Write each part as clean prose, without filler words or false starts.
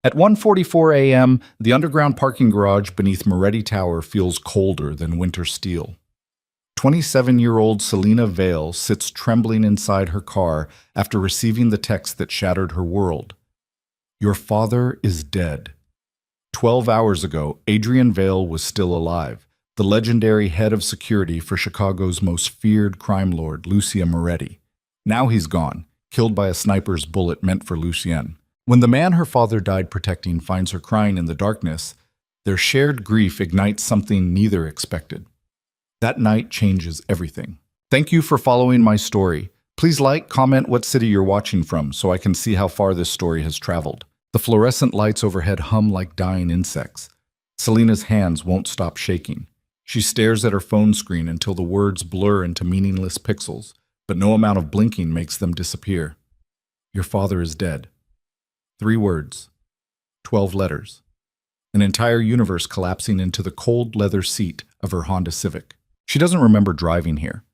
At 1:44 a.m., the underground parking garage beneath Moretti Tower feels colder than winter steel. 27-year-old Selena Vale sits trembling inside her car after receiving the text that shattered her world. Your father is dead. 12 hours ago, Adrian Vale was still alive, the legendary head of security for Chicago's most feared crime lord, Lucien Moretti. Now he's gone, killed by a sniper's bullet meant for Lucien. When the man her father died protecting finds her crying in the darkness, their shared grief ignites something neither expected. That night changes everything. Thank you for following my story. Please like, comment what city you're watching from so I can see how far this story has traveled. The fluorescent lights overhead hum like dying insects. Selena's hands won't stop shaking. She stares at her phone screen until the words blur into meaningless pixels, but no amount of blinking makes them disappear. Your father is dead. 3 words. 12 letters. An entire universe collapsing into the cold leather seat of her Honda Civic. She doesn't remember driving here.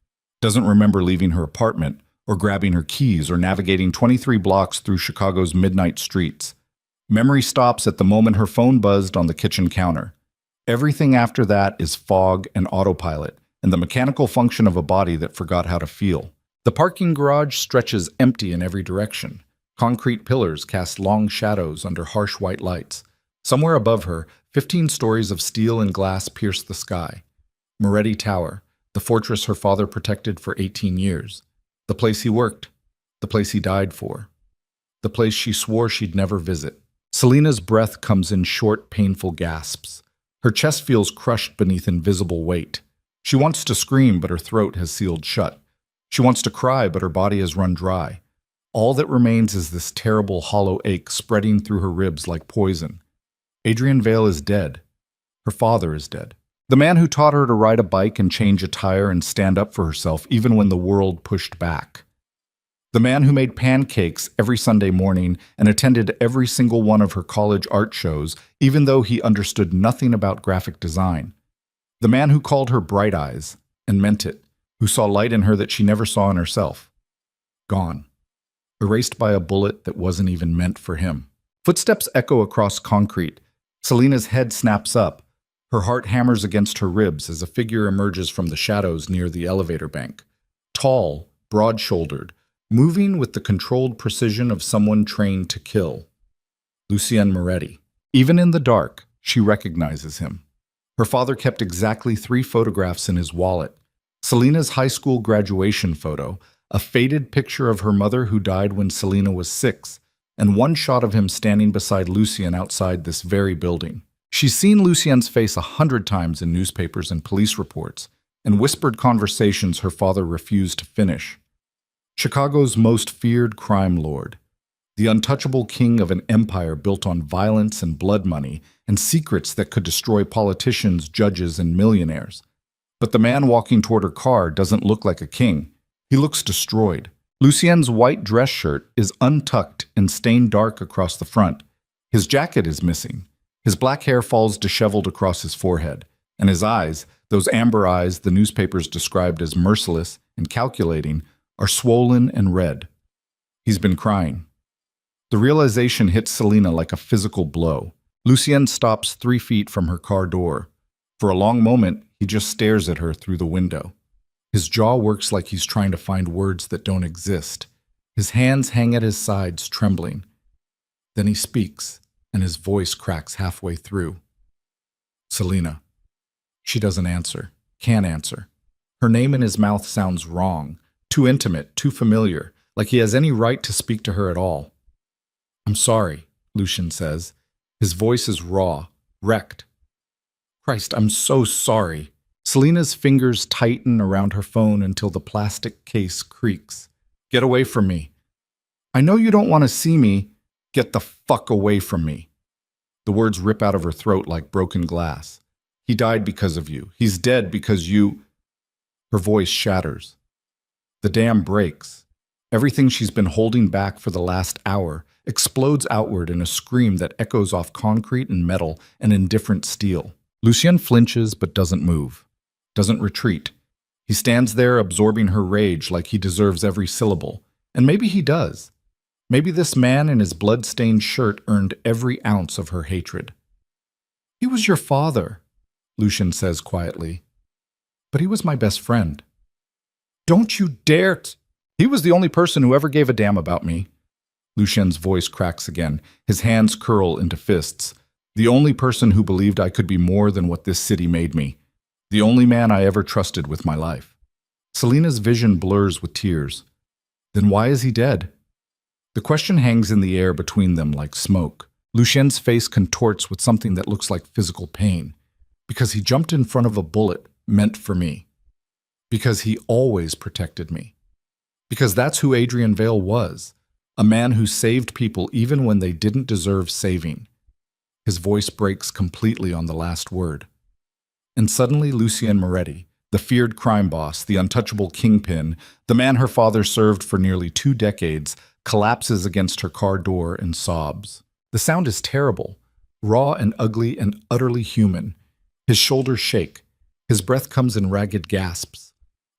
Doesn't remember leaving her apartment, or grabbing her keys, or navigating 23 blocks through Chicago's midnight streets. Memory stops at the moment her phone buzzed on the kitchen counter. Everything after that is fog and autopilot, and the mechanical function of a body that forgot how to feel. The parking garage stretches empty in every direction. Concrete pillars cast long shadows under harsh white lights. Somewhere above her, 15 stories of steel and glass pierce the sky. Moretti Tower, the fortress her father protected for 18 years. The place he worked. The place he died for. The place she swore she'd never visit. Selena's breath comes in short, painful gasps. Her chest feels crushed beneath invisible weight. She wants to scream, but her throat has sealed shut. She wants to cry, but her body has run dry. All that remains is this terrible hollow ache spreading through her ribs like poison. Adrian Vale is dead. Her father is dead. The man who taught her to ride a bike and change a tire and stand up for herself even when the world pushed back. The man who made pancakes every Sunday morning and attended every single one of her college art shows, even though he understood nothing about graphic design. The man who called her bright eyes, and meant it, who saw light in her that she never saw in herself. Gone. Erased by a bullet that wasn't even meant for him. Footsteps echo across concrete. Selena's head snaps up. Her heart hammers against her ribs as a figure emerges from the shadows near the elevator bank. Tall, broad-shouldered, moving with the controlled precision of someone trained to kill. Lucien Moretti. Even in the dark, she recognizes him. Her father kept exactly 3 photographs in his wallet. Selena's high school graduation photo, a faded picture of her mother who died when Selena was 6, and one shot of him standing beside Lucien outside this very building. She's seen Lucien's face 100 times in newspapers and police reports, and whispered conversations her father refused to finish. Chicago's most feared crime lord, the untouchable king of an empire built on violence and blood money and secrets that could destroy politicians, judges, and millionaires. But the man walking toward her car doesn't look like a king. He looks destroyed. Lucien's white dress shirt is untucked and stained dark across the front. His jacket is missing. His black hair falls disheveled across his forehead, and his eyes, those amber eyes the newspapers described as merciless and calculating, are swollen and red. He's been crying. The realization hits Selena like a physical blow. Lucien stops 3 feet from her car door. For a long moment, he just stares at her through the window. His jaw works like he's trying to find words that don't exist. His hands hang at his sides, trembling. Then he speaks, and his voice cracks halfway through. Selena. She doesn't answer, can't answer. Her name in his mouth sounds wrong, too intimate, too familiar, like he has any right to speak to her at all. I'm sorry, Lucien says. His voice is raw, wrecked. Christ, I'm so sorry. Selena's fingers tighten around her phone until the plastic case creaks. Get away from me. I know you don't want to see me. Get the fuck away from me. The words rip out of her throat like broken glass. He died because of you. He's dead because you... Her voice shatters. The dam breaks. Everything she's been holding back for the last hour explodes outward in a scream that echoes off concrete and metal and indifferent steel. Lucien flinches but doesn't move, doesn't retreat. He stands there absorbing her rage like he deserves every syllable. And maybe he does. Maybe this man in his blood-stained shirt earned every ounce of her hatred. "He was your father," Lucian says quietly. "But he was my best friend." "Don't you dare He was the only person who ever gave a damn about me." Lucien's voice cracks again. His hands curl into fists. "The only person who believed I could be more than what this city made me. The only man I ever trusted with my life." Selina's vision blurs with tears. Then why is he dead? The question hangs in the air between them like smoke. Lucien's face contorts with something that looks like physical pain. Because he jumped in front of a bullet meant for me. Because he always protected me. Because that's who Adrian Vale was. A man who saved people even when they didn't deserve saving. His voice breaks completely on the last word. And suddenly Lucien Moretti, the feared crime boss, the untouchable kingpin, the man her father served for nearly 2 decades, collapses against her car door and sobs. The sound is terrible, raw and ugly and utterly human. His shoulders shake. His breath comes in ragged gasps.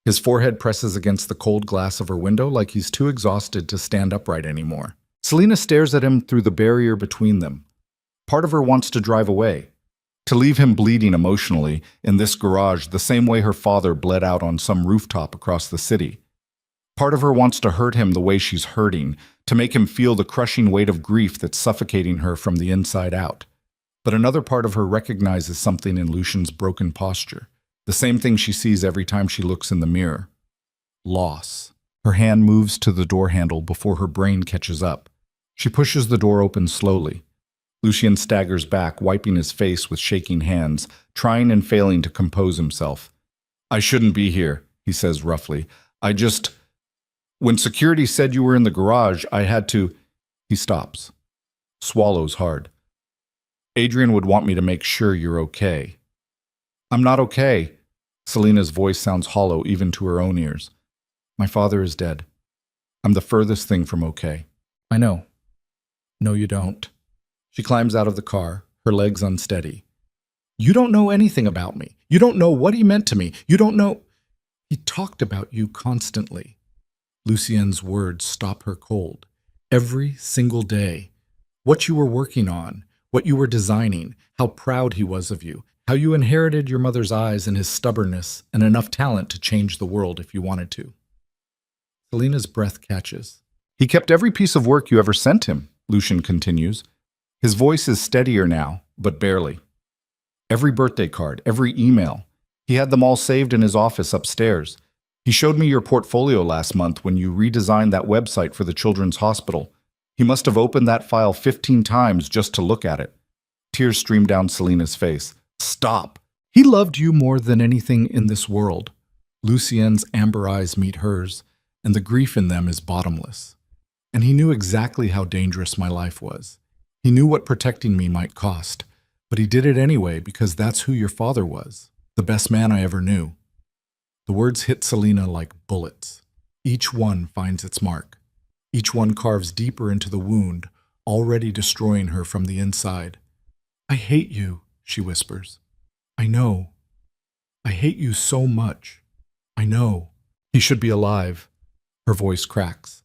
His forehead presses against the cold glass of her window like he's too exhausted to stand upright anymore. Selina stares at him through the barrier between them. Part of her wants to drive away, to leave him bleeding emotionally in this garage the same way her father bled out on some rooftop across the city. Part of her wants to hurt him the way she's hurting, to make him feel the crushing weight of grief that's suffocating her from the inside out. But another part of her recognizes something in Lucian's broken posture. The same thing she sees every time she looks in the mirror. Loss. Her hand moves to the door handle before her brain catches up. She pushes the door open slowly. Lucien staggers back, wiping his face with shaking hands, trying and failing to compose himself. "I shouldn't be here," he says roughly. When security said you were in the garage, I had to—" He stops. Swallows hard. "Adrian would want me to make sure you're okay." "I'm not okay." Selina's voice sounds hollow even to her own ears. "My father is dead. I'm the furthest thing from okay." "I know." "No, you don't." She climbs out of the car, her legs unsteady. "You don't know anything about me. You don't know what he meant to me. You don't know—" "He talked about you constantly." Lucien's words stop her cold. Every single day. What you were working on, what you were designing, how proud he was of you, how you inherited your mother's eyes and his stubbornness and enough talent to change the world if you wanted to. Selina's breath catches. "He kept every piece of work you ever sent him," Lucian continues. His voice is steadier now, but barely. "Every birthday card, every email. He had them all saved in his office upstairs. He showed me your portfolio last month when you redesigned that website for the children's hospital. He must have opened that file 15 times just to look at it." Tears stream down Selina's face. "Stop. He loved you more than anything in this world." Lucien's amber eyes meet hers, and the grief in them is bottomless. "And he knew exactly how dangerous my life was. He knew what protecting me might cost, but he did it anyway because that's who your father was, the best man I ever knew." The words hit Selina like bullets. Each one finds its mark. Each one carves deeper into the wound, already destroying her from the inside. "I hate you," she whispers. "I know. I hate you so much. I know. He should be alive." Her voice cracks.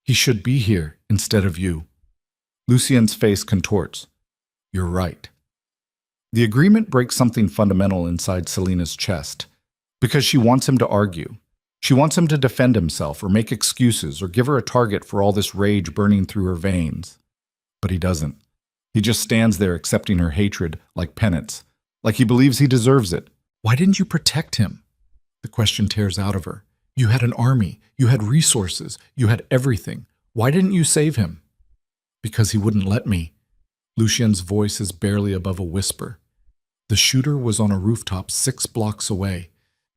"He should be here instead of you." Lucien's face contorts. "You're right." The agreement breaks something fundamental inside Selina's chest. Because she wants him to argue. She wants him to defend himself or make excuses or give her a target for all this rage burning through her veins. But he doesn't. He just stands there accepting her hatred like penance, like he believes he deserves it. "Why didn't you protect him?" The question tears out of her. "You had an army, you had resources, you had everything. Why didn't you save him?" "Because he wouldn't let me." Lucien's voice is barely above a whisper. "The shooter was on a rooftop 6 blocks away.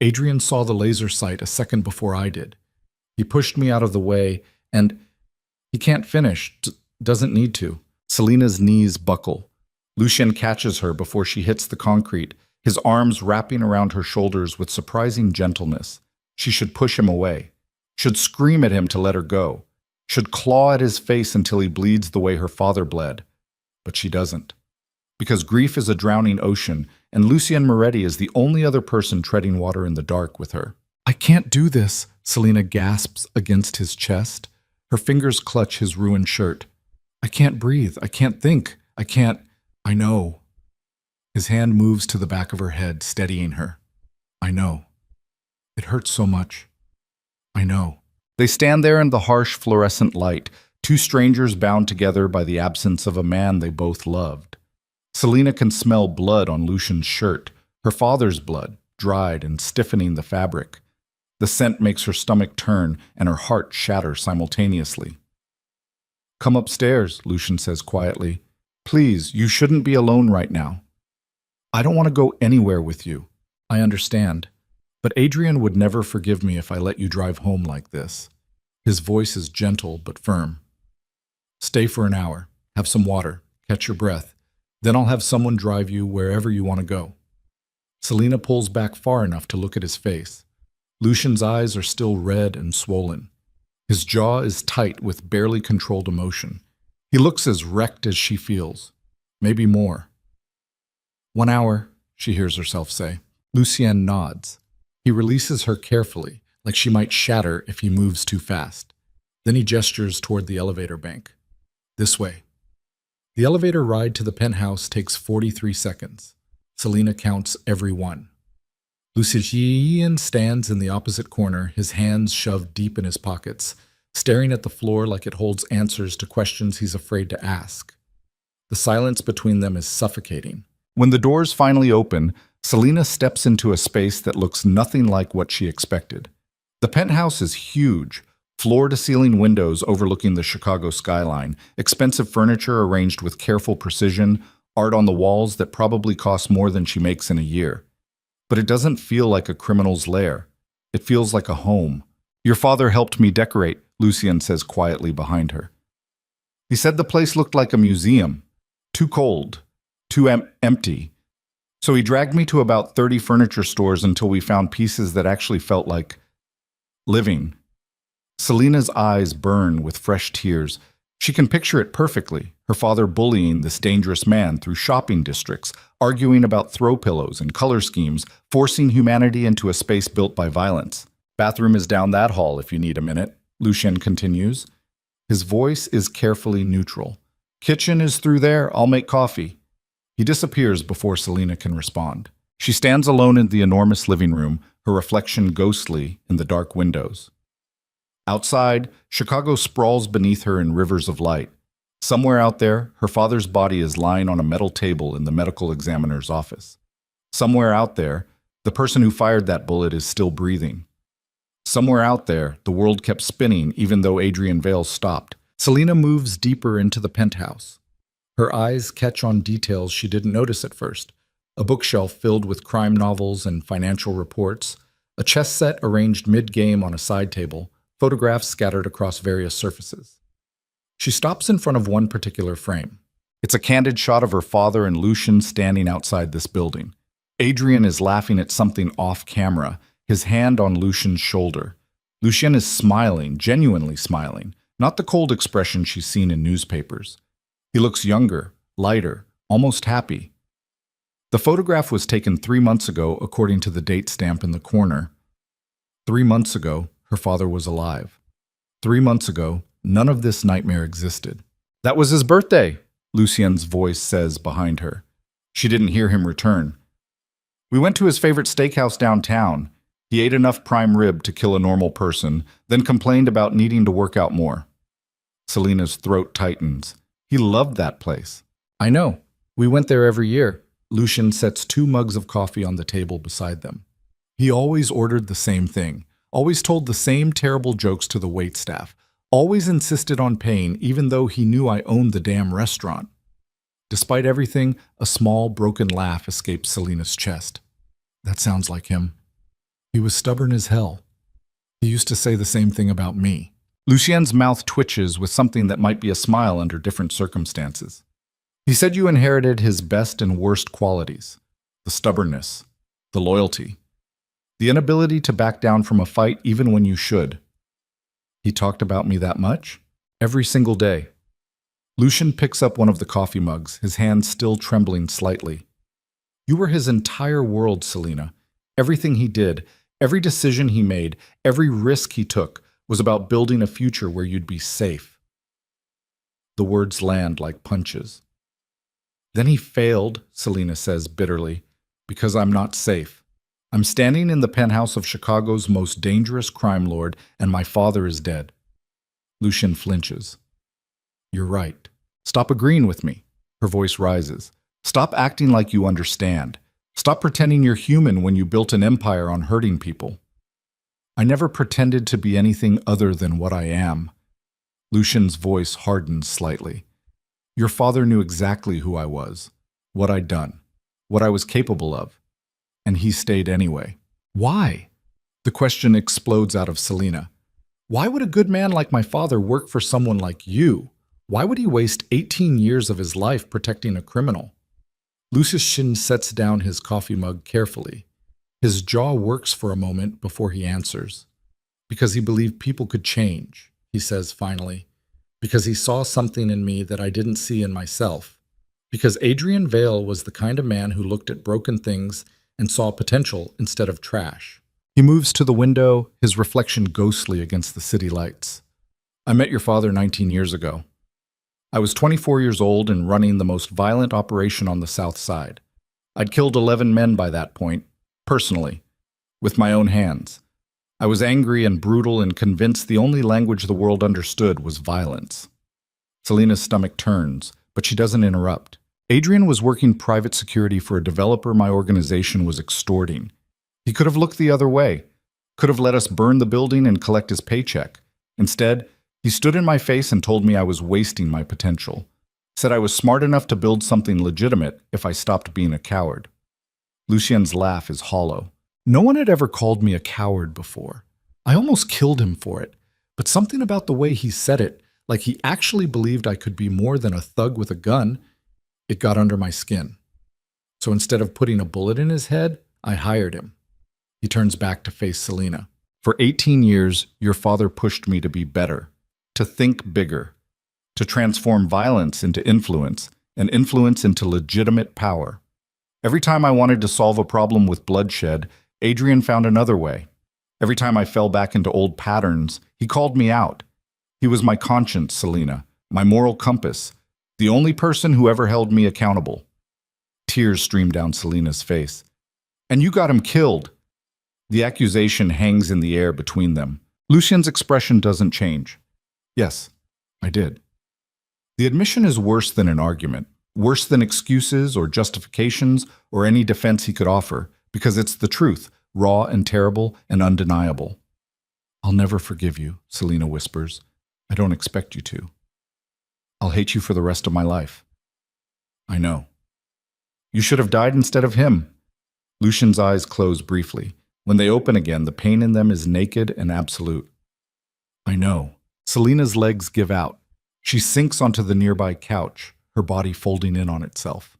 Adrian saw the laser sight a second before I did. He pushed me out of the way, and he can't finish, doesn't need to." Selina's knees buckle. Lucien catches her before she hits the concrete, his arms wrapping around her shoulders with surprising gentleness. She should push him away, should scream at him to let her go, should claw at his face until he bleeds the way her father bled. But she doesn't. Because grief is a drowning ocean, and Lucien Moretti is the only other person treading water in the dark with her. "I can't do this," Selina gasps against his chest. Her fingers clutch his ruined shirt. I can't breathe. I can't think. I can't. I know. His hand moves to the back of her head, steadying her. I know. It hurts so much. I know. They stand there in the harsh fluorescent light, two strangers bound together by the absence of a man they both loved. Selina can smell blood on Lucian's shirt, her father's blood, dried and stiffening the fabric. The scent makes her stomach turn and her heart shatter simultaneously. Come upstairs, Lucian says quietly. Please, you shouldn't be alone right now. I don't want to go anywhere with you. I understand. But Adrian would never forgive me if I let you drive home like this. His voice is gentle but firm. Stay for an hour, have some water, catch your breath. Then I'll have someone drive you wherever you want to go. Selina pulls back far enough to look at his face. Lucian's eyes are still red and swollen. His jaw is tight with barely controlled emotion. He looks as wrecked as she feels, maybe more. 1 hour, she hears herself say. Lucien nods. He releases her carefully, like she might shatter if he moves too fast. Then he gestures toward the elevator bank. This way. The elevator ride to the penthouse takes 43 seconds. Selina counts every one. Lucien stands in the opposite corner, his hands shoved deep in his pockets, staring at the floor like it holds answers to questions he's afraid to ask. The silence between them is suffocating. When the doors finally open, Selina steps into a space that looks nothing like what she expected. The penthouse is huge, floor-to-ceiling windows overlooking the Chicago skyline, expensive furniture arranged with careful precision, art on the walls that probably costs more than she makes in a year. But it doesn't feel like a criminal's lair. It feels like a home. Your father helped me decorate, Lucien says quietly behind her. He said the place looked like a museum. Too cold. Too empty. So he dragged me to about 30 furniture stores until we found pieces that actually felt like living. Selina's eyes burn with fresh tears. She can picture it perfectly, her father bullying this dangerous man through shopping districts, arguing about throw pillows and color schemes, forcing humanity into a space built by violence. Bathroom is down that hall if you need a minute, Lucien continues. His voice is carefully neutral. Kitchen is through there, I'll make coffee. He disappears before Selina can respond. She stands alone in the enormous living room, her reflection ghostly in the dark windows. Outside, Chicago sprawls beneath her in rivers of light. Somewhere out there, her father's body is lying on a metal table in the medical examiner's office. Somewhere out there, the person who fired that bullet is still breathing. Somewhere out there, the world kept spinning even though Adrian Vale stopped. Selina moves deeper into the penthouse. Her eyes catch on details she didn't notice at first. A bookshelf filled with crime novels and financial reports, a chess set arranged mid-game on a side table, photographs scattered across various surfaces. She stops in front of one particular frame. It's a candid shot of her father and Lucian standing outside this building. Adrian is laughing at something off camera, his hand on Lucian's shoulder. Lucien is smiling, genuinely smiling, not the cold expression she's seen in newspapers. He looks younger, lighter, almost happy. The photograph was taken 3 months ago, according to the date stamp in the corner. 3 months ago, her father was alive. 3 months ago, none of this nightmare existed. That was his birthday, Lucien's voice says behind her. She didn't hear him return. We went to his favorite steakhouse downtown. He ate enough prime rib to kill a normal person, then complained about needing to work out more. Selina's throat tightens. He loved that place. I know. We went there every year. Lucien sets 2 mugs of coffee on the table beside them. He always ordered the same thing, always told the same terrible jokes to the waitstaff, always insisted on paying even though he knew I owned the damn restaurant. Despite everything, a small, broken laugh escaped Selina's chest. That sounds like him. He was stubborn as hell. He used to say the same thing about me. Lucien's mouth twitches with something that might be a smile under different circumstances. He said you inherited his best and worst qualities. The stubbornness, the loyalty, the inability to back down from a fight even when you should. He talked about me that much? Every single day. Lucien picks up one of the coffee mugs, his hand still trembling slightly. You were his entire world, Selina. Everything he did, every decision he made, every risk he took, was about building a future where you'd be safe. The words land like punches. Then he failed, Selena says bitterly, because I'm not safe. I'm standing in the penthouse of Chicago's most dangerous crime lord, and my father is dead. Lucian flinches. You're right. Stop agreeing with me. Her voice rises. Stop acting like you understand. Stop pretending you're human when you built an empire on hurting people. I never pretended to be anything other than what I am. Lucian's voice hardens slightly. Your father knew exactly who I was, what I'd done, what I was capable of. And he stayed anyway. Why? The question explodes out of Selena. Why would a good man like my father work for someone like you? Why would he waste 18 years of his life protecting a criminal? Lucian sets down his coffee mug carefully. His jaw works for a moment before he answers. Because he believed people could change, he says finally. Because he saw something in me that I didn't see in myself. Because Adrian Vale was the kind of man who looked at broken things and saw potential instead of trash. He moves to the window, his reflection ghostly against the city lights. I met your father 19 years ago. I was 24 years old and running the most violent operation on the South Side. I'd killed 11 men by that point, personally, with my own hands. I was angry and brutal and convinced the only language the world understood was violence. Selena's stomach turns, but she doesn't interrupt. Adrian was working private security for a developer my organization was extorting. He could have looked the other way, could have let us burn the building and collect his paycheck. Instead, he stood in my face and told me I was wasting my potential. Said I was smart enough to build something legitimate if I stopped being a coward. Lucien's laugh is hollow. No one had ever called me a coward before. I almost killed him for it, but something about the way he said it, like he actually believed I could be more than a thug with a gun, it got under my skin. So instead of putting a bullet in his head, I hired him. He turns back to face Selena. For 18 years, your father pushed me to be better, to think bigger, to transform violence into influence, and influence into legitimate power. Every time I wanted to solve a problem with bloodshed, Adrian found another way. Every time I fell back into old patterns, he called me out. He was my conscience, Selena, my moral compass, the only person who ever held me accountable. Tears stream down Selena's face. And you got him killed. The accusation hangs in the air between them. Lucien's expression doesn't change. Yes, I did. The admission is worse than an argument, worse than excuses or justifications or any defense he could offer, because it's the truth, raw and terrible and undeniable. I'll never forgive you, Selena whispers. I don't expect you to. I'll hate you for the rest of my life. I know. You should have died instead of him. Lucien's eyes close briefly. When they open again, the pain in them is naked and absolute. I know. Selena's legs give out. She sinks onto the nearby couch, her body folding in on itself.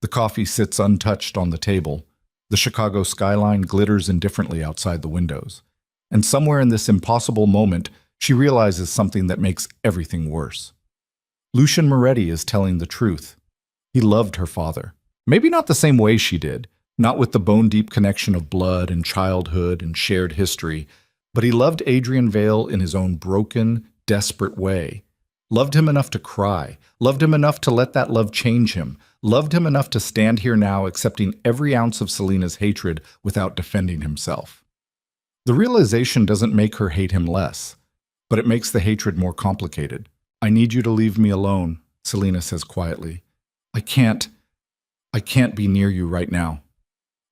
The coffee sits untouched on the table. The Chicago skyline glitters indifferently outside the windows. And somewhere in this impossible moment, she realizes something that makes everything worse. Lucian Moretti is telling the truth. He loved her father. Maybe not the same way she did, not with the bone-deep connection of blood and childhood and shared history, but he loved Adrian Vale in his own broken, desperate way. Loved him enough to cry, loved him enough to let that love change him, loved him enough to stand here now accepting every ounce of Selena's hatred without defending himself. The realization doesn't make her hate him less, but it makes the hatred more complicated. I need you to leave me alone, Selena says quietly. I can't be near you right now.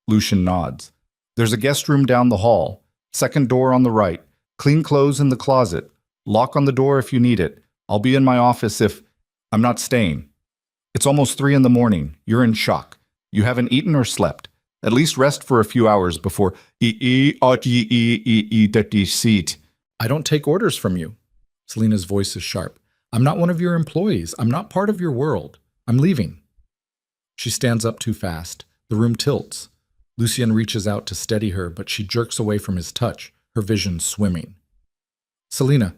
Lucian nods. There's a guest room down the hall, second door on the right, clean clothes in the closet, lock on the door if you need it. I'll be in my office if I'm not staying. It's almost 3 a.m. You're in shock. You haven't eaten or slept. At least rest for a few hours before I don't take orders from you. Selena's voice is sharp. I'm not one of your employees. I'm not part of your world. I'm leaving. She stands up too fast. The room tilts. Lucian reaches out to steady her, but she jerks away from his touch, her vision swimming. Selena,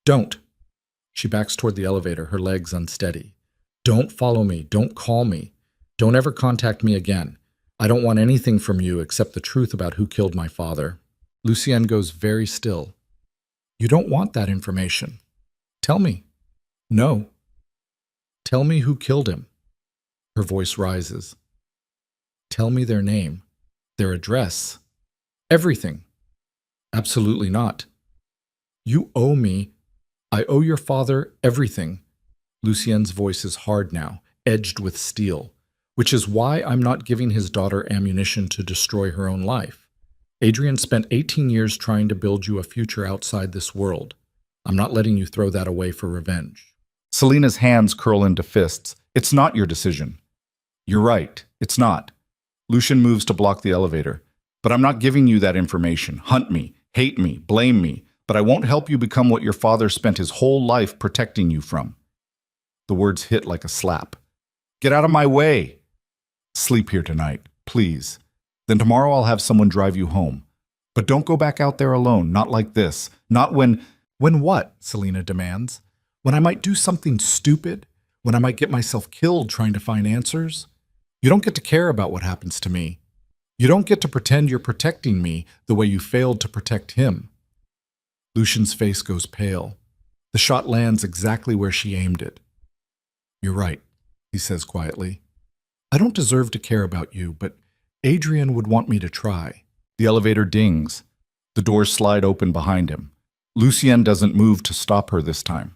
don't. She backs toward the elevator, her legs unsteady. Don't follow me. Don't call me. Don't ever contact me again. I don't want anything from you except the truth about who killed my father. Lucian goes very still. You don't want that information. Tell me. No. Tell me who killed him. Her voice rises. Tell me their name, their address, everything. Absolutely not. You owe me. I owe your father everything. Lucien's voice is hard now, edged with steel, which is why I'm not giving his daughter ammunition to destroy her own life. Adrian spent 18 years trying to build you a future outside this world. I'm not letting you throw that away for revenge. Selena's hands curl into fists. It's not your decision. You're right. It's not. Lucien moves to block the elevator. But I'm not giving you that information. Hunt me, hate me, blame me, but I won't help you become what your father spent his whole life protecting you from. The words hit like a slap. Get out of my way. Sleep here tonight, please. Then tomorrow I'll have someone drive you home. But don't go back out there alone, not like this. Not when... When what? Selena demands. When I might do something stupid? When I might get myself killed trying to find answers? You don't get to care about what happens to me. You don't get to pretend you're protecting me the way you failed to protect him. Lucien's face goes pale. The shot lands exactly where she aimed it. You're right, he says quietly. I don't deserve to care about you, but Adrian would want me to try. The elevator dings. The doors slide open behind him. Lucien doesn't move to stop her this time.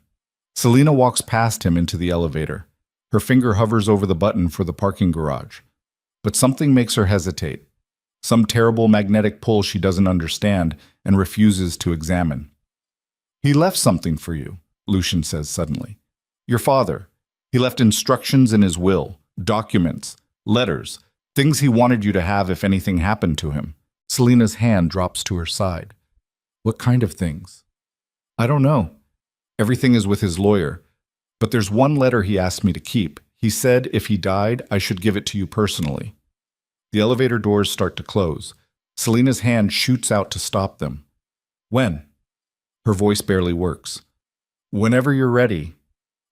Selena walks past him into the elevator. Her finger hovers over the button for the parking garage. But something makes her hesitate. Some terrible magnetic pull she doesn't understand and refuses to examine. He left something for you, Lucien says suddenly. Your father. He left instructions in his will, documents, letters, things he wanted you to have if anything happened to him. Selena's hand drops to her side. What kind of things? I don't know. Everything is with his lawyer. But there's one letter he asked me to keep. He said if he died, I should give it to you personally. The elevator doors start to close. Selena's hand shoots out to stop them. When? Her voice barely works. Whenever you're ready.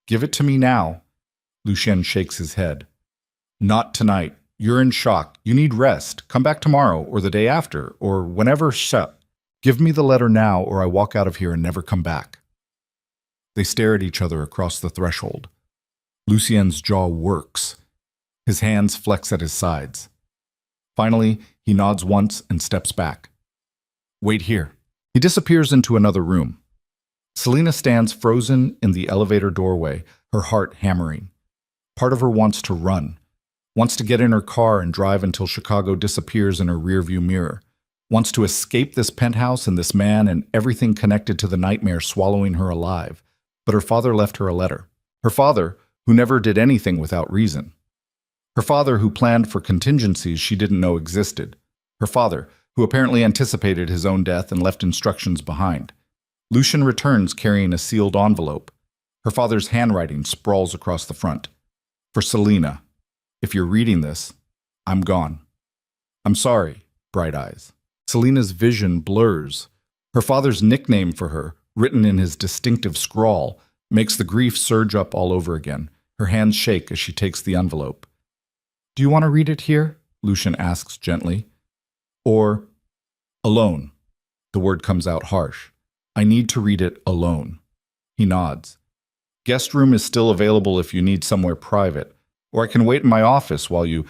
Give it to me now. Lucien shakes his head. Not tonight. You're in shock. You need rest. Come back tomorrow, or the day after, or whenever. Give me the letter now, or I walk out of here and never come back. They stare at each other across the threshold. Lucien's jaw works. His hands flex at his sides. Finally, he nods once and steps back. Wait here. He disappears into another room. Selena stands frozen in the elevator doorway, her heart hammering. Part of her wants to run, wants to get in her car and drive until Chicago disappears in her rearview mirror, wants to escape this penthouse and this man and everything connected to the nightmare swallowing her alive. But her father left her a letter. Her father, who never did anything without reason. Her father, who planned for contingencies she didn't know existed. Her father, who apparently anticipated his own death and left instructions behind. Lucien returns carrying a sealed envelope. Her father's handwriting sprawls across the front. For Selena, if you're reading this, I'm gone. I'm sorry, Bright Eyes. Selena's vision blurs. Her father's nickname for her, written in his distinctive scrawl, makes the grief surge up all over again. Her hands shake as she takes the envelope. Do you want to read it here? Lucien asks gently. Or, alone. The word comes out harsh. I need to read it alone. He nods. Guest room is still available if you need somewhere private, or I can wait in my office while you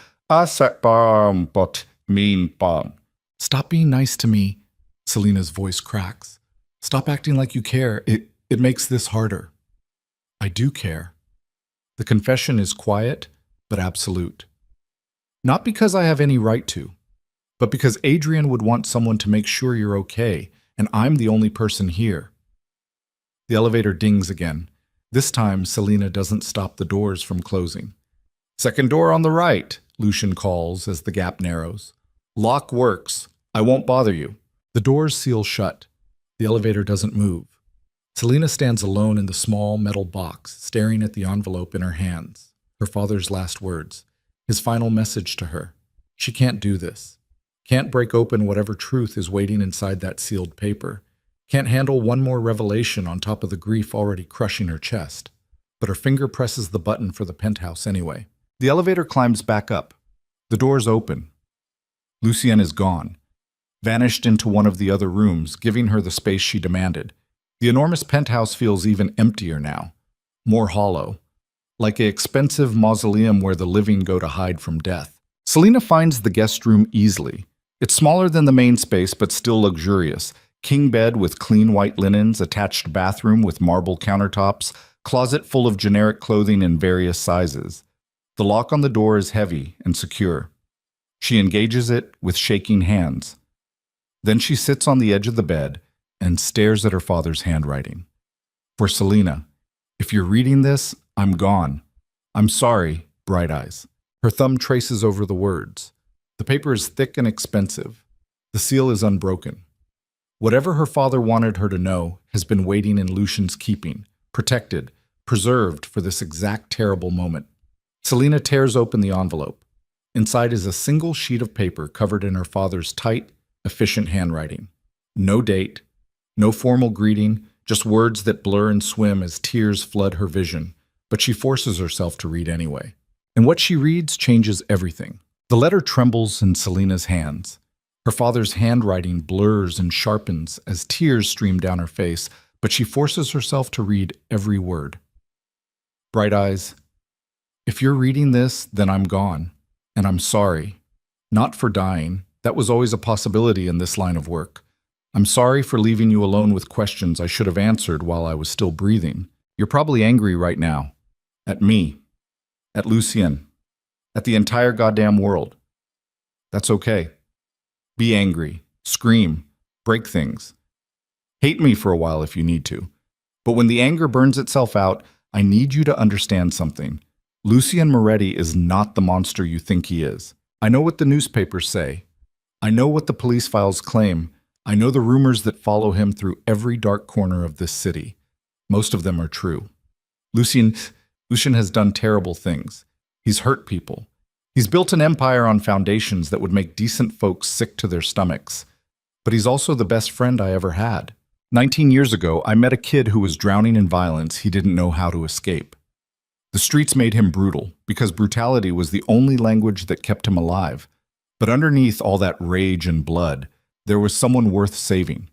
Stop being nice to me. Selena's voice cracks. Stop acting like you care. It makes this harder. I do care. The confession is quiet, but absolute. Not because I have any right to, but because Adrian would want someone to make sure you're okay, and I'm the only person here. The elevator dings again. This time, Selena doesn't stop the doors from closing. Second door on the right, Lucien calls as the gap narrows. Lock works. I won't bother you. The doors seal shut. The elevator doesn't move. Selena stands alone in the small metal box, staring at the envelope in her hands. Her father's last words. His final message to her. She can't do this. Can't break open whatever truth is waiting inside that sealed paper. Can't handle one more revelation on top of the grief already crushing her chest. But her finger presses the button for the penthouse anyway. The elevator climbs back up. The doors open. Lucien is gone. Vanished into one of the other rooms, giving her the space she demanded. The enormous penthouse feels even emptier now, more hollow, like an expensive mausoleum where the living go to hide from death. Selina finds the guest room easily. It's smaller than the main space, but still luxurious. King bed with clean white linens, attached bathroom with marble countertops, closet full of generic clothing in various sizes. The lock on the door is heavy and secure. She engages it with shaking hands. Then she sits on the edge of the bed and stares at her father's handwriting. For Selina, if you're reading this, I'm gone. I'm sorry, Bright Eyes. Her thumb traces over the words. The paper is thick and expensive. The seal is unbroken. Whatever her father wanted her to know has been waiting in Lucian's keeping, protected, preserved for this exact terrible moment. Selina tears open the envelope. Inside is a single sheet of paper covered in her father's tight, efficient handwriting. No date, no formal greeting, just words that blur and swim as tears flood her vision. But she forces herself to read anyway. And what she reads changes everything. The letter trembles in Selina's hands. Her father's handwriting blurs and sharpens as tears stream down her face, but she forces herself to read every word. Bright Eyes, if you're reading this, then I'm gone. And I'm sorry. Not for dying. That was always a possibility in this line of work. I'm sorry for leaving you alone with questions I should have answered while I was still breathing. You're probably angry right now. At me. At Lucien. At the entire goddamn world. That's okay. Be angry. Scream. Break things. Hate me for a while if you need to. But when the anger burns itself out, I need you to understand something. Lucien Moretti is not the monster you think he is. I know what the newspapers say. I know what the police files claim. I know the rumors that follow him through every dark corner of this city. Most of them are true. Lucien has done terrible things. He's hurt people. He's built an empire on foundations that would make decent folks sick to their stomachs. But he's also the best friend I ever had. 19 years ago, I met a kid who was drowning in violence he didn't know how to escape. The streets made him brutal, because brutality was the only language that kept him alive. But underneath all that rage and blood, there was someone worth saving.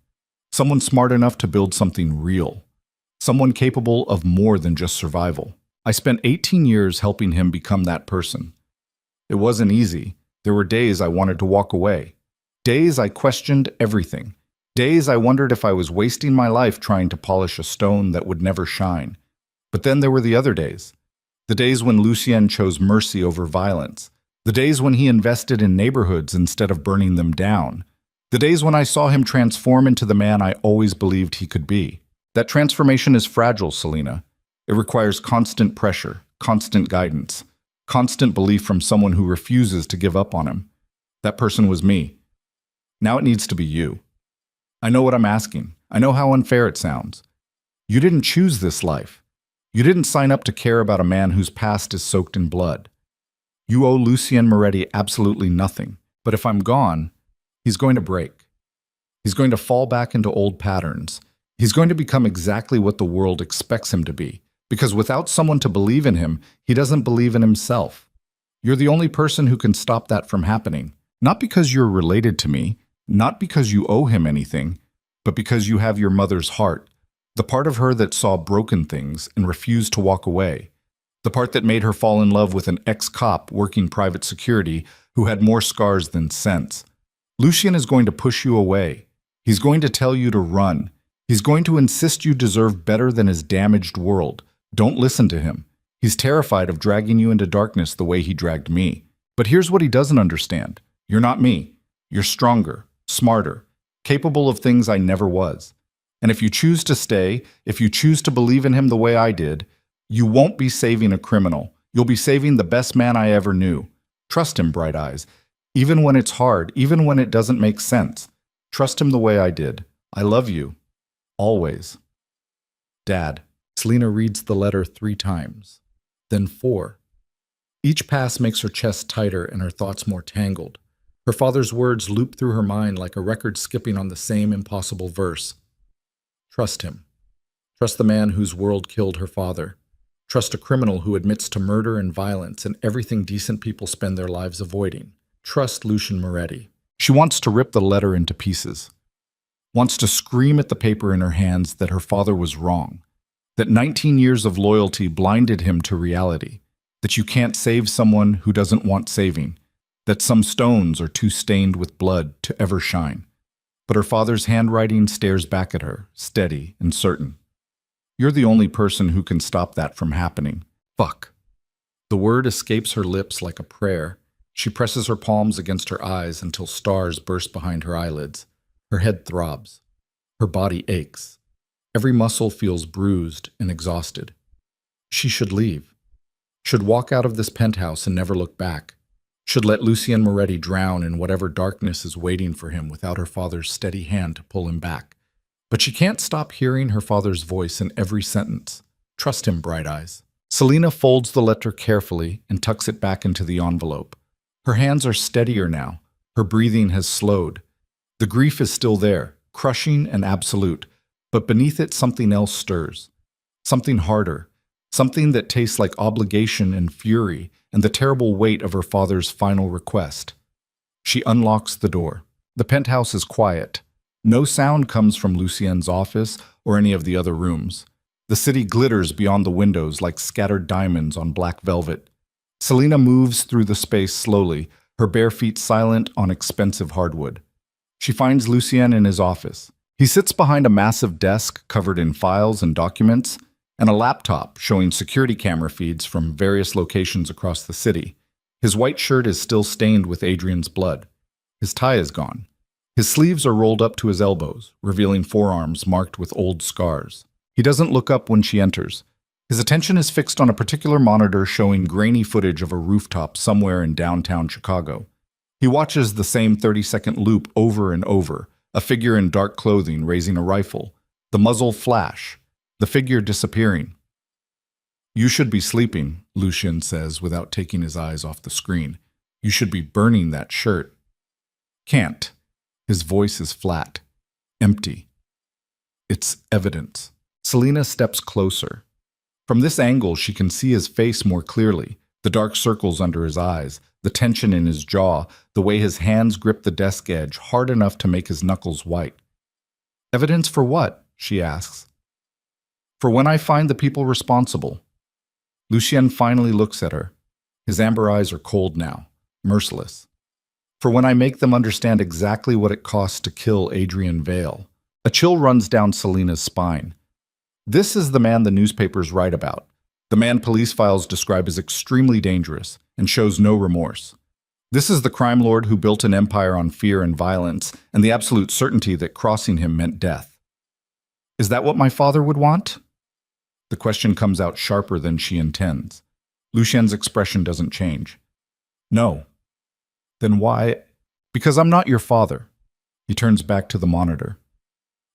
Someone smart enough to build something real. Someone capable of more than just survival. I spent 18 years helping him become that person. It wasn't easy. There were days I wanted to walk away. Days I questioned everything. Days I wondered if I was wasting my life trying to polish a stone that would never shine. But then there were the other days. The days when Lucien chose mercy over violence. The days when he invested in neighborhoods instead of burning them down. The days when I saw him transform into the man I always believed he could be. That transformation is fragile, Selina. It requires constant pressure, constant guidance, constant belief from someone who refuses to give up on him. That person was me. Now it needs to be you. I know what I'm asking. I know how unfair it sounds. You didn't choose this life. You didn't sign up to care about a man whose past is soaked in blood. You owe Lucien Moretti absolutely nothing. But if I'm gone, he's going to break. He's going to fall back into old patterns. He's going to become exactly what the world expects him to be. Because without someone to believe in him, he doesn't believe in himself. You're the only person who can stop that from happening. Not because you're related to me, not because you owe him anything, but because you have your mother's heart, the part of her that saw broken things and refused to walk away, the part that made her fall in love with an ex-cop working private security who had more scars than sense. Lucien is going to push you away. He's going to tell you to run. He's going to insist you deserve better than his damaged world. Don't listen to him. He's terrified of dragging you into darkness the way he dragged me. But here's what he doesn't understand. You're not me. You're stronger, smarter, capable of things I never was. And if you choose to stay, if you choose to believe in him the way I did, you won't be saving a criminal. You'll be saving the best man I ever knew. Trust him, Bright Eyes. Even when it's hard, even when it doesn't make sense. Trust him the way I did. I love you. Always. Dad. Selina reads the letter 3 times, then 4. Each pass makes her chest tighter and her thoughts more tangled. Her father's words loop through her mind like a record skipping on the same impossible verse. Trust him. Trust the man whose world killed her father. Trust a criminal who admits to murder and violence and everything decent people spend their lives avoiding. Trust Lucien Moretti. She wants to rip the letter into pieces. wants to scream at the paper in her hands that her father was wrong, that 19 years of loyalty blinded him to reality, that you can't save someone who doesn't want saving, that some stones are too stained with blood to ever shine. But her father's handwriting stares back at her, steady and certain. You're the only person who can stop that from happening. Fuck. The word escapes her lips like a prayer. She presses her palms against her eyes until stars burst behind her eyelids. Her head throbs. Her body aches. Every muscle feels bruised and exhausted. She should leave. Should walk out of this penthouse and never look back. Should let Lucien Moretti drown in whatever darkness is waiting for him without her father's steady hand to pull him back. But she can't stop hearing her father's voice in every sentence. Trust him, Bright Eyes. Selina folds the letter carefully and tucks it back into the envelope. Her hands are steadier now. Her breathing has slowed. The grief is still there, crushing and absolute, but beneath it something else stirs. Something harder. Something that tastes like obligation and fury and the terrible weight of her father's final request. She unlocks the door. The penthouse is quiet. No sound comes from Lucien's office or any of the other rooms. The city glitters beyond the windows like scattered diamonds on black velvet. Selina moves through the space slowly, her bare feet silent on expensive hardwood. She finds Lucien in his office. He sits behind a massive desk covered in files and documents, and a laptop showing security camera feeds from various locations across the city. His white shirt is still stained with Adrian's blood. His tie is gone. His sleeves are rolled up to his elbows, revealing forearms marked with old scars. He doesn't look up when she enters. His attention is fixed on a particular monitor showing grainy footage of a rooftop somewhere in downtown Chicago. He watches the same 30-second loop over and over, a figure in dark clothing raising a rifle, the muzzle flash, the figure disappearing. You should be sleeping, Lucien says without taking his eyes off the screen. You should be burning that shirt. Can't. His voice is flat, empty. It's evidence. Selina steps closer. From this angle, she can see his face more clearly, the dark circles under his eyes, the tension in his jaw, the way his hands grip the desk edge hard enough to make his knuckles white. Evidence for what? She asks. For when I find the people responsible. Lucien finally looks at her. His amber eyes are cold now, merciless. For when I make them understand exactly what it costs to kill Adrian Vale. A chill runs down Selina's spine. This is the man the newspapers write about. The man police files describe as extremely dangerous and shows no remorse. This is the crime lord who built an empire on fear and violence and the absolute certainty that crossing him meant death. Is that what my father would want? The question comes out sharper than she intends. Lucien's expression doesn't change. No. Then why? Because I'm not your father. He turns back to the monitor.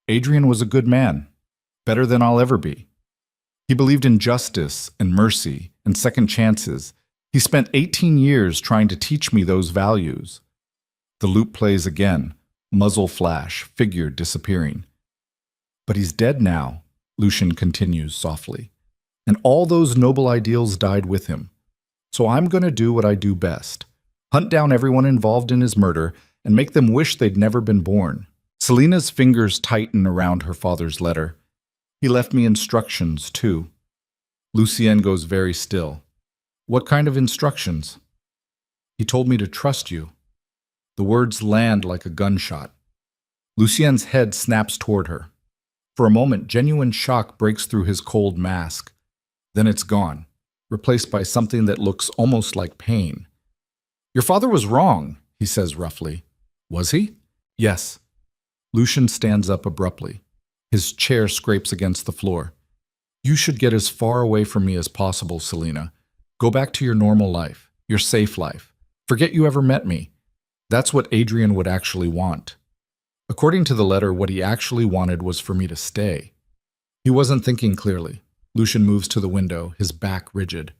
Adrian was a good man. Better than I'll ever be. He believed in justice and mercy and second chances. He spent 18 years trying to teach me those values. The loop plays again. Muzzle flash, figure disappearing. But he's dead now, Lucien continues softly. And all those noble ideals died with him. So I'm going to do what I do best. Hunt down everyone involved in his murder and make them wish they'd never been born. Selina's fingers tighten around her father's letter. He left me instructions, too. Lucien goes very still. What kind of instructions? He told me to trust you. The words land like a gunshot. Lucien's head snaps toward her. For a moment, genuine shock breaks through his cold mask. Then it's gone, replaced by something that looks almost like pain. Your father was wrong, he says roughly. Was he? Yes. Lucien stands up abruptly. His chair scrapes against the floor. You should get as far away from me as possible, Selina. Go back to your normal life, your safe life. Forget you ever met me. That's what Adrian would actually want. According to the letter, what he actually wanted was for me to stay. He wasn't thinking clearly. Lucien moves to the window, his back rigid.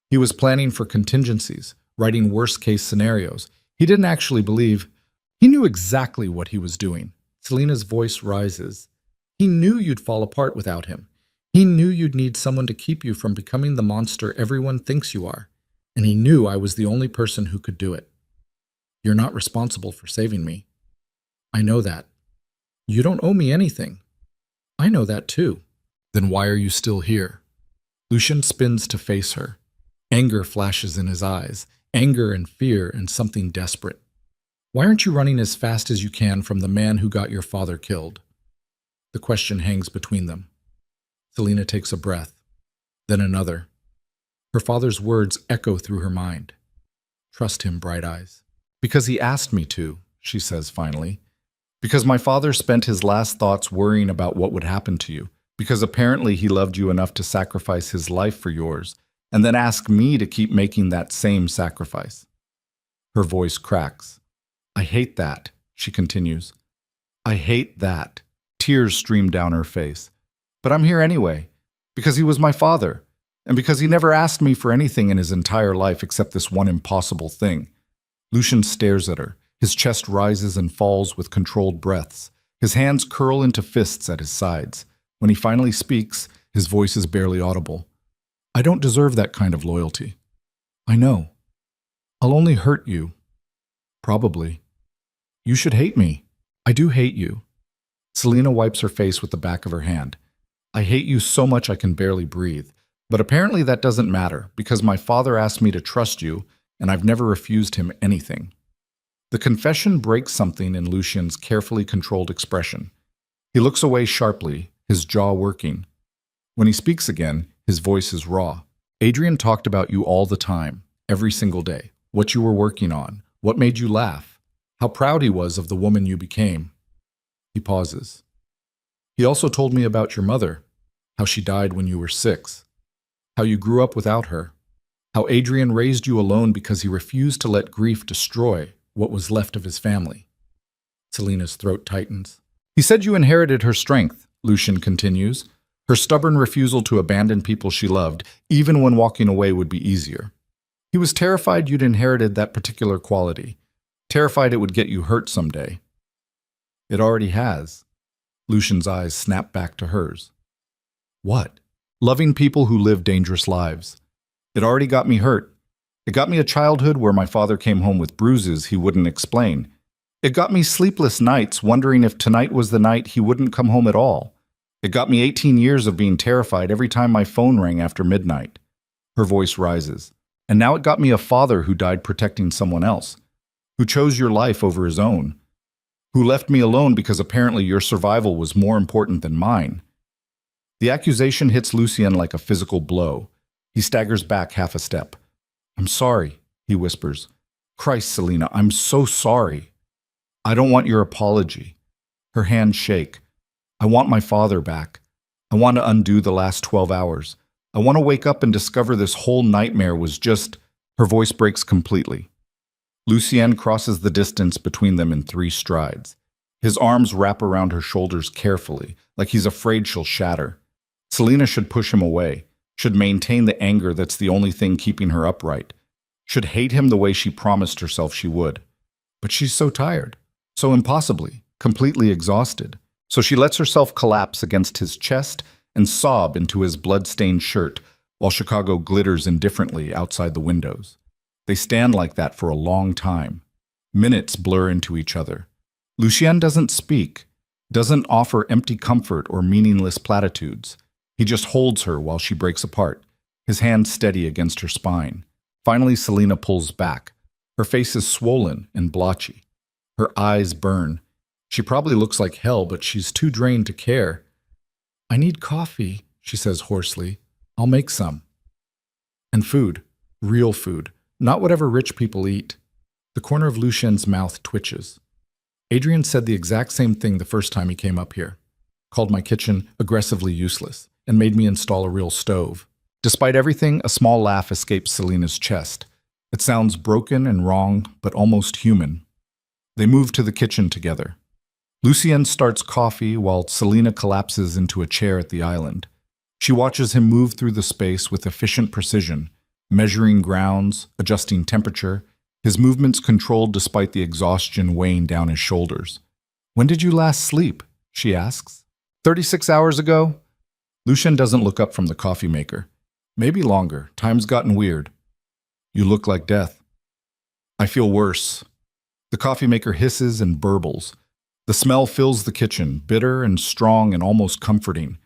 He was planning for contingencies, writing worst-case scenarios. He didn't actually believe. He knew exactly what he was doing. Selina's voice rises. He knew you'd fall apart without him. He knew you'd need someone to keep you from becoming the monster everyone thinks you are. And he knew I was the only person who could do it. You're not responsible for saving me. I know that. You don't owe me anything. I know that too. Then why are you still here? Lucian spins to face her. Anger flashes in his eyes, anger and fear and something desperate. Why aren't you running as fast as you can from the man who got your father killed? The question hangs between them. Selina takes a breath, then another. Her father's words echo through her mind. Trust him, Bright Eyes. Because he asked me to, she says finally. Because my father spent his last thoughts worrying about what would happen to you. Because apparently he loved you enough to sacrifice his life for yours, and then ask me to keep making that same sacrifice. Her voice cracks. I hate that, she continues. I hate that. Tears stream down her face. But I'm here anyway, because he was my father, and because he never asked me for anything in his entire life except this one impossible thing. Lucian stares at her. His chest rises and falls with controlled breaths. His hands curl into fists at his sides. When he finally speaks, his voice is barely audible. I don't deserve that kind of loyalty. I know. I'll only hurt you. Probably. You should hate me. I do hate you. Selina wipes her face with the back of her hand. I hate you so much I can barely breathe. But apparently that doesn't matter, because my father asked me to trust you, and I've never refused him anything. The confession breaks something in Lucian's carefully controlled expression. He looks away sharply, his jaw working. When he speaks again, his voice is raw. Adrian talked about you all the time, every single day. What you were working on, what made you laugh, how proud he was of the woman you became. He pauses. He also told me about your mother, how she died when you were 6, how you grew up without her, how Adrian raised you alone because he refused to let grief destroy what was left of his family. Selina's throat tightens. He said you inherited her strength, Lucian continues, her stubborn refusal to abandon people she loved, even when walking away would be easier. He was terrified you'd inherited that particular quality, terrified it would get you hurt someday. It already has. Lucian's eyes snap back to hers. What? Loving people who live dangerous lives. It already got me hurt. It got me a childhood where my father came home with bruises he wouldn't explain. It got me sleepless nights wondering if tonight was the night he wouldn't come home at all. It got me 18 years of being terrified every time my phone rang after midnight. Her voice rises. And now it got me a father who died protecting someone else, who chose your life over his own, who left me alone because apparently your survival was more important than mine. The accusation hits Lucien like a physical blow. He staggers back half a step. I'm sorry, he whispers. Christ, Selina, I'm so sorry. I don't want your apology. Her hands shake. I want my father back. I want to undo the last 12 hours. I want to wake up and discover this whole nightmare was just... Her voice breaks completely. Lucien crosses the distance between them in 3 strides. His arms wrap around her shoulders carefully, like he's afraid she'll shatter. Selina should push him away, should maintain the anger that's the only thing keeping her upright, should hate him the way she promised herself she would. But she's so tired, so impossibly, completely exhausted. So she lets herself collapse against his chest and sob into his blood-stained shirt while Chicago glitters indifferently outside the windows. They stand like that for a long time. Minutes blur into each other. Lucien doesn't speak, doesn't offer empty comfort or meaningless platitudes. He just holds her while she breaks apart, his hand steady against her spine. Finally, Selina pulls back. Her face is swollen and blotchy. Her eyes burn. She probably looks like hell, but she's too drained to care. I need coffee, she says hoarsely. I'll make some. And food. Real food. Not whatever rich people eat. The corner of Lucien's mouth twitches. Adrian said the exact same thing the first time he came up here. Called my kitchen aggressively useless and made me install a real stove. Despite everything, a small laugh escapes Selina's chest. It sounds broken and wrong, but almost human. They move to the kitchen together. Lucien starts coffee while Selina collapses into a chair at the island. She watches him move through the space with efficient precision, measuring grounds, adjusting temperature, his movements controlled despite the exhaustion weighing down his shoulders. When did you last sleep? She asks. 36 hours ago? Lucien doesn't look up from the coffee maker. Maybe longer. Time's gotten weird. You look like death. I feel worse. The coffee maker hisses and burbles. The smell fills the kitchen, bitter and strong and almost comforting.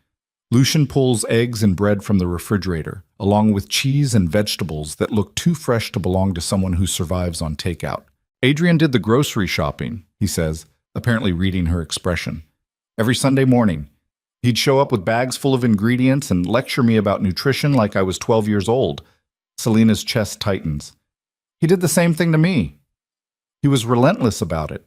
Lucien pulls eggs and bread from the refrigerator, along with cheese and vegetables that look too fresh to belong to someone who survives on takeout. Adrian did the grocery shopping, he says, apparently reading her expression. Every Sunday morning, he'd show up with bags full of ingredients and lecture me about nutrition like I was 12 years old. Selena's chest tightens. He did the same thing to me. He was relentless about it.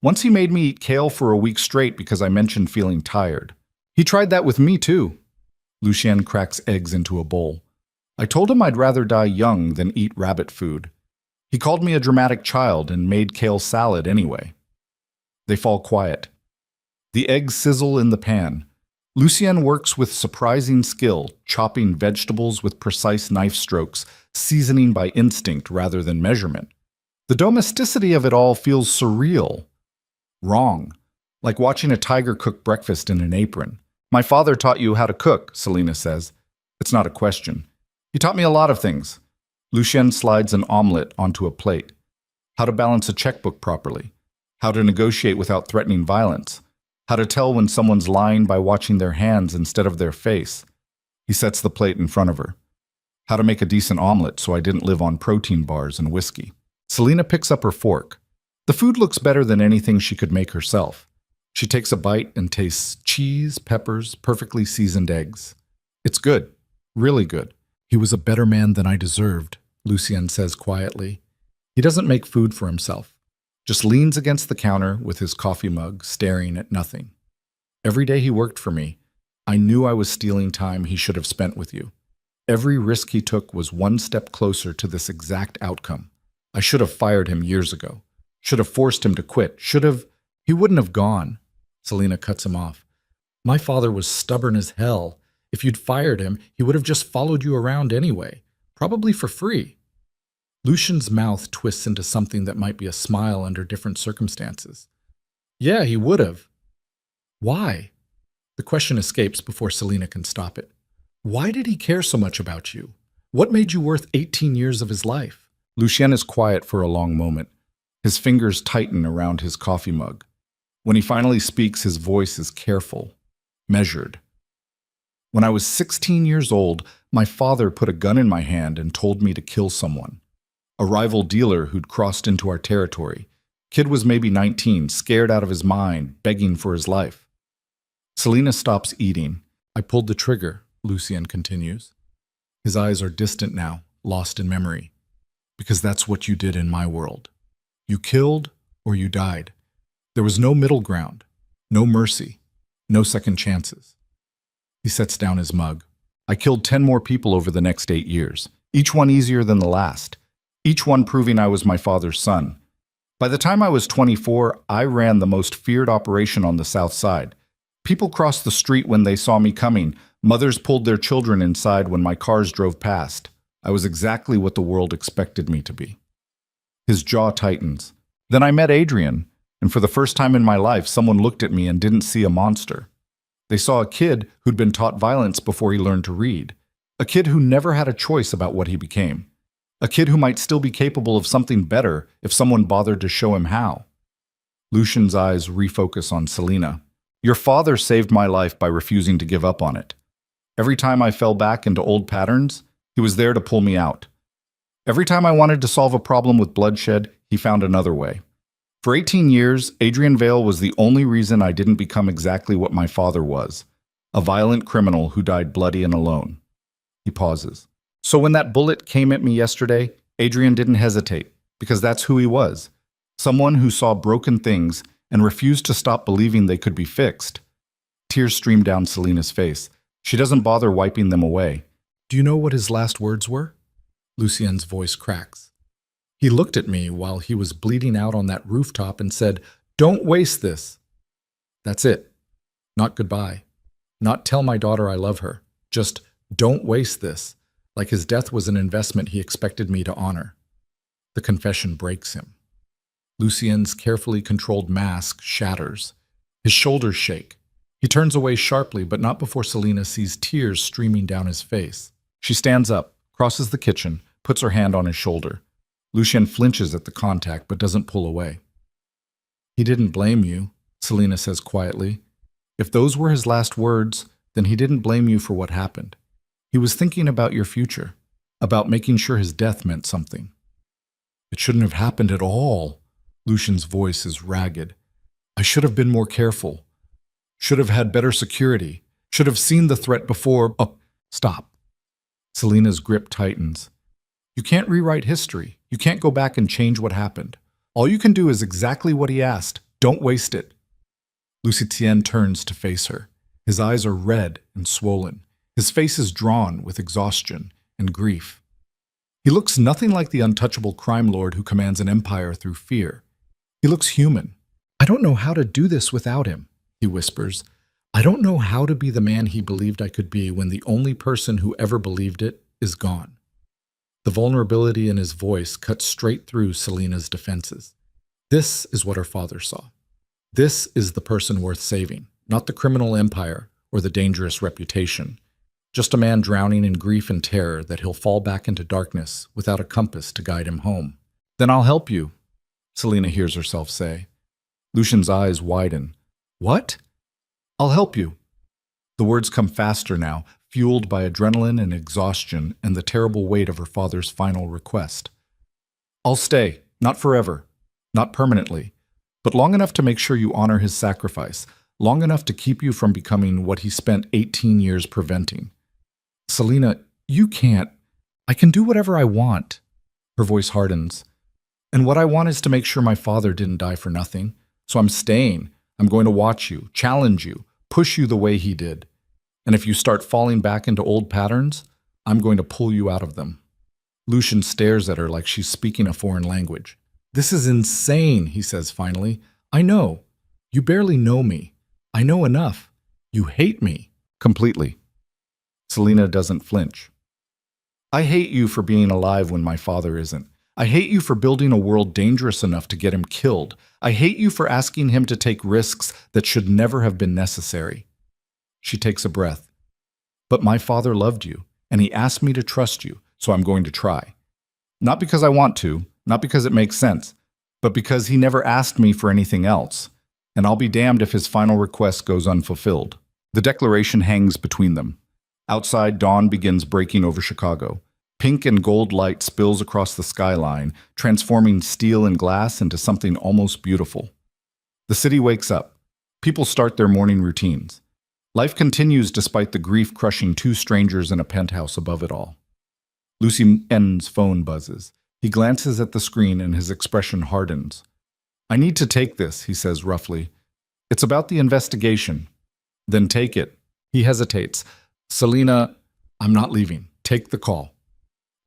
Once he made me eat kale for a week straight because I mentioned feeling tired. He tried that with me too. Lucien cracks eggs into a bowl. I told him I'd rather die young than eat rabbit food. He called me a dramatic child and made kale salad anyway. They fall quiet. The eggs sizzle in the pan. Lucien works with surprising skill, chopping vegetables with precise knife strokes, seasoning by instinct rather than measurement. The domesticity of it all feels surreal. Wrong. Like watching a tiger cook breakfast in an apron. My father taught you how to cook, Selena says. It's not a question. He taught me a lot of things. Lucien slides an omelet onto a plate. How to balance a checkbook properly. How to negotiate without threatening violence. How to tell when someone's lying by watching their hands instead of their face. He sets the plate in front of her. How to make a decent omelet so I didn't live on protein bars and whiskey. Selena picks up her fork. The food looks better than anything she could make herself. She takes a bite and tastes cheese, peppers, perfectly seasoned eggs. It's good. Really good. He was a better man than I deserved, Lucien says quietly. He doesn't make food for himself. Just leans against the counter with his coffee mug, staring at nothing. Every day he worked for me, I knew I was stealing time he should have spent with you. Every risk he took was one step closer to this exact outcome. I should have fired him years ago. Should have forced him to quit. He wouldn't have gone. Selena cuts him off. My father was stubborn as hell. If you'd fired him, he would have just followed you around anyway, probably for free. Lucien's mouth twists into something that might be a smile under different circumstances. Yeah, he would have. Why? The question escapes before Selena can stop it. Why did he care so much about you? What made you worth 18 years of his life? Lucien is quiet for a long moment. His fingers tighten around his coffee mug. When he finally speaks, his voice is careful, measured. When I was 16 years old, my father put a gun in my hand and told me to kill someone. A rival dealer who'd crossed into our territory. Kid was maybe 19, scared out of his mind, begging for his life. Selena stops eating. I pulled the trigger, Lucien continues. His eyes are distant now, lost in memory. Because that's what you did in my world. You killed or you died. There was no middle ground, no mercy, no second chances. He sets down his mug. I killed 10 more people over the next 8 years, each one easier than the last, each one proving I was my father's son. By the time I was 24, I ran the most feared operation on the South Side. People crossed the street when they saw me coming. Mothers pulled their children inside when my cars drove past. I was exactly what the world expected me to be. His jaw tightens. Then I met Adrian, and for the first time in my life, someone looked at me and didn't see a monster. They saw a kid who'd been taught violence before he learned to read. A kid who never had a choice about what he became. A kid who might still be capable of something better if someone bothered to show him how. Lucien's eyes refocus on Selena. Your father saved my life by refusing to give up on it. Every time I fell back into old patterns, he was there to pull me out. Every time I wanted to solve a problem with bloodshed, he found another way. For 18 years, Adrian Vale was the only reason I didn't become exactly what my father was, a violent criminal who died bloody and alone. He pauses. So when that bullet came at me yesterday, Adrian didn't hesitate, because that's who he was. Someone who saw broken things and refused to stop believing they could be fixed. Tears stream down Selena's face. She doesn't bother wiping them away. Do you know what his last words were? Lucien's voice cracks. He looked at me while he was bleeding out on that rooftop and said, "Don't waste this." That's it. Not goodbye. Not tell my daughter I love her. Just, don't waste this. Like his death was an investment he expected me to honor. The confession breaks him. Lucien's carefully controlled mask shatters. His shoulders shake. He turns away sharply, but not before Selena sees tears streaming down his face. She stands up, crosses the kitchen, puts her hand on his shoulder. Lucien flinches at the contact, but doesn't pull away. He didn't blame you. Selena says quietly. If those were his last words, then he didn't blame you for what happened. He was thinking about your future, about making sure his death meant something. It shouldn't have happened at all. Lucian's voice is ragged. I should have been more careful. Should have had better security. Should have seen the threat before. Oh, stop. Selena's grip tightens. You can't rewrite history. You can't go back and change what happened. All you can do is exactly what he asked. Don't waste it. Lucien turns to face her. His eyes are red and swollen. His face is drawn with exhaustion and grief. He looks nothing like the untouchable crime lord who commands an empire through fear. He looks human. I don't know how to do this without him, he whispers. I don't know how to be the man he believed I could be when the only person who ever believed it is gone. The vulnerability in his voice cuts straight through Selena's defenses. This is what her father saw. This is the person worth saving, not the criminal empire or the dangerous reputation. Just a man drowning in grief and terror that he'll fall back into darkness without a compass to guide him home. Then I'll help you, Selena hears herself say. Lucian's eyes widen. What? I'll help you. The words come faster now, fueled by adrenaline and exhaustion and the terrible weight of her father's final request. I'll stay, not forever, not permanently, but long enough to make sure you honor his sacrifice, long enough to keep you from becoming what he spent 18 years preventing. Selena, you can't. I can do whatever I want. Her voice hardens. And what I want is to make sure my father didn't die for nothing. So I'm staying. I'm going to watch you, challenge you, push you the way he did. And if you start falling back into old patterns, I'm going to pull you out of them. Lucian stares at her like she's speaking a foreign language. This is insane, he says finally. I know. You barely know me. I know enough. You hate me. Completely. Selena doesn't flinch. I hate you for being alive when my father isn't. I hate you for building a world dangerous enough to get him killed. I hate you for asking him to take risks that should never have been necessary. She takes a breath. But my father loved you, and he asked me to trust you, so I'm going to try. Not because I want to, not because it makes sense, but because he never asked me for anything else. And I'll be damned if his final request goes unfulfilled. The declaration hangs between them. Outside, dawn begins breaking over Chicago. Pink and gold light spills across the skyline, transforming steel and glass into something almost beautiful. The city wakes up. People start their morning routines. Life continues despite the grief crushing two strangers in a penthouse above it all. Lucien's phone buzzes. He glances at the screen and his expression hardens. I need to take this, he says roughly. It's about the investigation. Then take it. He hesitates. Selena, I'm not leaving. Take the call.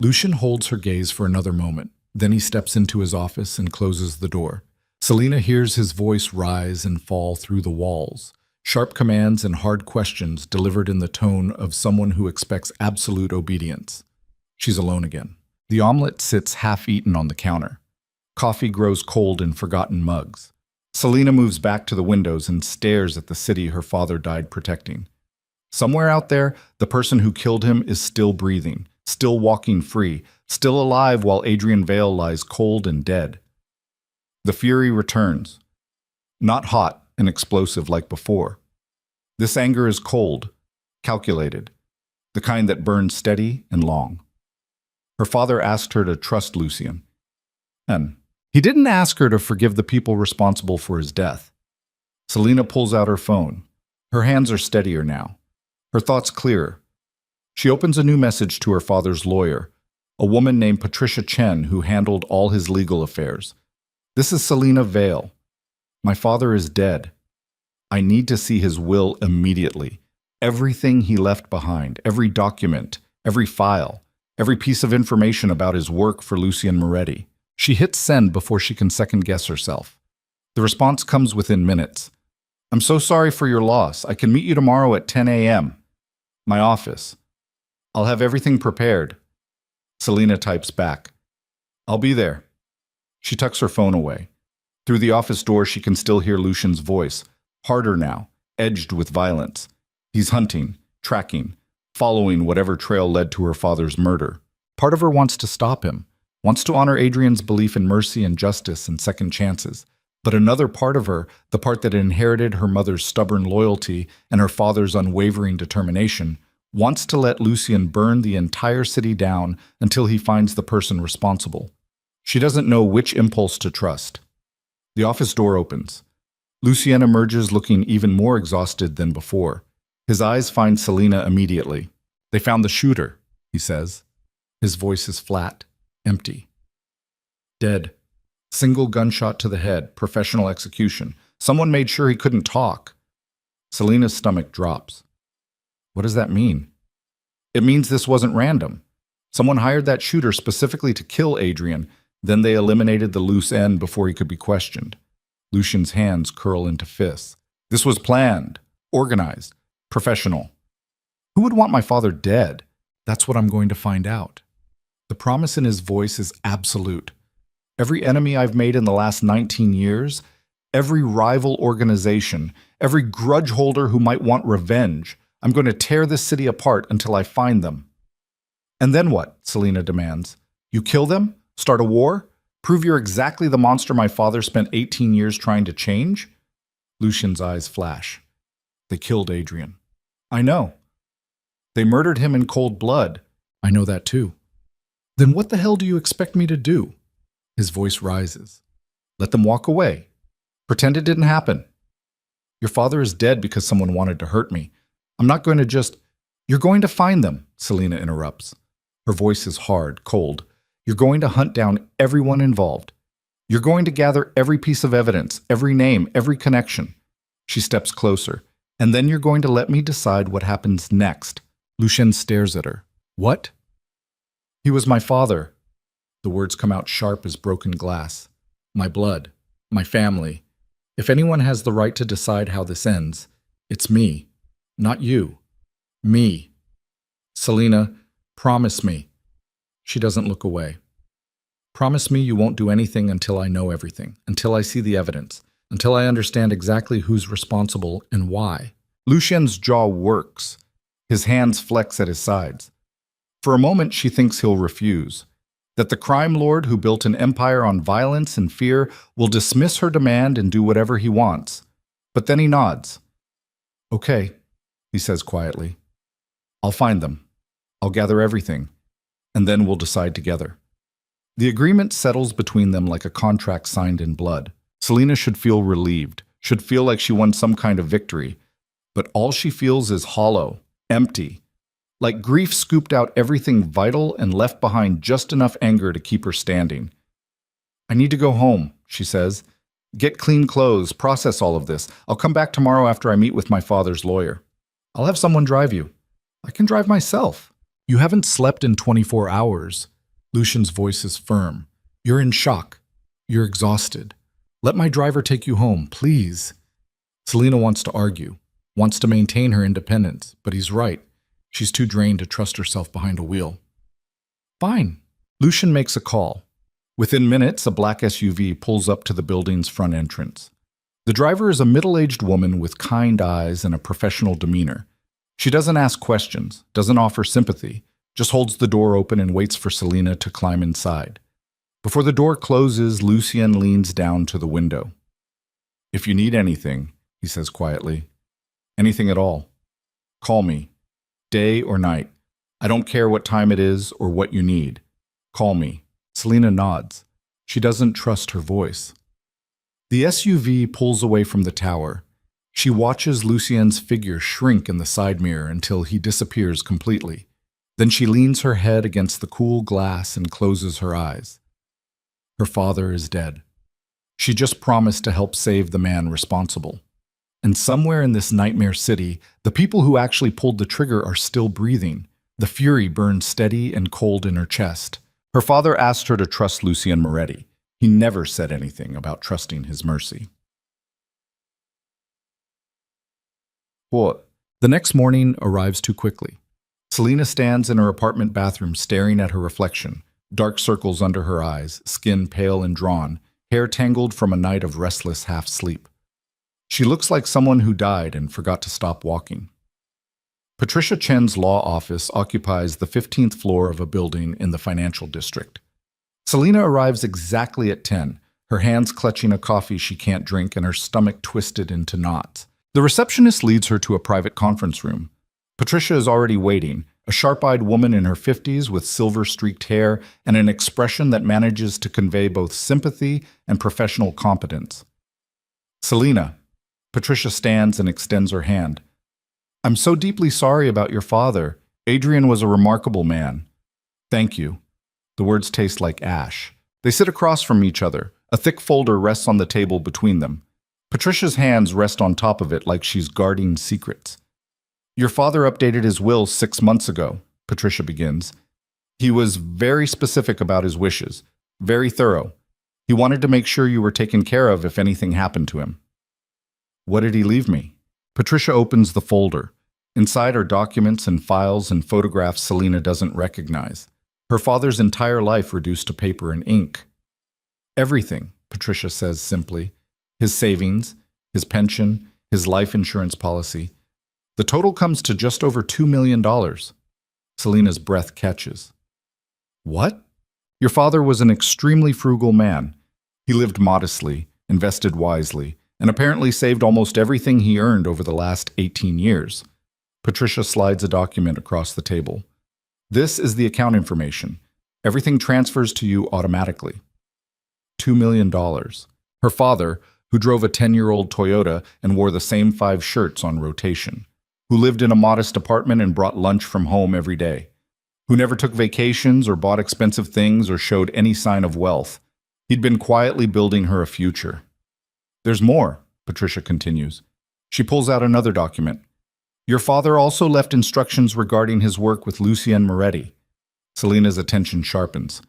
Lucian holds her gaze for another moment. Then he steps into his office and closes the door. Selena hears his voice rise and fall through the walls. Sharp commands and hard questions delivered in the tone of someone who expects absolute obedience. She's alone again. The omelet sits half-eaten on the counter. Coffee grows cold in forgotten mugs. Selena moves back to the windows and stares at the city her father died protecting. Somewhere out there, the person who killed him is still breathing, still walking free, still alive while Adrian Vale lies cold and dead. The fury returns. Not hot and explosive like before. This anger is cold, calculated, the kind that burns steady and long. Her father asked her to trust Lucien. And he didn't ask her to forgive the people responsible for his death. Selena pulls out her phone. Her hands are steadier now. Her thoughts clearer. She opens a new message to her father's lawyer, a woman named Patricia Chen who handled all his legal affairs. This is Selena Vale. My father is dead. I need to see his will immediately. Everything he left behind, every document, every file, every piece of information about his work for Lucien Moretti. She hits send before she can second-guess herself. The response comes within minutes. I'm so sorry for your loss. I can meet you tomorrow at 10 a.m. My office. I'll have everything prepared. Selena types back. I'll be there. She tucks her phone away. Through the office door, she can still hear Lucian's voice, harder now, edged with violence. He's hunting, tracking, following whatever trail led to her father's murder. Part of her wants to stop him, wants to honor Adrian's belief in mercy and justice and second chances. But another part of her, the part that inherited her mother's stubborn loyalty and her father's unwavering determination, wants to let Lucien burn the entire city down until he finds the person responsible. She doesn't know which impulse to trust. The office door opens. Lucien emerges looking even more exhausted than before. His eyes find Selina immediately. "They found the shooter," he says. His voice is flat, empty. "Dead. Single gunshot to the head, professional execution. Someone made sure he couldn't talk." Selina's stomach drops. What does that mean? It means this wasn't random. Someone hired that shooter specifically to kill Adrian, then they eliminated the loose end before he could be questioned. Lucien's hands curl into fists. This was planned, organized, professional. Who would want my father dead? That's what I'm going to find out. The promise in his voice is absolute. Every enemy I've made in the last 19 years, every rival organization, every grudge holder who might want revenge, I'm going to tear this city apart until I find them. And then what? Selina demands. You kill them? Start a war? Prove you're exactly the monster my father spent 18 years trying to change? Lucien's eyes flash. They killed Adrian. I know. They murdered him in cold blood. I know that too. Then what the hell do you expect me to do? His voice rises. Let them walk away. Pretend it didn't happen. Your father is dead because someone wanted to hurt me. I'm not going to just... You're going to find them, Selina interrupts. Her voice is hard, cold. You're going to hunt down everyone involved. You're going to gather every piece of evidence, every name, every connection. She steps closer. And then you're going to let me decide what happens next. Lucien stares at her. What? He was my father. The words come out sharp as broken glass. My blood. My family. If anyone has the right to decide how this ends, it's me. Not you. Me. Selina, promise me. She doesn't look away. Promise me you won't do anything until I know everything, until I see the evidence, until I understand exactly who's responsible and why. Lucien's jaw works. His hands flex at his sides. For a moment, she thinks he'll refuse, that the crime lord who built an empire on violence and fear will dismiss her demand and do whatever he wants. But then he nods. Okay, he says quietly. I'll find them. I'll gather everything. And then we'll decide together. The agreement settles between them like a contract signed in blood. Selina should feel relieved, should feel like she won some kind of victory. But all she feels is hollow, empty. Like grief scooped out everything vital and left behind just enough anger to keep her standing. I need to go home, she says. Get clean clothes, process all of this. I'll come back tomorrow after I meet with my father's lawyer. I'll have someone drive you. I can drive myself. You haven't slept in 24 hours. Lucien's voice is firm. You're in shock. You're exhausted. Let my driver take you home, please. Selina wants to argue, wants to maintain her independence, but he's right. She's too drained to trust herself behind a wheel. Fine. Lucien makes a call. Within minutes, a black SUV pulls up to the building's front entrance. The driver is a middle-aged woman with kind eyes and a professional demeanor. She doesn't ask questions, doesn't offer sympathy, just holds the door open and waits for Selina to climb inside. Before the door closes, Lucien leans down to the window. If you need anything, he says quietly, anything at all, call me, day or night. I don't care what time it is or what you need. Call me. Selina nods. She doesn't trust her voice. The SUV pulls away from the tower. She watches Lucien's figure shrink in the side mirror until he disappears completely. Then she leans her head against the cool glass and closes her eyes. Her father is dead. She just promised to help save the man responsible. And somewhere in this nightmare city, the people who actually pulled the trigger are still breathing. The fury burns steady and cold in her chest. Her father asked her to trust Lucien Moretti. He never said anything about trusting his mercy. What? The next morning arrives too quickly. Selina stands in her apartment bathroom staring at her reflection, dark circles under her eyes, skin pale and drawn, hair tangled from a night of restless half-sleep. She looks like someone who died and forgot to stop walking. Patricia Chen's law office occupies the 15th floor of a building in the financial district. Selina arrives exactly at 10, her hands clutching a coffee she can't drink and her stomach twisted into knots. The receptionist leads her to a private conference room. Patricia is already waiting, a sharp-eyed woman in her 50s with silver-streaked hair and an expression that manages to convey both sympathy and professional competence. "Selina." Patricia stands and extends her hand. "I'm so deeply sorry about your father. Adrian was a remarkable man." "Thank you." The words taste like ash. They sit across from each other. A thick folder rests on the table between them. Patricia's hands rest on top of it like she's guarding secrets. "Your father updated his will 6 months ago," Patricia begins. "He was very specific about his wishes, very thorough. He wanted to make sure you were taken care of if anything happened to him." "What did he leave me?" Patricia opens the folder. Inside are documents and files and photographs Selina doesn't recognize. Her father's entire life reduced to paper and ink. "Everything," Patricia says simply. "His savings, his pension, his life insurance policy. The total comes to just over $2 million. Selina's breath catches. "What?" "Your father was an extremely frugal man. He lived modestly, invested wisely, and apparently saved almost everything he earned over the last 18 years. Patricia slides a document across the table. "This is the account information. Everything transfers to you automatically." $2 million. Her father, who drove a 10-year-old Toyota and wore the same 5 shirts on rotation, who lived in a modest apartment and brought lunch from home every day, who never took vacations or bought expensive things or showed any sign of wealth. He'd been quietly building her a future. "There's more," Patricia continues. She pulls out another document. "Your father also left instructions regarding his work with Lucien Moretti." Selina's attention sharpens.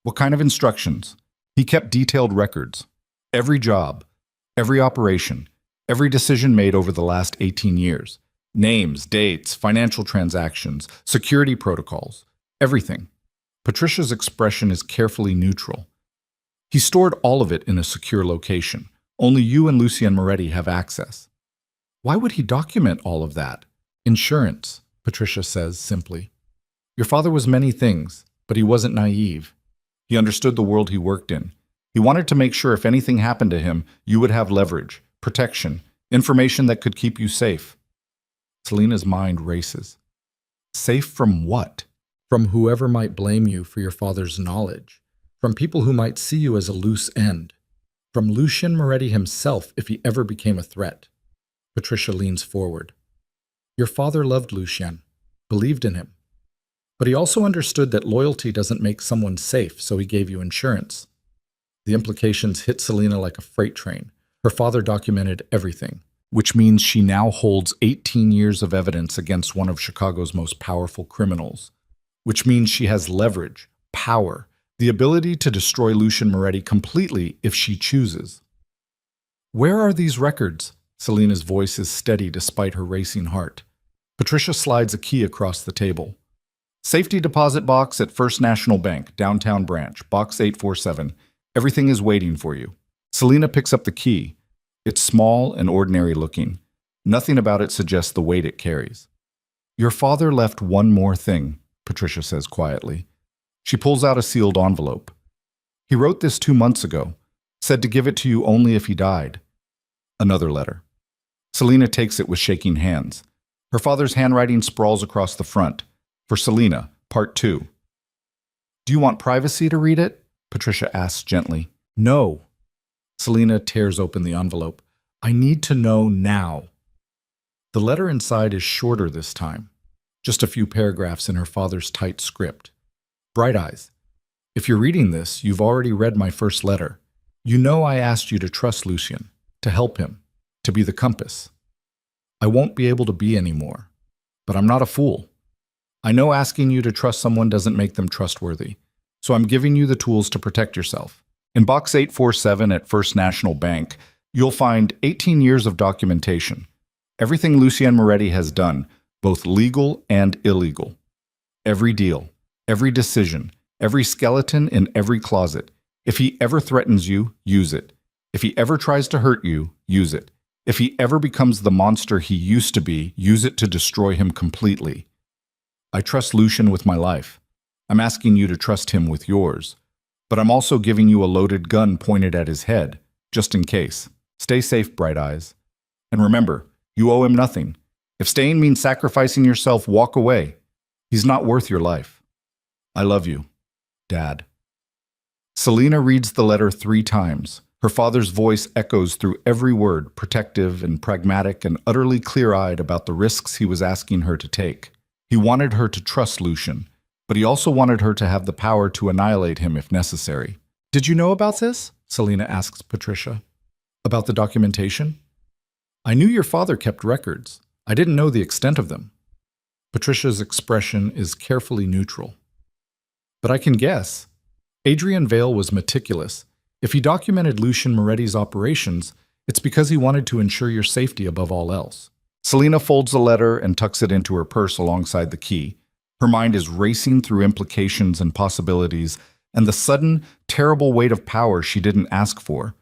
"What kind of instructions?" "He kept detailed records. Every job, every operation, every decision made over the last 18 years. Names, dates, financial transactions, security protocols, everything." Patricia's expression is carefully neutral. "He stored all of it in a secure location. Only you and Lucien Moretti have access." "Why would he document all of that?" "Insurance," Patricia says simply. "Your father was many things, but he wasn't naive. He understood the world he worked in. He wanted to make sure if anything happened to him, you would have leverage, protection, information that could keep you safe." Selina's mind races. "Safe from what?" "From whoever might blame you for your father's knowledge. From people who might see you as a loose end. From Lucien Moretti himself if he ever became a threat." Patricia leans forward. "Your father loved Lucien, believed in him. But he also understood that loyalty doesn't make someone safe, so he gave you insurance." The implications hit Selina like a freight train. Her father documented everything, which means she now holds 18 years of evidence against one of Chicago's most powerful criminals. Which means she has leverage, power, the ability to destroy Lucien Moretti completely if she chooses. "Where are these records?" Selina's voice is steady despite her racing heart. Patricia slides a key across the table. "Safety deposit box at First National Bank, downtown branch, box 847. Everything is waiting for you." Selina picks up the key. It's small and ordinary looking. Nothing about it suggests the weight it carries. "Your father left one more thing," Patricia says quietly. She pulls out a sealed envelope. "He wrote this 2 months ago. Said to give it to you only if he died." Another letter. Selina takes it with shaking hands. Her father's handwriting sprawls across the front. "For Selina, Part 2. "Do you want privacy to read it?" Patricia asks gently. "No." Selina tears open the envelope. "I need to know now." The letter inside is shorter this time. Just a few paragraphs in her father's tight script. "Bright Eyes, if you're reading this, you've already read my first letter. You know I asked you to trust Lucien, to help him, to be the compass. I won't be able to be anymore, but I'm not a fool. I know asking you to trust someone doesn't make them trustworthy, so I'm giving you the tools to protect yourself. In box 847 at First National Bank, you'll find 18 years of documentation. Everything Lucien Moretti has done, both legal and illegal. Every deal, every decision, every skeleton in every closet. If he ever threatens you, use it. If he ever tries to hurt you, use it. If he ever becomes the monster he used to be, use it to destroy him completely. I trust Lucien with my life. I'm asking you to trust him with yours. But I'm also giving you a loaded gun pointed at his head, just in case. Stay safe, Bright Eyes. And remember, you owe him nothing. If staying means sacrificing yourself, walk away. He's not worth your life. I love you, Dad. Selena reads the letter 3 times. Her father's voice echoes through every word, protective and pragmatic and utterly clear-eyed about the risks he was asking her to take. He wanted her to trust Lucian, but he also wanted her to have the power to annihilate him if necessary. Did you know about this? Selena asks Patricia. About the documentation? I knew your father kept records. I didn't know the extent of them. Patricia's expression is carefully neutral. But I can guess. Adrian Vale was meticulous. If he documented Lucian Moretti's operations, it's because he wanted to ensure your safety above all else. Selena folds the letter and tucks it into her purse alongside the key. Her mind is racing through implications and possibilities, and the sudden, terrible weight of power she didn't ask for.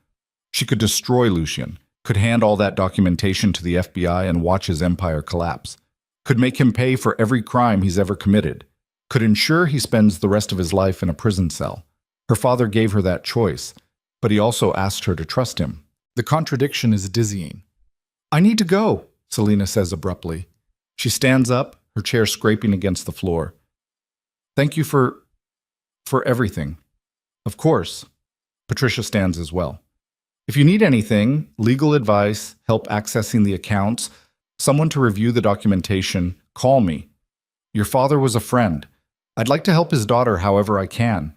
She could destroy Lucian, could hand all that documentation to the FBI and watch his empire collapse, could make him pay for every crime he's ever committed, could ensure he spends the rest of his life in a prison cell. Her father gave her that choice, but he also asked her to trust him. The contradiction is dizzying. I need to go, Selena says abruptly. She stands up, her chair scraping against the floor. Thank you for everything. Of course. Patricia stands as well. If you need anything, legal advice, help accessing the accounts, someone to review the documentation, call me. Your father was a friend. I'd like to help his daughter however I can.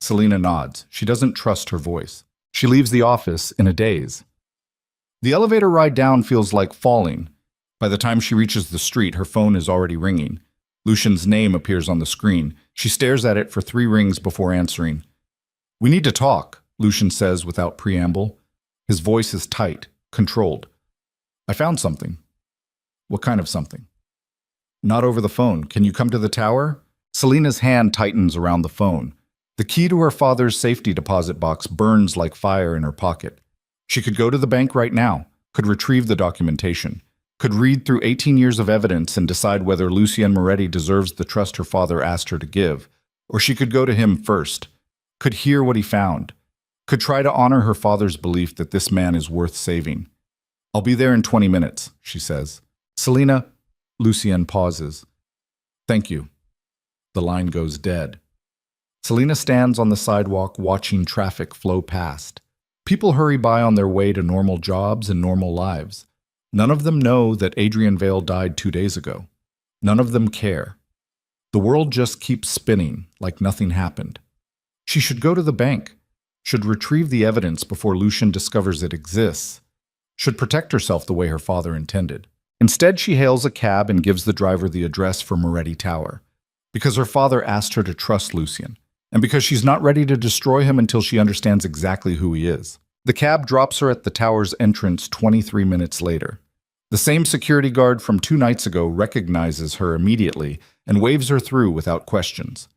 Selena nods. She doesn't trust her voice. She leaves the office in a daze. The elevator ride down feels like falling. By the time she reaches the street, her phone is already ringing. Lucian's name appears on the screen. She stares at it for 3 rings before answering. We need to talk, Lucian says without preamble. His voice is tight, controlled. I found something. What kind of something? Not over the phone. Can you come to the tower? Selena's hand tightens around the phone. The key to her father's safety deposit box burns like fire in her pocket. She could go to the bank right now, could retrieve the documentation, could read through 18 years of evidence and decide whether Lucian Moretti deserves the trust her father asked her to give. Or she could go to him first, could hear what he found, could try to honor her father's belief that this man is worth saving. I'll be there in 20 minutes, she says. Selena, Lucian pauses. Thank you. The line goes dead. Selena stands on the sidewalk watching traffic flow past. People hurry by on their way to normal jobs and normal lives. None of them know that Adrian Vale died 2 days ago. None of them care. The world just keeps spinning like nothing happened. She should go to the bank, should retrieve the evidence before Lucian discovers it exists, should protect herself the way her father intended. Instead, she hails a cab and gives the driver the address for Moretti Tower, because her father asked her to trust Lucian, and because she's not ready to destroy him until she understands exactly who he is. The cab drops her at the tower's entrance 23 minutes later. The same security guard from 2 nights ago recognizes her immediately and waves her through without questions.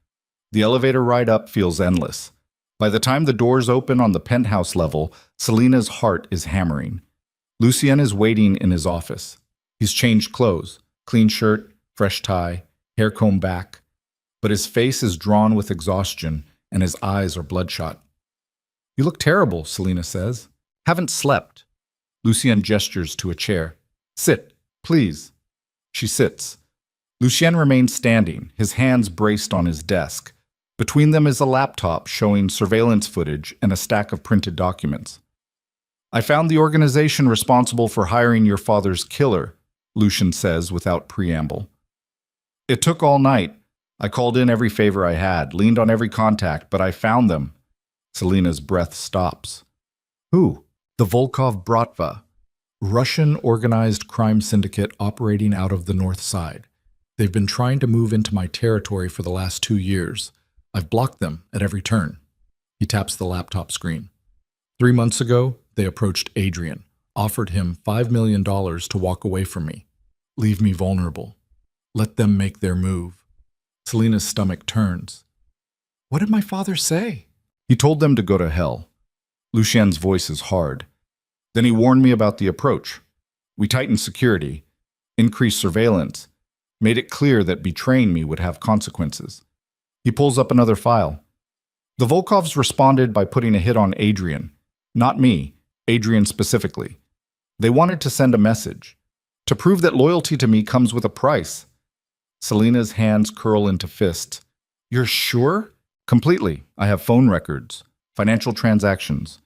The elevator ride up feels endless. By the time the doors open on the penthouse level, Selena's heart is hammering. Lucian is waiting in his office. He's changed clothes, clean shirt, fresh tie, hair combed back, but his face is drawn with exhaustion and his eyes are bloodshot. You look terrible, Selena says. Haven't slept. Lucian gestures to a chair. Sit, please. She sits. Lucien remains standing, his hands braced on his desk. Between them is a laptop showing surveillance footage and a stack of printed documents. I found the organization responsible for hiring your father's killer, Lucien says without preamble. It took all night. I called in every favor I had, leaned on every contact, but I found them. Selena's breath stops. Who? The Volkov Bratva, Russian organized crime syndicate operating out of the North Side. They've been trying to move into my territory for the last 2 years. I've blocked them at every turn. He taps the laptop screen. 3 months ago, they approached Adrian, offered him $5 million to walk away from me. Leave me vulnerable. Let them make their move. Selena's stomach turns. What did my father say? He told them to go to hell. Lucien's voice is hard. Then he warned me about the approach. We tightened security, increased surveillance, made it clear that betraying me would have consequences. He pulls up another file. The Volkovs responded by putting a hit on Adrian. Not me, Adrian specifically. They wanted to send a message. To prove that loyalty to me comes with a price. Selena's hands curl into fists. You're sure? Completely. I have phone records, financial transactions,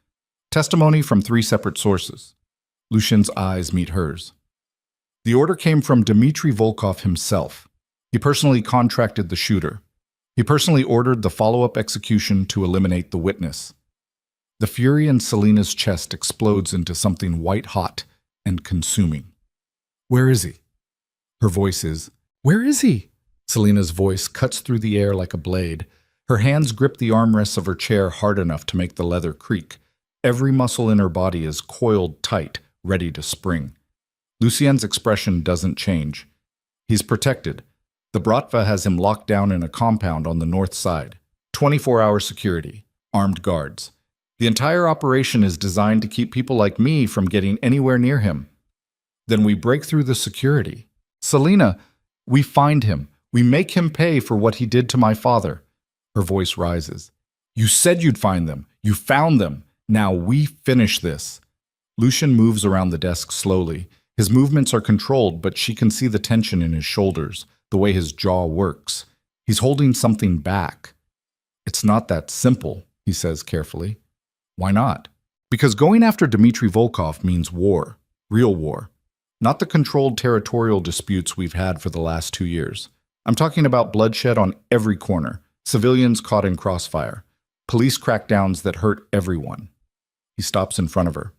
testimony from 3 separate sources. Lucian's eyes meet hers. The order came from Dmitry Volkov himself. He personally contracted the shooter. He personally ordered the follow-up execution to eliminate the witness. The fury in Selena's chest explodes into something white-hot and consuming. Where is he? Her voice is, Where is he? Selena's voice cuts through the air like a blade. Her hands grip the armrests of her chair hard enough to make the leather creak. Every muscle in her body is coiled tight, ready to spring. Lucien's expression doesn't change. He's protected. The Bratva has him locked down in a compound on the north side. 24-hour security, armed guards. The entire operation is designed to keep people like me from getting anywhere near him. Then we break through the security. Selena, we find him. We make him pay for what he did to my father. Her voice rises. You said you'd find them. You found them. Now we finish this. Lucian moves around the desk slowly. His movements are controlled, but she can see the tension in his shoulders, the way his jaw works. He's holding something back. It's not that simple, he says carefully. Why not? Because going after Dmitry Volkov means war, real war. Not the controlled territorial disputes we've had for the last 2 years. I'm talking about bloodshed on every corner, civilians caught in crossfire, police crackdowns that hurt everyone. He stops in front of her.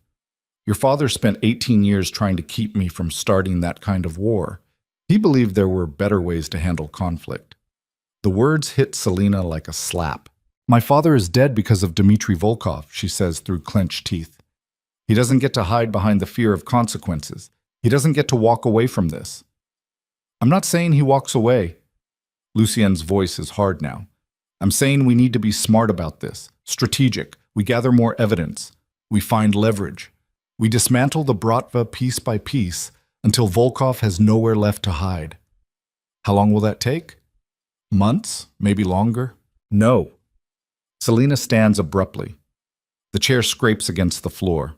Your father spent 18 years trying to keep me from starting that kind of war. He believed there were better ways to handle conflict. The words hit Selena like a slap. My father is dead because of Dmitry Volkov, she says through clenched teeth. He doesn't get to hide behind the fear of consequences. He doesn't get to walk away from this. I'm not saying he walks away. Lucien's voice is hard now. I'm saying we need to be smart about this, strategic. We gather more evidence. We find leverage. We dismantle the Bratva piece by piece until Volkov has nowhere left to hide. How long will that take? Months? Maybe longer? No. Selena stands abruptly. The chair scrapes against the floor.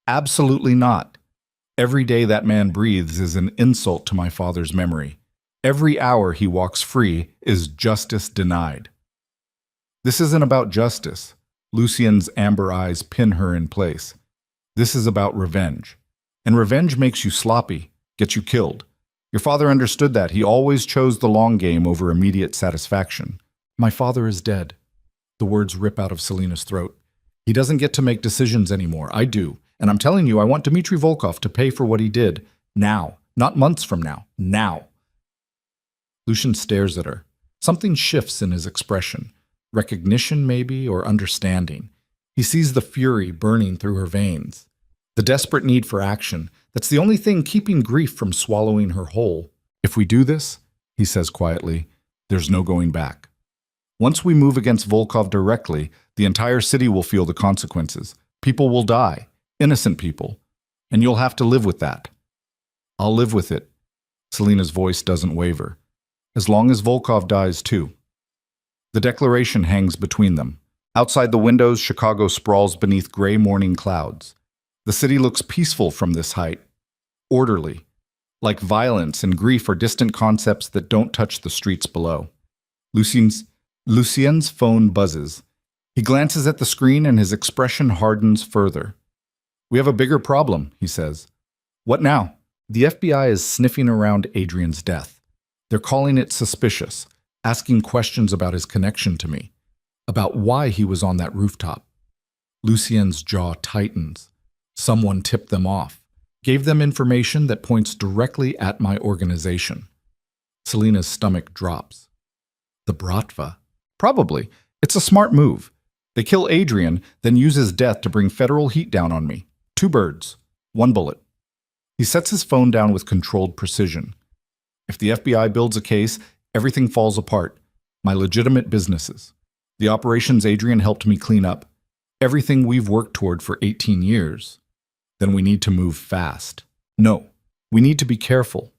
Absolutely not. Every day that man breathes is an insult to my father's memory. Every hour he walks free is justice denied. This isn't about justice. Lucien's amber eyes pin her in place. This is about revenge. And revenge makes you sloppy, gets you killed. Your father understood that. He always chose the long game over immediate satisfaction. My father is dead. The words rip out of Selena's throat. He doesn't get to make decisions anymore. I do. And I'm telling you, I want Dmitry Volkov to pay for what he did. Now. Not months from now. Now. Lucian stares at her. Something shifts in his expression. Recognition, maybe, or understanding. He sees the fury burning through her veins. The desperate need for action. That's the only thing keeping grief from swallowing her whole. If we do this, he says quietly, there's no going back. Once we move against Volkov directly, the entire city will feel the consequences. People will die. Innocent people. And you'll have to live with that. I'll live with it. Selena's voice doesn't waver. As long as Volkov dies too. The declaration hangs between them. Outside the windows, Chicago sprawls beneath gray morning clouds. The city looks peaceful from this height. Orderly. Like violence and grief are distant concepts that don't touch the streets below. Lucien's phone buzzes. He glances at the screen and his expression hardens further. We have a bigger problem, he says. What now? The FBI is sniffing around Adrian's death. They're calling it suspicious, asking questions about his connection to me, about why he was on that rooftop. Lucien's jaw tightens. Someone tipped them off, gave them information that points directly at my organization. Selena's stomach drops. The Bratva? Probably. It's a smart move. They kill Adrian, then use his death to bring federal heat down on me. 2 birds, 1 bullet. He sets his phone down with controlled precision. If the FBI builds a case, everything falls apart. My legitimate businesses. The operations Adrian helped me clean up. Everything we've worked toward for 18 years. Then we need to move fast. No, we need to be careful.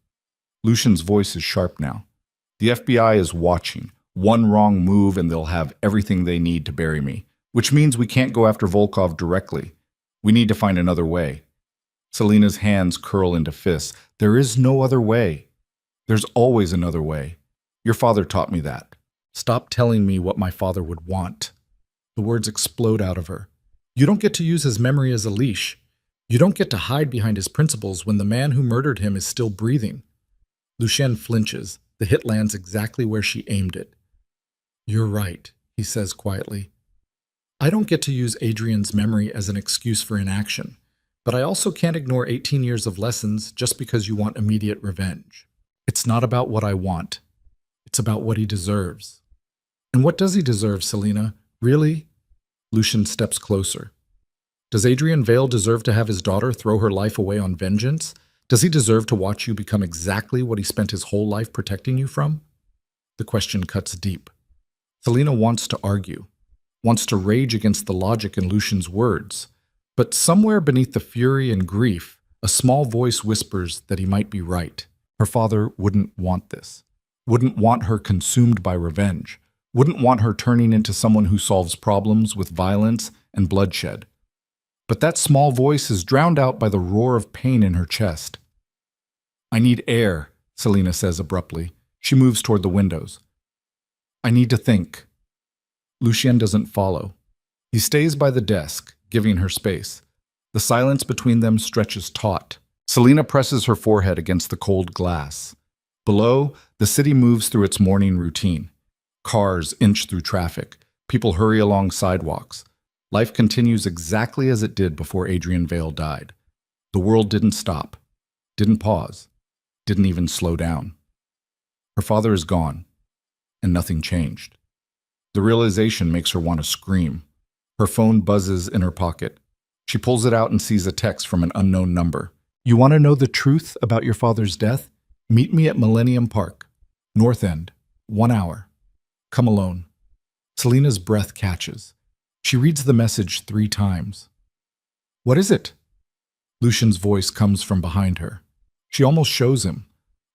Lucian's voice is sharp now. The FBI is watching, One wrong move and they'll have everything they need to bury me, which means we can't go after Volkov directly. We need to find another way. Selina's hands curl into fists. There is no other way. There's always another way. Your father taught me that. Stop telling me what my father would want. The words explode out of her. You don't get to use his memory as a leash. You don't get to hide behind his principles when the man who murdered him is still breathing. Lucien flinches. The hit lands exactly where she aimed it. You're right, he says quietly. I don't get to use Adrian's memory as an excuse for inaction, but I also can't ignore 18 years of lessons just because you want immediate revenge. It's not about what I want. It's about what he deserves. And what does he deserve, Selina? Really? Lucien steps closer. Does Adrian Vale deserve to have his daughter throw her life away on vengeance? Does he deserve to watch you become exactly what he spent his whole life protecting you from? The question cuts deep. Selina wants to argue, wants to rage against the logic in Lucien's words, but somewhere beneath the fury and grief, a small voice whispers that he might be right. Her father wouldn't want this, wouldn't want her consumed by revenge, wouldn't want her turning into someone who solves problems with violence and bloodshed. But that small voice is drowned out by the roar of pain in her chest. I need air, Selina says abruptly. She moves toward the windows. I need to think. Lucien doesn't follow. He stays by the desk, giving her space. The silence between them stretches taut. Selina presses her forehead against the cold glass. Below, the city moves through its morning routine. Cars inch through traffic. People hurry along sidewalks. Life continues exactly as it did before Adrian Vale died. The world didn't stop, didn't pause, didn't even slow down. Her father is gone, and nothing changed. The realization makes her want to scream. Her phone buzzes in her pocket. She pulls it out and sees a text from an unknown number. You want to know the truth about your father's death? Meet me at Millennium Park, North End, 1 hour. Come alone. Selina's breath catches. She reads the message 3 times. What is it? Lucien's voice comes from behind her. She almost shows him,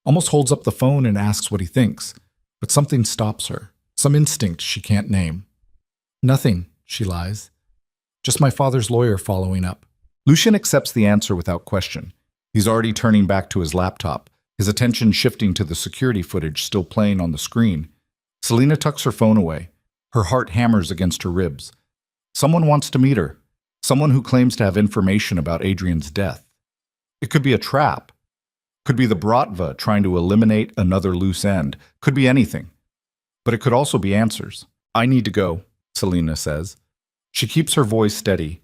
almost holds up the phone and asks what he thinks, but something stops her, some instinct she can't name. Nothing, she lies. Just my father's lawyer following up. Lucien accepts the answer without question. He's already turning back to his laptop, his attention shifting to the security footage still playing on the screen. Selina tucks her phone away. Her heart hammers against her ribs. Someone wants to meet her. Someone who claims to have information about Adrian's death. It could be a trap. Could be the Bratva trying to eliminate another loose end. Could be anything. But it could also be answers. I need to go, Selina says. She keeps her voice steady.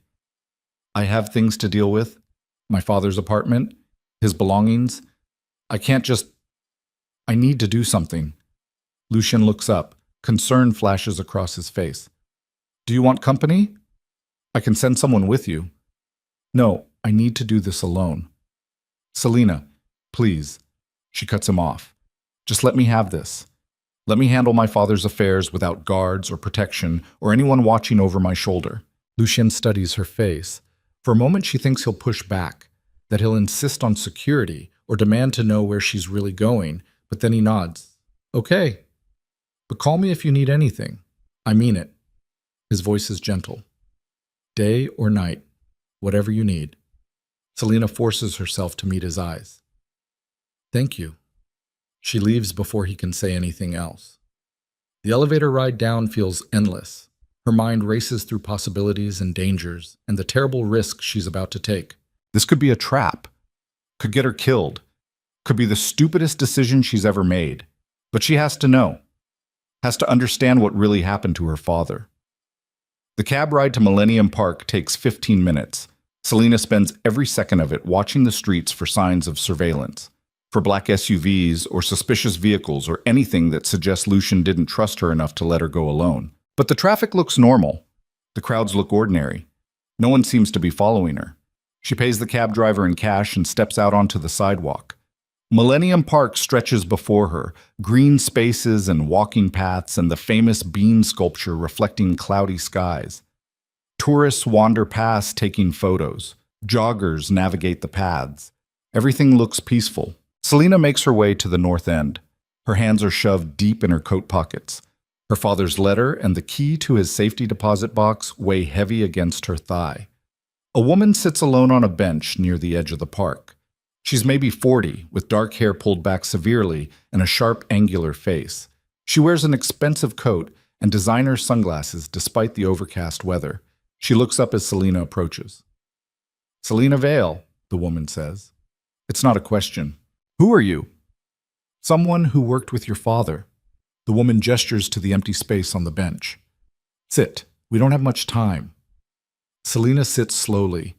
I have things to deal with. My father's apartment, his belongings. I need to do something. Lucien looks up. Concern flashes across his face. Do you want company? I can send someone with you. No, I need to do this alone. Selina, please. She cuts him off. Just let me have this. Let me handle my father's affairs without guards or protection or anyone watching over my shoulder. Lucien studies her face. For a moment she thinks he'll push back, that he'll insist on security or demand to know where she's really going, but then he nods. Okay. But call me if you need anything. I mean it. His voice is gentle. Day or night, whatever you need. Selina forces herself to meet his eyes. Thank you. She leaves before he can say anything else. The elevator ride down feels endless. Her mind races through possibilities and dangers and the terrible risk she's about to take. This could be a trap. Could get her killed. Could be the stupidest decision she's ever made. But she has to know. Has to understand what really happened to her father. The cab ride to Millennium Park takes 15 minutes. Selina spends every second of it watching the streets for signs of surveillance, for black SUVs or suspicious vehicles or anything that suggests Lucien didn't trust her enough to let her go alone. But the traffic looks normal. The crowds look ordinary. No one seems to be following her. She pays the cab driver in cash and steps out onto the sidewalk. Millennium Park stretches before her, green spaces and walking paths and the famous bean sculpture reflecting cloudy skies. Tourists wander past taking photos. Joggers navigate the paths. Everything looks peaceful. Selina makes her way to the north end. Her hands are shoved deep in her coat pockets. Her father's letter and the key to his safety deposit box weigh heavy against her thigh. A woman sits alone on a bench near the edge of the park. She's maybe 40, with dark hair pulled back severely and a sharp, angular face. She wears an expensive coat and designer sunglasses despite the overcast weather. She looks up as Selina approaches. "Selina Vale," the woman says. It's not a question. "Who are you?" "Someone who worked with your father." The woman gestures to the empty space on the bench. "Sit. We don't have much time." Selina sits slowly.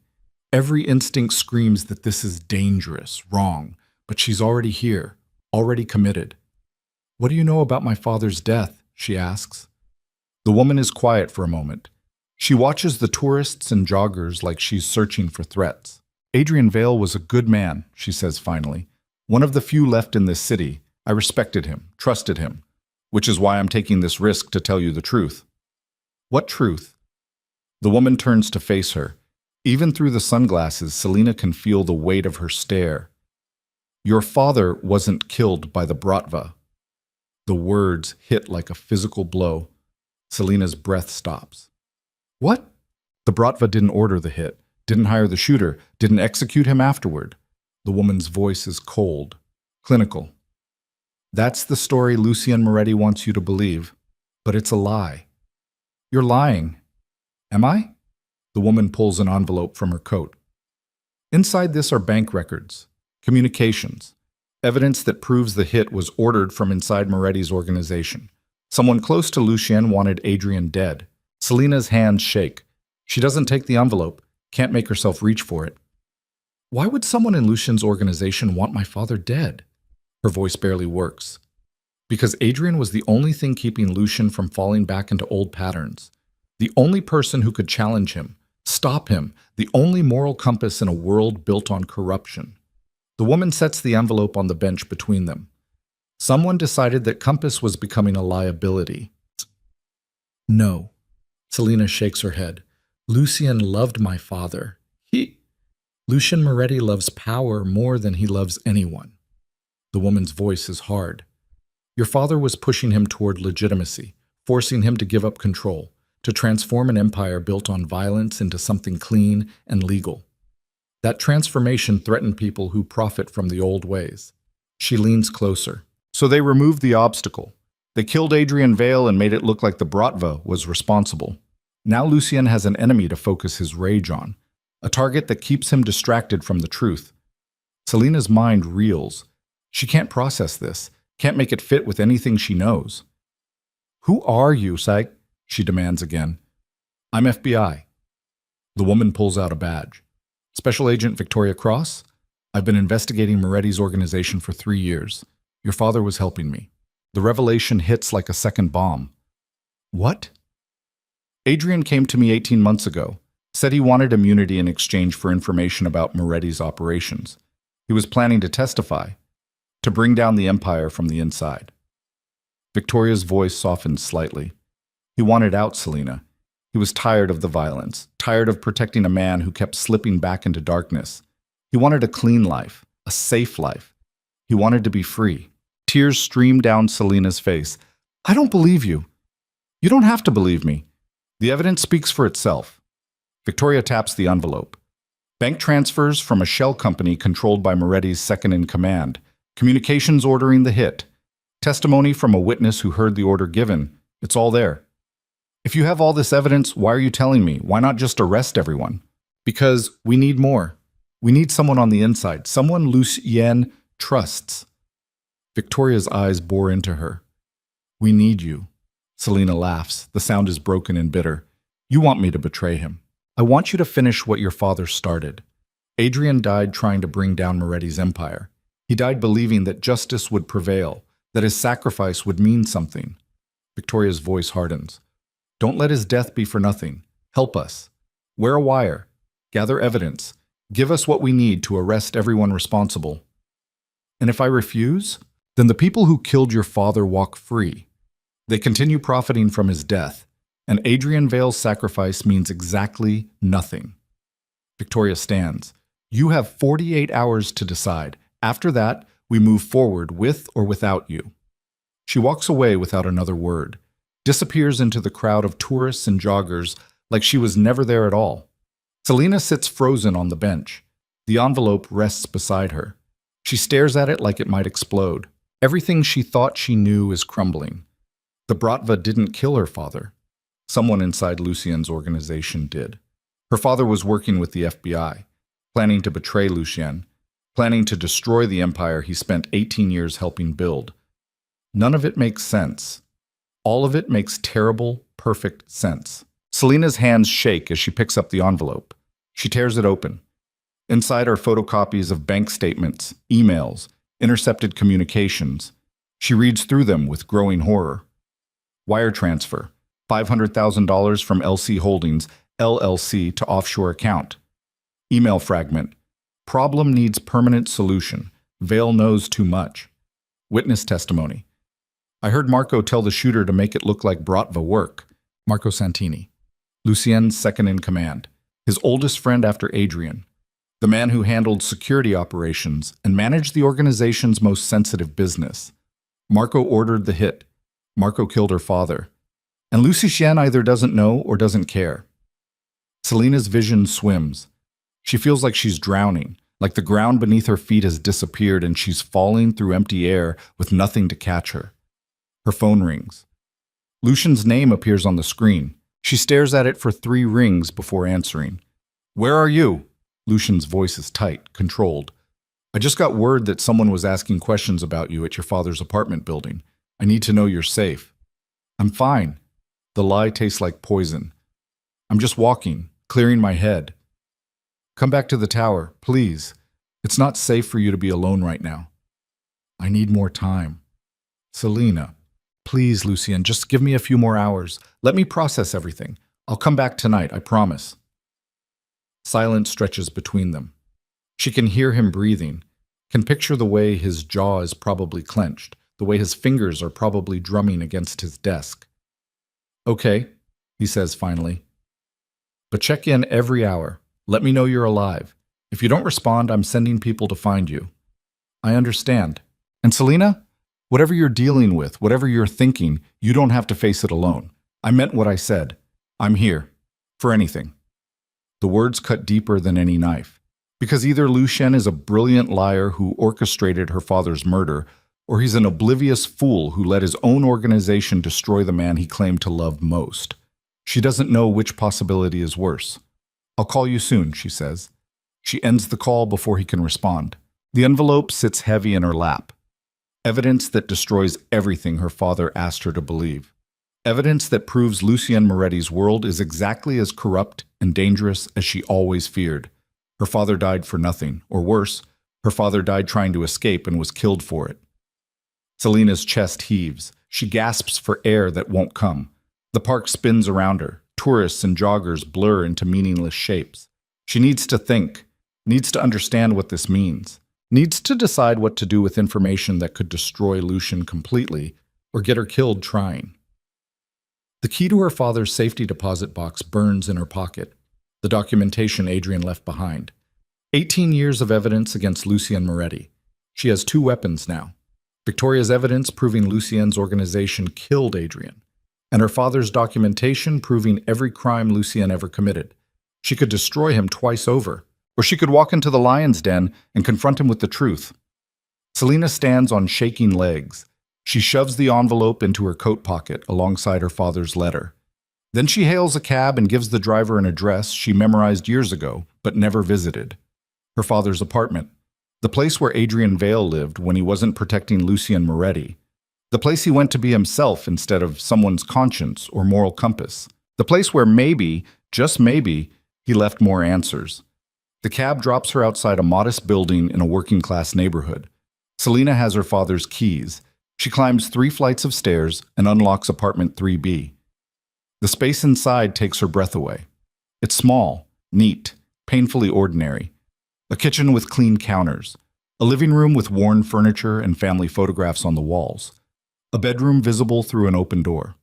Every instinct screams that this is dangerous, wrong, but she's already here, already committed. "What do you know about my father's death?" she asks. The woman is quiet for a moment. She watches the tourists and joggers like she's searching for threats. "Adrian Vale was a good man," she says finally. "One of the few left in this city. I respected him, trusted him, which is why I'm taking this risk to tell you the truth." "What truth?" The woman turns to face her. Even through the sunglasses, Selina can feel the weight of her stare. "Your father wasn't killed by the Bratva." The words hit like a physical blow. Selina's breath stops. "What?" "The Bratva didn't order the hit, didn't hire the shooter, didn't execute him afterward." The woman's voice is cold, clinical. "That's the story Lucien Moretti wants you to believe, but it's a lie." "You're lying." "Am I?" The woman pulls an envelope from her coat. Inside this are bank records, communications, evidence that proves the hit was ordered from inside Moretti's organization. Someone close to Lucien wanted Adrian dead. Selina's hands shake. She doesn't take the envelope, can't make herself reach for it. "Why would someone in Lucien's organization want my father dead?" Her voice barely works. "Because Adrian was the only thing keeping Lucien from falling back into old patterns. The only person who could challenge him, stop him, the only moral compass in a world built on corruption." The woman sets the envelope on the bench between them. Someone decided that compass was becoming a liability. "No." Selina shakes her head. "Lucien loved my father. Lucien Moretti loves power more than he loves anyone." The woman's voice is hard. "Your father was pushing him toward legitimacy, forcing him to give up control, to transform an empire built on violence into something clean and legal. That transformation threatened people who profit from the old ways." She leans closer. "So they removed the obstacle. They killed Adrian Vale and made it look like the Bratva was responsible. Now Lucien has an enemy to focus his rage on, a target that keeps him distracted from the truth." Selina's mind reels. She can't process this, can't make it fit with anything she knows. "Who are you, Psych?" she demands again. "I'm FBI." The woman pulls out a badge. "Special Agent Victoria Cross? I've been investigating Moretti's organization for 3 years. Your father was helping me." The revelation hits like a second bomb. "What?" "Adrian came to me 18 months ago, said he wanted immunity in exchange for information about Moretti's operations. He was planning to testify, to bring down the empire from the inside." Victoria's voice softens slightly. "He wanted out, Selina. He was tired of the violence, tired of protecting a man who kept slipping back into darkness. He wanted a clean life, a safe life. He wanted to be free." Tears stream down Selina's face. "I don't believe you." "You don't have to believe me. The evidence speaks for itself." Victoria taps the envelope. "Bank transfers from a shell company controlled by Moretti's second-in-command. Communications ordering the hit. Testimony from a witness who heard the order given. It's all there." "If you have all this evidence, why are you telling me? Why not just arrest everyone?" "Because we need more. We need someone on the inside, someone Lucien trusts." Victoria's eyes bore into her. "We need you." Selina laughs. The sound is broken and bitter. "You want me to betray him. I want you to finish what your father started. Adrian died trying to bring down Moretti's empire. He died believing that justice would prevail, that his sacrifice would mean something." Victoria's voice hardens. "Don't let his death be for nothing. Help us. Wear a wire. Gather evidence. Give us what we need to arrest everyone responsible." "And if I refuse? Then the people who killed your father walk free. They continue profiting from his death, and Adrian Vale's sacrifice means exactly nothing." Victoria stands. "You have 48 hours to decide. After that, we move forward with or without you." She walks away without another word. disappears into the crowd of tourists and joggers like she was never there at all. Selena sits frozen on the bench. The envelope rests beside her. She stares at it like it might explode. Everything she thought she knew is crumbling. The Bratva didn't kill her father. Someone inside Lucien's organization did. Her father was working with the FBI, planning to betray Lucien, planning to destroy the empire he spent 18 years helping build. None of it makes sense. All of it makes terrible, perfect sense. Selena's hands shake as she picks up the envelope. She tears it open. Inside are photocopies of bank statements, emails, intercepted communications. She reads through them with growing horror. Wire transfer, $500,000 from LC Holdings, LLC to offshore account. Email fragment, problem needs permanent solution. Vale knows too much. Witness testimony. I heard Marco tell the shooter to make it look like Bratva work. Marco Santini, Lucien's second in command, his oldest friend after Adrian, the man who handled security operations and managed the organization's most sensitive business. Marco ordered the hit. Marco killed her father. And Lucien either doesn't know or doesn't care. Selena's vision swims. She feels like she's drowning, like the ground beneath her feet has disappeared and she's falling through empty air with nothing to catch her. Her phone rings. Lucien's name appears on the screen. She stares at it for 3 rings before answering. Where are you? Lucien's voice is tight, controlled. I just got word that someone was asking questions about you at your father's apartment building. I need to know you're safe. I'm fine. The lie tastes like poison. I'm just walking, clearing my head. Come back to the tower, please. It's not safe for you to be alone right now. I need more time. Selena, please, Lucien, just give me a few more hours. Let me process everything. I'll come back tonight, I promise. Silence stretches between them. She can hear him breathing, can picture the way his jaw is probably clenched, the way his fingers are probably drumming against his desk. Okay, he says finally. But check in every hour. Let me know you're alive. If you don't respond, I'm sending people to find you. I understand. And Selena, whatever you're dealing with, whatever you're thinking, you don't have to face it alone. I meant what I said. I'm here. For anything. The words cut deeper than any knife. Because either Lucien is a brilliant liar who orchestrated her father's murder, or he's an oblivious fool who let his own organization destroy the man he claimed to love most. She doesn't know which possibility is worse. I'll call you soon, she says. She ends the call before he can respond. The envelope sits heavy in her lap. Evidence that destroys everything her father asked her to believe. Evidence that proves Lucien Moretti's world is exactly as corrupt and dangerous as she always feared. Her father died for nothing, or worse, her father died trying to escape and was killed for it. Selena's chest heaves. She gasps for air that won't come. The park spins around her. Tourists and joggers blur into meaningless shapes. She needs to think, needs to understand what this means, needs to decide what to do with information that could destroy Lucien completely or get her killed trying. The key to her father's safety deposit box burns in her pocket, the documentation Adrian left behind. 18 years of evidence against Lucien Moretti. She has 2 weapons now. Victoria's evidence proving Lucien's organization killed Adrian, and her father's documentation proving every crime Lucien ever committed. She could destroy him twice over, or she could walk into the lion's den and confront him with the truth. Selena stands on shaking legs. She shoves the envelope into her coat pocket alongside her father's letter. Then she hails a cab and gives the driver an address she memorized years ago, but never visited. Her father's apartment. The place where Adrian Vale lived when he wasn't protecting Lucien Moretti. The place he went to be himself instead of someone's conscience or moral compass. The place where maybe, just maybe, he left more answers. The cab drops her outside a modest building in a working-class neighborhood. Selena has her father's keys. She climbs 3 flights of stairs and unlocks apartment 3B. The space inside takes her breath away. It's small, neat, painfully ordinary. A kitchen with clean counters. A living room with worn furniture and family photographs on the walls. A bedroom visible through an open door.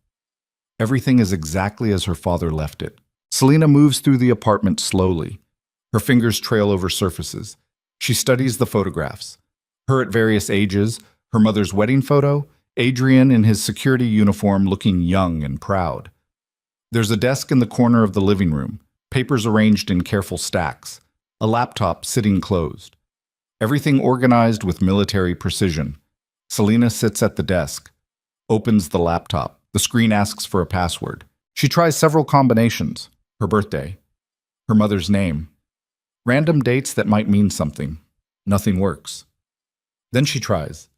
Everything is exactly as her father left it. Selena moves through the apartment slowly. Her fingers trail over surfaces. She studies the photographs. Her at various ages, her mother's wedding photo, Adrian in his security uniform looking young and proud. There's a desk in the corner of the living room, papers arranged in careful stacks, a laptop sitting closed. Everything organized with military precision. Selena sits at the desk, opens the laptop. The screen asks for a password. She tries several combinations. Her birthday, her mother's name, random dates that might mean something. Nothing works. Then she tries.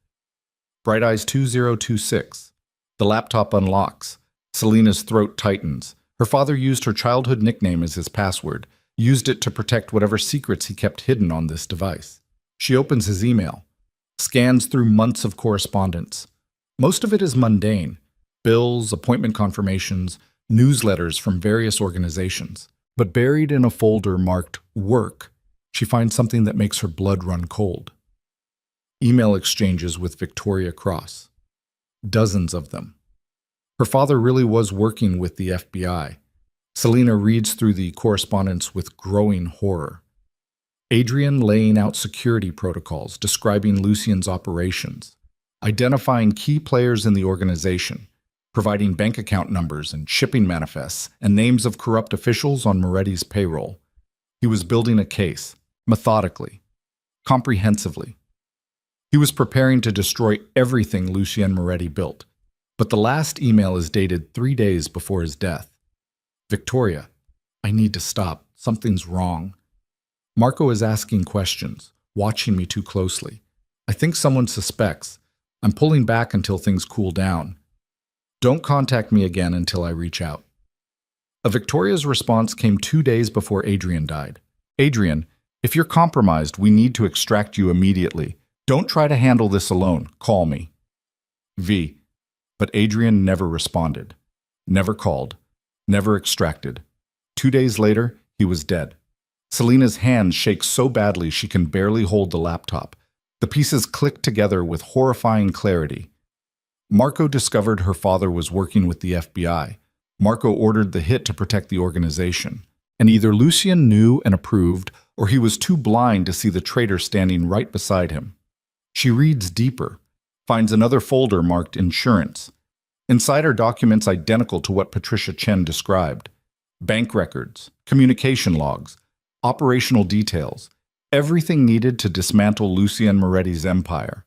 Bright Eyes 2026. The laptop unlocks. Selena's throat tightens. Her father used her childhood nickname as his password, used it to protect whatever secrets he kept hidden on this device. She opens his email, scans through months of correspondence. Most of it is mundane. Bills, appointment confirmations, newsletters from various organizations. But buried in a folder marked Work, she finds something that makes her blood run cold. Email exchanges with Victoria Cross. Dozens of them. Her father really was working with the FBI. Selena reads through the correspondence with growing horror. Adrian laying out security protocols, describing Lucien's operations, identifying key players in the organization, providing bank account numbers and shipping manifests and names of corrupt officials on Moretti's payroll. He was building a case, methodically, comprehensively. He was preparing to destroy everything Lucien Moretti built. But the last email is dated 3 days before his death. Victoria, I need to stop. Something's wrong. Marco is asking questions, watching me too closely. I think someone suspects. I'm pulling back until things cool down. Don't contact me again until I reach out. Victoria's response came 2 days before Adrian died. Adrian, if you're compromised, we need to extract you immediately. Don't try to handle this alone. Call me. V. But Adrian never responded, never called, never extracted. 2 days later, he was dead. Selena's hands shake so badly she can barely hold the laptop. The pieces click together with horrifying clarity. Marco discovered her father was working with the FBI. Marco ordered the hit to protect the organization. And either Lucien knew and approved, or he was too blind to see the traitor standing right beside him. She reads deeper, finds another folder marked Insurance. Inside are documents identical to what Patricia Chen described. Bank records, communication logs, operational details, everything needed to dismantle Lucien Moretti's empire.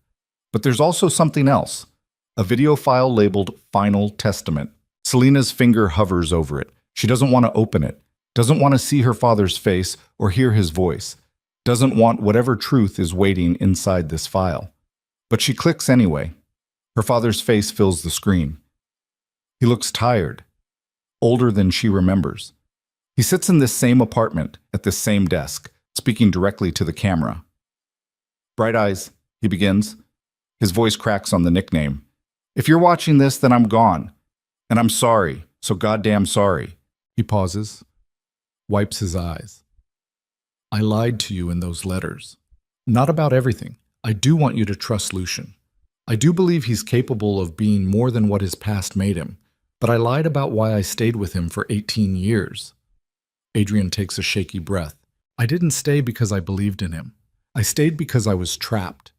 But there's also something else, a video file labeled Final Testament. Selena's finger hovers over it. She doesn't want to open it, doesn't want to see her father's face or hear his voice, doesn't want whatever truth is waiting inside this file. But she clicks anyway. Her father's face fills the screen. He looks tired, older than she remembers. He sits in this same apartment, at this same desk, speaking directly to the camera. Bright Eyes, he begins. His voice cracks on the nickname. If you're watching this, then I'm gone. And I'm sorry, so goddamn sorry. He pauses, wipes his eyes. I lied to you in those letters. Not about everything. I do want you to trust Lucien. I do believe he's capable of being more than what his past made him, but I lied about why I stayed with him for 18 years. Adrian takes a shaky breath. I didn't stay because I believed in him. I stayed because I was trapped.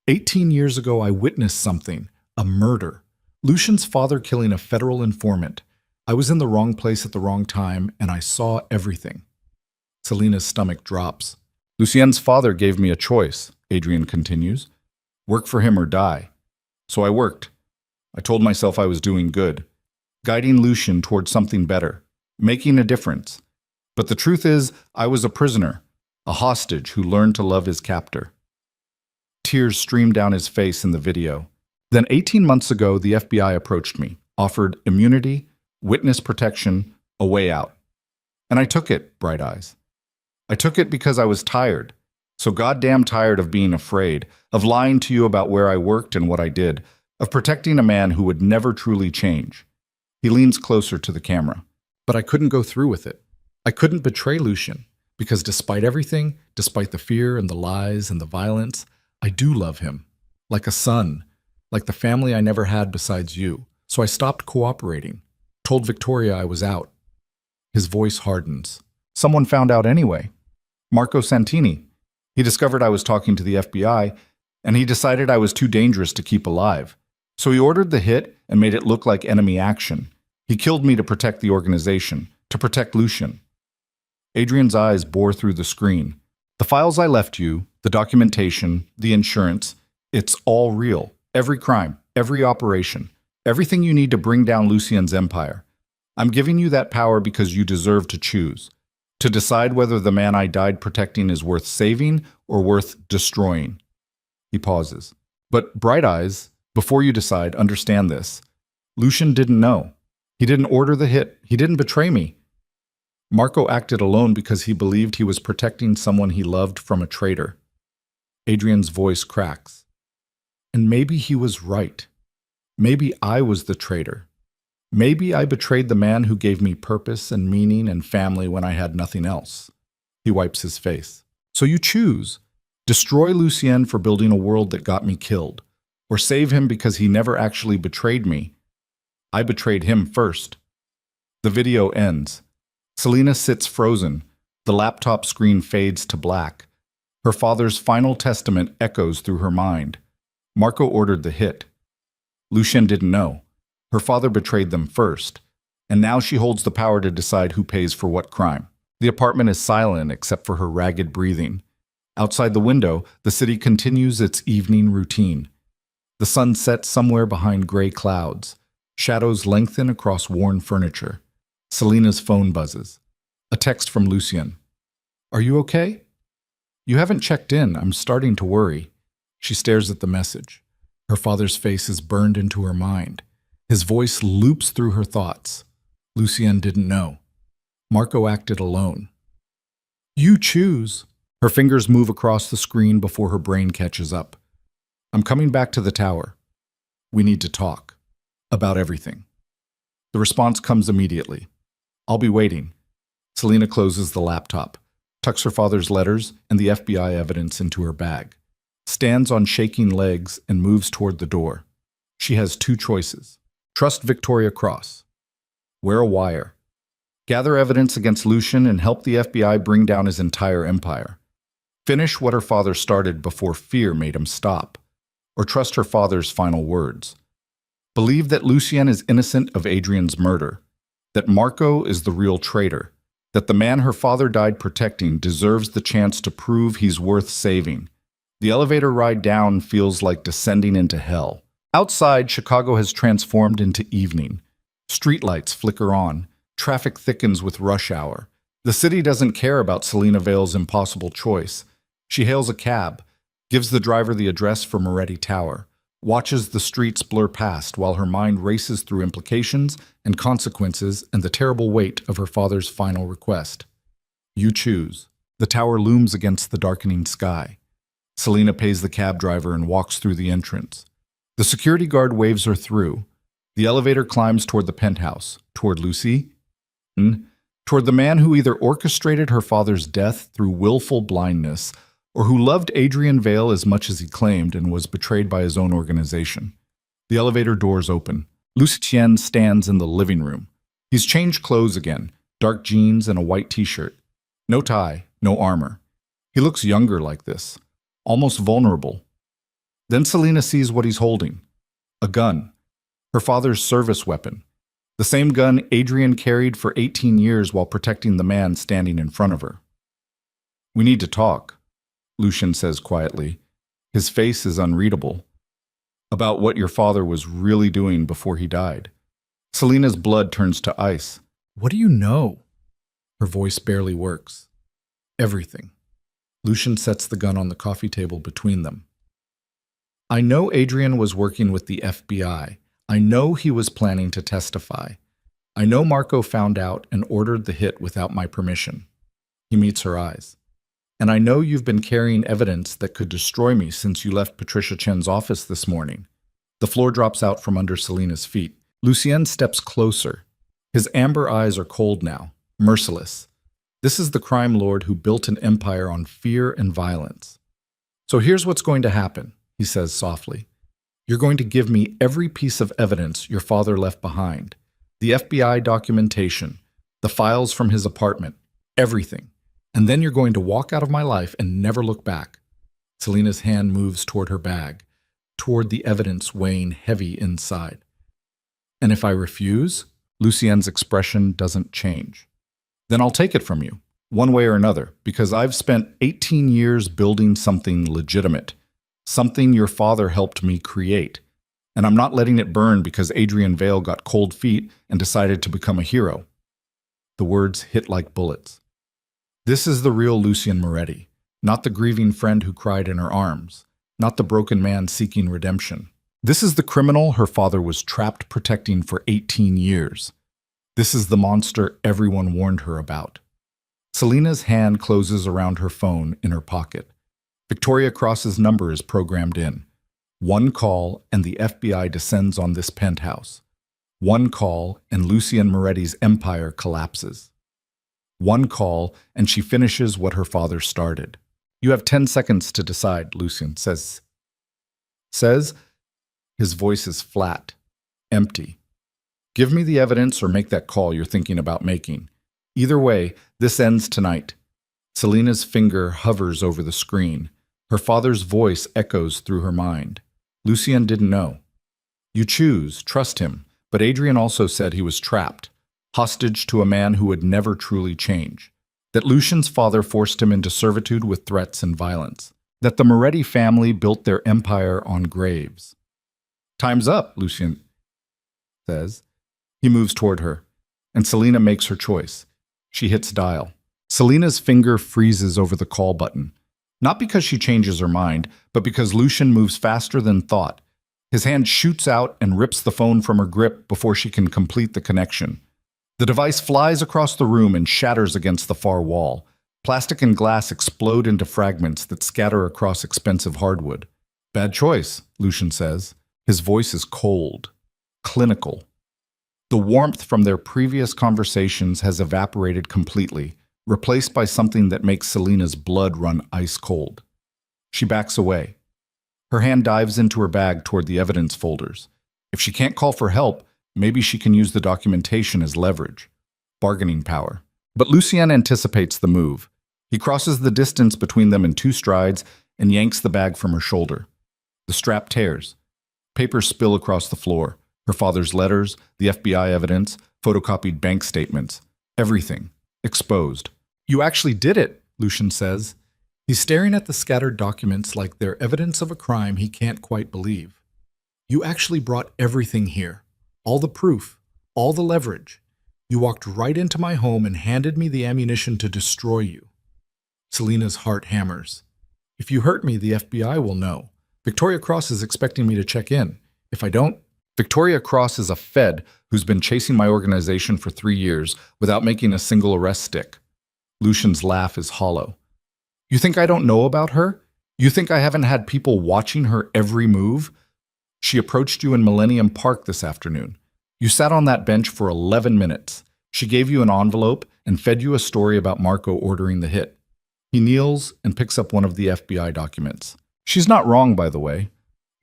18 years ago, I witnessed something, a murder. Lucien's father killing a federal informant. I was in the wrong place at the wrong time, and I saw everything. Selena's stomach drops. Lucien's father gave me a choice, Adrian continues. Work for him or die. So I worked. I told myself I was doing good, guiding Lucien towards something better, making a difference. But the truth is, I was a prisoner, a hostage who learned to love his captor. Tears streamed down his face in the video. Then 18 months ago, the FBI approached me, offered immunity, witness protection, a way out. And I took it, Bright Eyes. I took it because I was tired, so goddamn tired of being afraid, of lying to you about where I worked and what I did, of protecting a man who would never truly change. He leans closer to the camera. But I couldn't go through with it. I couldn't betray Lucien, because despite everything, despite the fear and the lies and the violence, I do love him. Like a son, like the family I never had besides you. So I stopped cooperating, told Victoria I was out. His voice hardens. Someone found out anyway. Marco Santini. He discovered I was talking to the FBI, and he decided I was too dangerous to keep alive. So he ordered the hit and made it look like enemy action. He killed me to protect the organization, to protect Lucien. Adrian's eyes bore through the screen. The files I left you, the documentation, the insurance, it's all real. Every crime, every operation, everything you need to bring down Lucien's empire. I'm giving you that power because you deserve to choose. To decide whether the man I died protecting is worth saving or worth destroying. He pauses. But Bright Eyes, before you decide, understand this. Lucien didn't know. He didn't order the hit. He didn't betray me. Marco acted alone because he believed he was protecting someone he loved from a traitor. Adrian's voice cracks. And maybe he was right. Maybe I was the traitor. Maybe I betrayed the man who gave me purpose and meaning and family when I had nothing else. He wipes his face. So you choose. Destroy Lucien for building a world that got me killed. Or save him because he never actually betrayed me. I betrayed him first. The video ends. Selena sits frozen. The laptop screen fades to black. Her father's final testament echoes through her mind. Marco ordered the hit. Lucien didn't know. Her father betrayed them first. And now she holds the power to decide who pays for what crime. The apartment is silent except for her ragged breathing. Outside the window, the city continues its evening routine. The sun sets somewhere behind gray clouds. Shadows lengthen across worn furniture. Selena's phone buzzes. A text from Lucien. Are you okay? You haven't checked in. I'm starting to worry. She stares at the message. Her father's face is burned into her mind. His voice loops through her thoughts. Lucien didn't know. Marco acted alone. You choose. Her fingers move across the screen before her brain catches up. I'm coming back to the tower. We need to talk. About everything. The response comes immediately. I'll be waiting. Selena closes the laptop, tucks her father's letters and the FBI evidence into her bag, stands on shaking legs and moves toward the door. She has two choices. Trust Victoria Cross. Wear a wire. Gather evidence against Lucien and help the FBI bring down his entire empire. Finish what her father started before fear made him stop. Or trust her father's final words. Believe that Lucien is innocent of Adrian's murder, that Marco is the real traitor, that the man her father died protecting deserves the chance to prove he's worth saving. The elevator ride down feels like descending into hell. Outside, Chicago has transformed into evening. Streetlights flicker on. Traffic thickens with rush hour. The city doesn't care about Selena Vale's impossible choice. She hails a cab, gives the driver the address for Moretti Tower, watches the streets blur past while her mind races through implications and consequences and the terrible weight of her father's final request. You choose. The tower looms against the darkening sky. Selena pays the cab driver and walks through the entrance. The security guard waves her through. The elevator climbs toward the penthouse, toward Lucy, toward the man who either orchestrated her father's death through willful blindness or who loved Adrian Vale as much as he claimed and was betrayed by his own organization. The elevator doors open. Lucien stands in the living room. He's changed clothes again, dark jeans and a white t-shirt. No tie, no armor. He looks younger like this, almost vulnerable. Then Selena sees what he's holding. A gun. Her father's service weapon. The same gun Adrian carried for 18 years while protecting the man standing in front of her. We need to talk, Lucien says quietly. His face is unreadable. About what your father was really doing before he died. Selena's blood turns to ice. What do you know? Her voice barely works. Everything. Lucien sets the gun on the coffee table between them. I know Adrian was working with the FBI. I know he was planning to testify. I know Marco found out and ordered the hit without my permission. He meets her eyes. And I know you've been carrying evidence that could destroy me since you left Patricia Chen's office this morning. The floor drops out from under Selena's feet. Lucien steps closer. His amber eyes are cold now, merciless. This is the crime lord who built an empire on fear and violence. So here's what's going to happen, he says softly. You're going to give me every piece of evidence your father left behind. The FBI documentation, the files from his apartment, everything. And then you're going to walk out of my life and never look back. Selena's hand moves toward her bag. toward the evidence weighing heavy inside. And if I refuse, Lucien's expression doesn't change. Then I'll take it from you, one way or another, because I've spent 18 years building something legitimate, something your father helped me create. And I'm not letting it burn because Adrian Vale got cold feet and decided to become a hero. The words hit like bullets. This is the real Lucien Moretti, not the grieving friend who cried in her arms, not the broken man seeking redemption. This is the criminal her father was trapped protecting for 18 years. This is the monster everyone warned her about. Selina's hand closes around her phone in her pocket. Victoria Cross's number is programmed in. One call and the FBI descends on this penthouse. One call and Lucien Moretti's empire collapses. One call and she finishes what her father started. You have 10 seconds to decide, Lucien says. His voice is flat, empty. Give me the evidence or make that call you're thinking about making. Either way, this ends tonight. Selina's finger hovers over the screen. Her father's voice echoes through her mind. Lucien didn't know. You choose, trust him, but Adrian also said he was trapped, hostage to a man who would never truly change. That Lucien's father forced him into servitude with threats and violence. That the Moretti family built their empire on graves. Time's up, Lucien says. He moves toward her, and Selina makes her choice. She hits dial. Selina's finger freezes over the call button. Not because she changes her mind, but because Lucien moves faster than thought. His hand shoots out and rips the phone from her grip before she can complete the connection. The device flies across the room and shatters against the far wall. Plastic and glass explode into fragments that scatter across expensive hardwood. Bad choice, Lucien says. His voice is cold, clinical. The warmth from their previous conversations has evaporated completely, replaced by something that makes Selina's blood run ice cold. She backs away. Her hand dives into her bag toward the evidence folders. If she can't call for help, maybe she can use the documentation as leverage. Bargaining power. But Lucien anticipates the move. He crosses the distance between them in 2 strides and yanks the bag from her shoulder. The strap tears. Papers spill across the floor. Her father's letters, the FBI evidence, photocopied bank statements. Everything. Exposed. You actually did it, Lucien says. He's staring at the scattered documents like they're evidence of a crime he can't quite believe. You actually brought everything here. All the proof. All the leverage. You walked right into my home and handed me the ammunition to destroy you. Selina's heart hammers. If you hurt me, the FBI will know. Victoria Cross is expecting me to check in. If I don't, Victoria Cross is a Fed who's been chasing my organization for 3 years without making a single arrest stick. Lucien's laugh is hollow. You think I don't know about her? You think I haven't had people watching her every move? She approached you in Millennium Park this afternoon. You sat on that bench for 11 minutes. She gave you an envelope and fed you a story about Marco ordering the hit. He kneels and picks up one of the FBI documents. She's not wrong, by the way.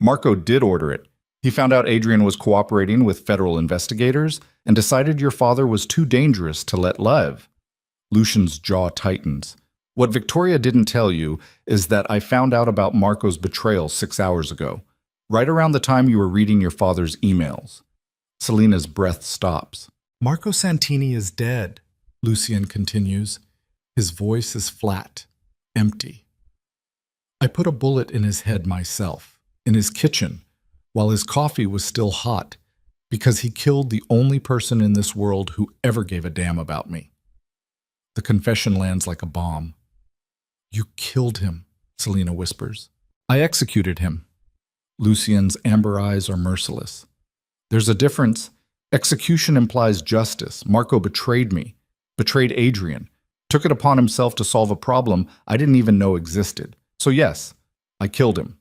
Marco did order it. He found out Adrian was cooperating with federal investigators and decided your father was too dangerous to let live. Lucien's jaw tightens. What Victoria didn't tell you is that I found out about Marco's betrayal 6 hours ago, right around the time you were reading your father's emails. Selina's breath stops. Marco Santini is dead, Lucien continues. His voice is flat, empty. I put a bullet in his head myself, in his kitchen, while his coffee was still hot, because he killed the only person in this world who ever gave a damn about me. The confession lands like a bomb. You killed him, Selina whispers. I executed him. Lucien's amber eyes are merciless. There's a difference. Execution implies justice. Marco betrayed me, betrayed Adrian, took it upon himself to solve a problem I didn't even know existed. So yes, I killed him.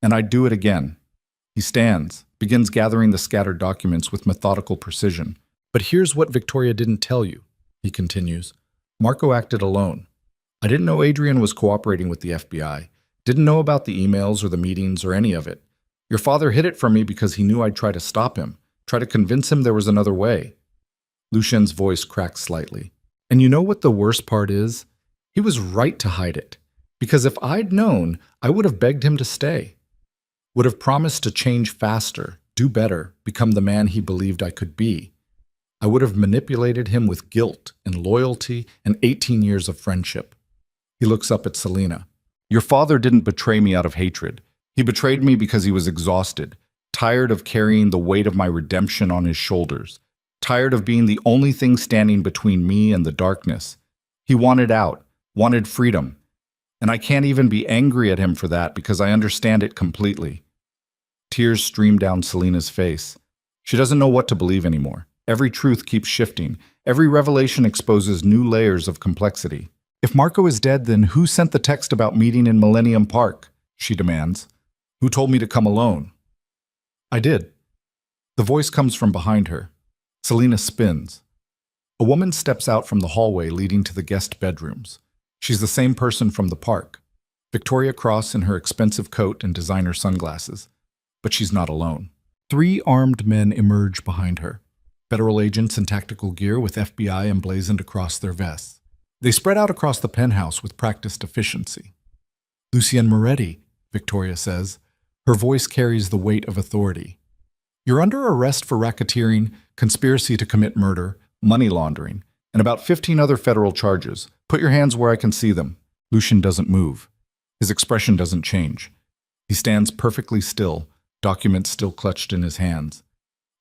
And I'd do it again. He stands, begins gathering the scattered documents with methodical precision. But here's what Victoria didn't tell you, he continues. Marco acted alone. I didn't know Adrian was cooperating with the FBI. Didn't know about the emails or the meetings or any of it. Your father hid it from me because he knew I'd try to stop him, try to convince him there was another way. Lucien's voice cracks slightly. And you know what the worst part is? He was right to hide it. Because if I'd known, I would have begged him to stay. would have promised to change faster, do better, become the man he believed I could be. I would have manipulated him with guilt and loyalty and 18 years of friendship. He looks up at Selena. Your father didn't betray me out of hatred. He betrayed me because he was exhausted, tired of carrying the weight of my redemption on his shoulders, tired of being the only thing standing between me and the darkness. He wanted out, wanted freedom. And I can't even be angry at him for that because I understand it completely. Tears stream down Selena's face. She doesn't know what to believe anymore. Every truth keeps shifting. Every revelation exposes new layers of complexity. If Marco is dead, then who sent the text about meeting in Millennium Park? She demands. Who told me to come alone? I did. The voice comes from behind her. Selena spins. A woman steps out from the hallway leading to the guest bedrooms. She's the same person from the park. Victoria Cross in her expensive coat and designer sunglasses. But she's not alone. 3 armed men emerge behind her. Federal agents in tactical gear with FBI emblazoned across their vests. They spread out across the penthouse with practiced efficiency. Lucien Moretti, Victoria says. Her voice carries the weight of authority. You're under arrest for racketeering, conspiracy to commit murder, money laundering, and about 15 other federal charges. Put your hands where I can see them. Lucien doesn't move. His expression doesn't change. He stands perfectly still, documents still clutched in his hands.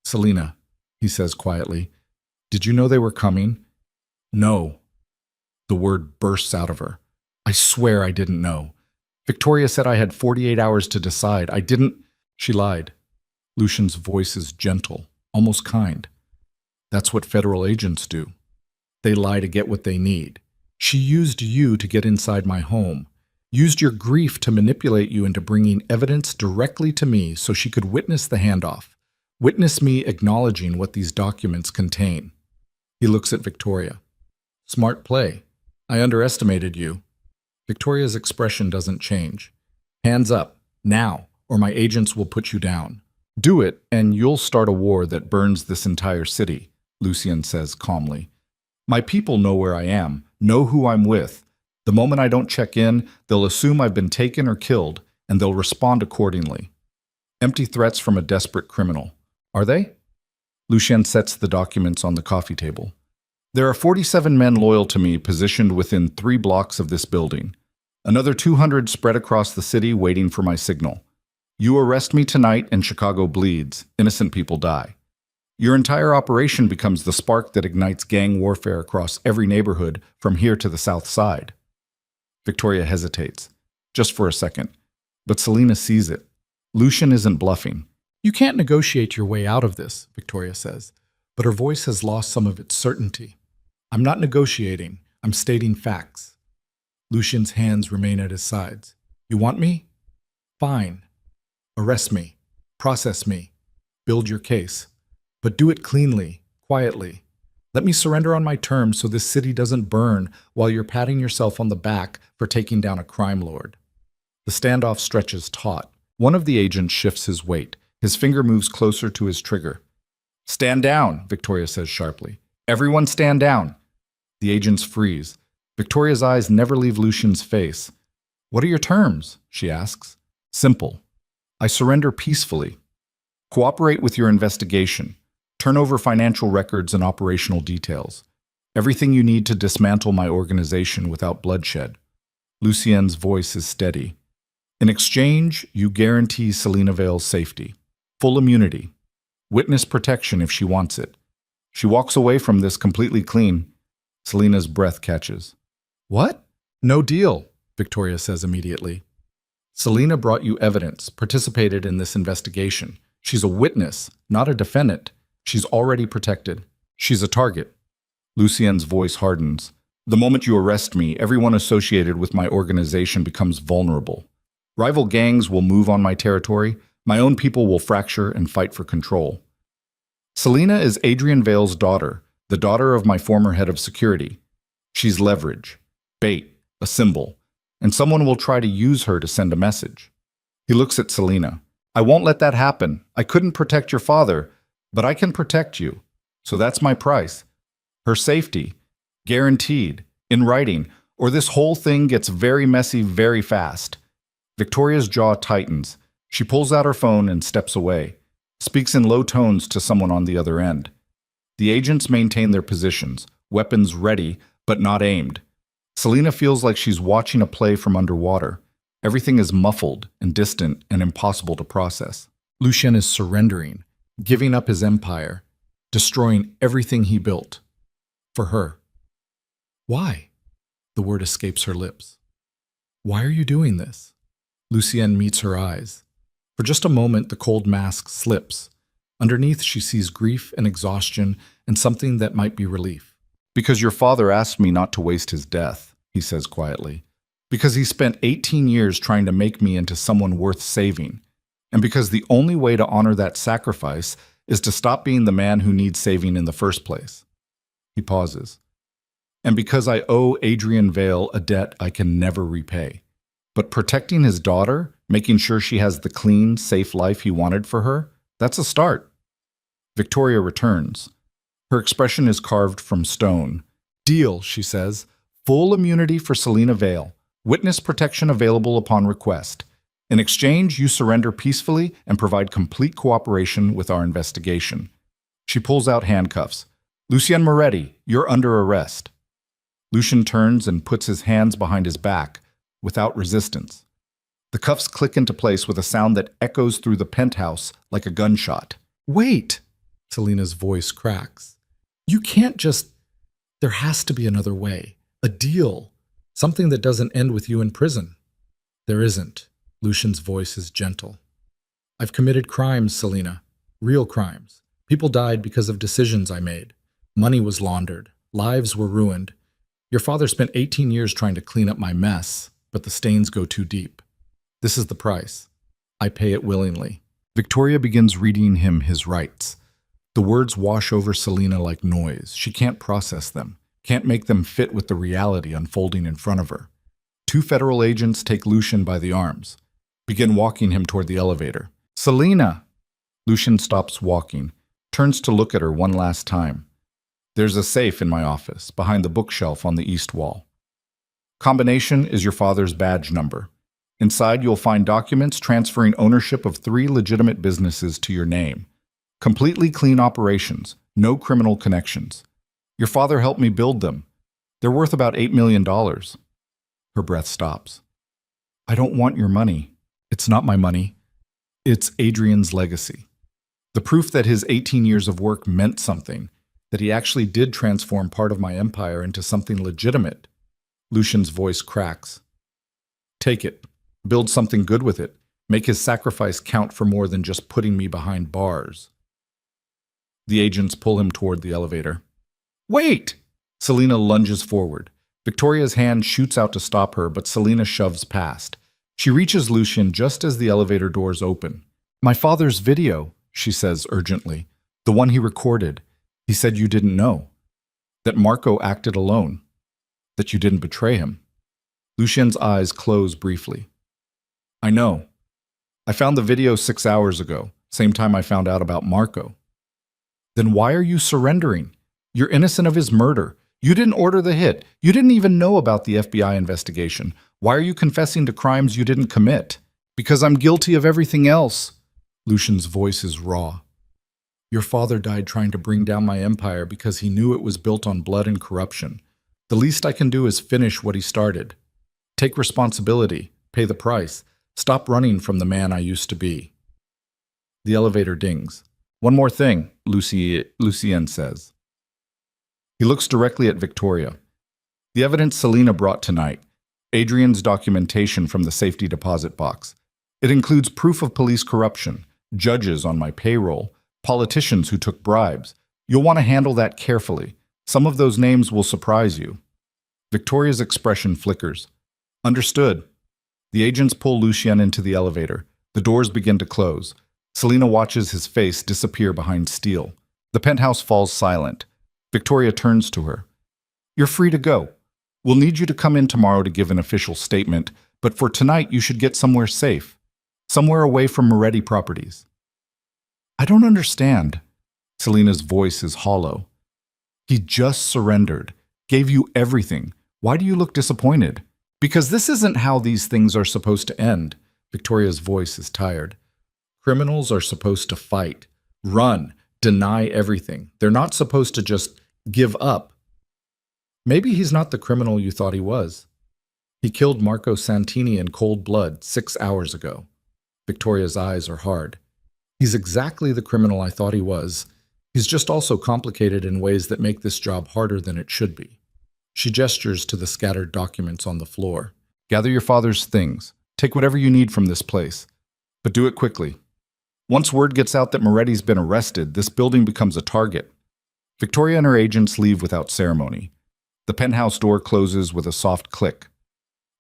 Selena, he says quietly, did you know they were coming? No. The word bursts out of her. I swear I didn't know. Victoria said I had 48 hours to decide. I didn't. She lied. Lucien's voice is gentle, almost kind. That's what federal agents do. They lie to get what they need. She used you to get inside my home, used your grief to manipulate you into bringing evidence directly to me so she could witness the handoff, witness me acknowledging what these documents contain. He looks at Victoria. Smart play. I underestimated you. Victoria's expression doesn't change. Hands up, now, or my agents will put you down. Do it, and you'll start a war that burns this entire city, Lucien says calmly. My people know where I am, know who I'm with. The moment I don't check in, they'll assume I've been taken or killed, and they'll respond accordingly. Empty threats from a desperate criminal. Are they? Lucien sets the documents on the coffee table. There are 47 men loyal to me positioned within 3 blocks of this building. Another 200 spread across the city waiting for my signal. You arrest me tonight and Chicago bleeds. Innocent people die. Your entire operation becomes the spark that ignites gang warfare across every neighborhood from here to the south side. Victoria hesitates, just for a second, but Selena sees it. Lucien isn't bluffing. You can't negotiate your way out of this, Victoria says, but her voice has lost some of its certainty. I'm not negotiating, I'm stating facts. Lucien's hands remain at his sides. You want me? Fine. Arrest me. Process me. Build your case. But do it cleanly, quietly. Let me surrender on my terms so this city doesn't burn while you're patting yourself on the back for taking down a crime lord. The standoff stretches taut. One of the agents shifts his weight. His finger moves closer to his trigger. Stand down, Victoria says sharply. Everyone stand down. The agents freeze. Victoria's eyes never leave Lucien's face. What are your terms? She asks. Simple. I surrender peacefully. Cooperate with your investigation. Turn over financial records and operational details. Everything you need to dismantle my organization without bloodshed. Lucien's voice is steady. In exchange, you guarantee Selena Vale's safety. Full immunity. Witness protection if she wants it. She walks away from this completely clean. Selena's breath catches. What? No deal, Victoria says immediately. Selena brought you evidence, participated in this investigation. She's a witness, not a defendant. She's already protected. She's a target. Lucien's voice hardens. The moment you arrest me, everyone associated with my organization becomes vulnerable. Rival gangs will move on my territory. My own people will fracture and fight for control. Selena is Adrian Vale's daughter, the daughter of my former head of security. She's leverage, bait, a symbol, and someone will try to use her to send a message. He looks at Selena. I won't let that happen. I couldn't protect your father, but I can protect you. So that's my price. Her safety, guaranteed, in writing, or this whole thing gets very messy very fast. Victoria's jaw tightens. She pulls out her phone and steps away, speaks in low tones to someone on the other end. The agents maintain their positions, weapons ready, but not aimed. Selina feels like she's watching a play from underwater. Everything is muffled and distant and impossible to process. Lucien is surrendering, giving up his empire, destroying everything he built. For her. Why? The word escapes her lips. Why are you doing this? Lucienne meets her eyes. For just a moment, the cold mask slips. Underneath, she sees grief and exhaustion and something that might be relief. Because your father asked me not to waste his death, he says quietly. Because he spent 18 years trying to make me into someone worth saving. And because the only way to honor that sacrifice is to stop being the man who needs saving in the first place. He pauses. And because I owe Adrian Vale a debt I can never repay. But protecting his daughter, making sure she has the clean, safe life he wanted for her, that's a start. Victoria returns. Her expression is carved from stone. Deal, she says. Full immunity for Selina Vale. Witness protection available upon request. In exchange, you surrender peacefully and provide complete cooperation with our investigation. She pulls out handcuffs. Lucien Moretti, you're under arrest. Lucien turns and puts his hands behind his back, without resistance. The cuffs click into place with a sound that echoes through the penthouse like a gunshot. Wait! Selina's voice cracks. You can't just... There has to be another way. A deal. Something that doesn't end with you in prison. There isn't. Lucien's voice is gentle. I've committed crimes, Selina. Real crimes. People died because of decisions I made. Money was laundered. Lives were ruined. Your father spent 18 years trying to clean up my mess, but the stains go too deep. This is the price. I pay it willingly. Victoria begins reading him his rights. The words wash over Selina like noise. She can't process them, can't make them fit with the reality unfolding in front of her. Two federal agents take Lucien by the arms, begin walking him toward the elevator. Selina! Lucien stops walking, turns to look at her one last time. There's a safe in my office, behind the bookshelf on the east wall. Combination is your father's badge number. Inside, you'll find documents transferring ownership of 3 legitimate businesses to your name. Completely clean operations, no criminal connections. Your father helped me build them. They're worth about $8 million. Her breath stops. I don't want your money. It's not my money. It's Adrian's legacy. The proof that his 18 years of work meant something, that he actually did transform part of my empire into something legitimate. Lucien's voice cracks. Take it. Build something good with it. Make his sacrifice count for more than just putting me behind bars. The agents pull him toward the elevator. Wait! Selina lunges forward. Victoria's hand shoots out to stop her, but Selina shoves past. She reaches Lucien just as the elevator doors open. My father's video, she says urgently. The one he recorded. He said you didn't know. That Marco acted alone. That you didn't betray him. Lucien's eyes close briefly. I know. I found the video 6 hours ago, same time I found out about Marco. Then why are you surrendering? You're innocent of his murder. You didn't order the hit. You didn't even know about the FBI investigation. Why are you confessing to crimes you didn't commit? Because I'm guilty of everything else. Lucien's voice is raw. Your father died trying to bring down my empire because he knew it was built on blood and corruption. The least I can do is finish what he started. Take responsibility, pay the price, stop running from the man I used to be. The elevator dings. One more thing, Lucien says. He looks directly at Victoria. The evidence Selina brought tonight, Adrian's documentation from the safety deposit box. It includes proof of police corruption, judges on my payroll, politicians who took bribes. You'll want to handle that carefully. Some of those names will surprise you. Victoria's expression flickers. Understood. The agents pull Lucien into the elevator. The doors begin to close. Selina watches his face disappear behind steel. The penthouse falls silent. Victoria turns to her. You're free to go. We'll need you to come in tomorrow to give an official statement, but for tonight you should get somewhere safe. Somewhere away from Moretti properties. I don't understand. Selina's voice is hollow. He just surrendered, gave you everything. Why do you look disappointed? Because this isn't how these things are supposed to end. Victoria's voice is tired. Criminals are supposed to fight, run, deny everything. They're not supposed to just give up. Maybe he's not the criminal you thought he was. He killed Marco Santini in cold blood 6 hours ago. Victoria's eyes are hard. He's exactly the criminal I thought he was. He's just also complicated in ways that make this job harder than it should be. She gestures to the scattered documents on the floor. Gather your father's things. Take whatever you need from this place. But do it quickly. Once word gets out that Moretti's been arrested, this building becomes a target. Victoria and her agents leave without ceremony. The penthouse door closes with a soft click.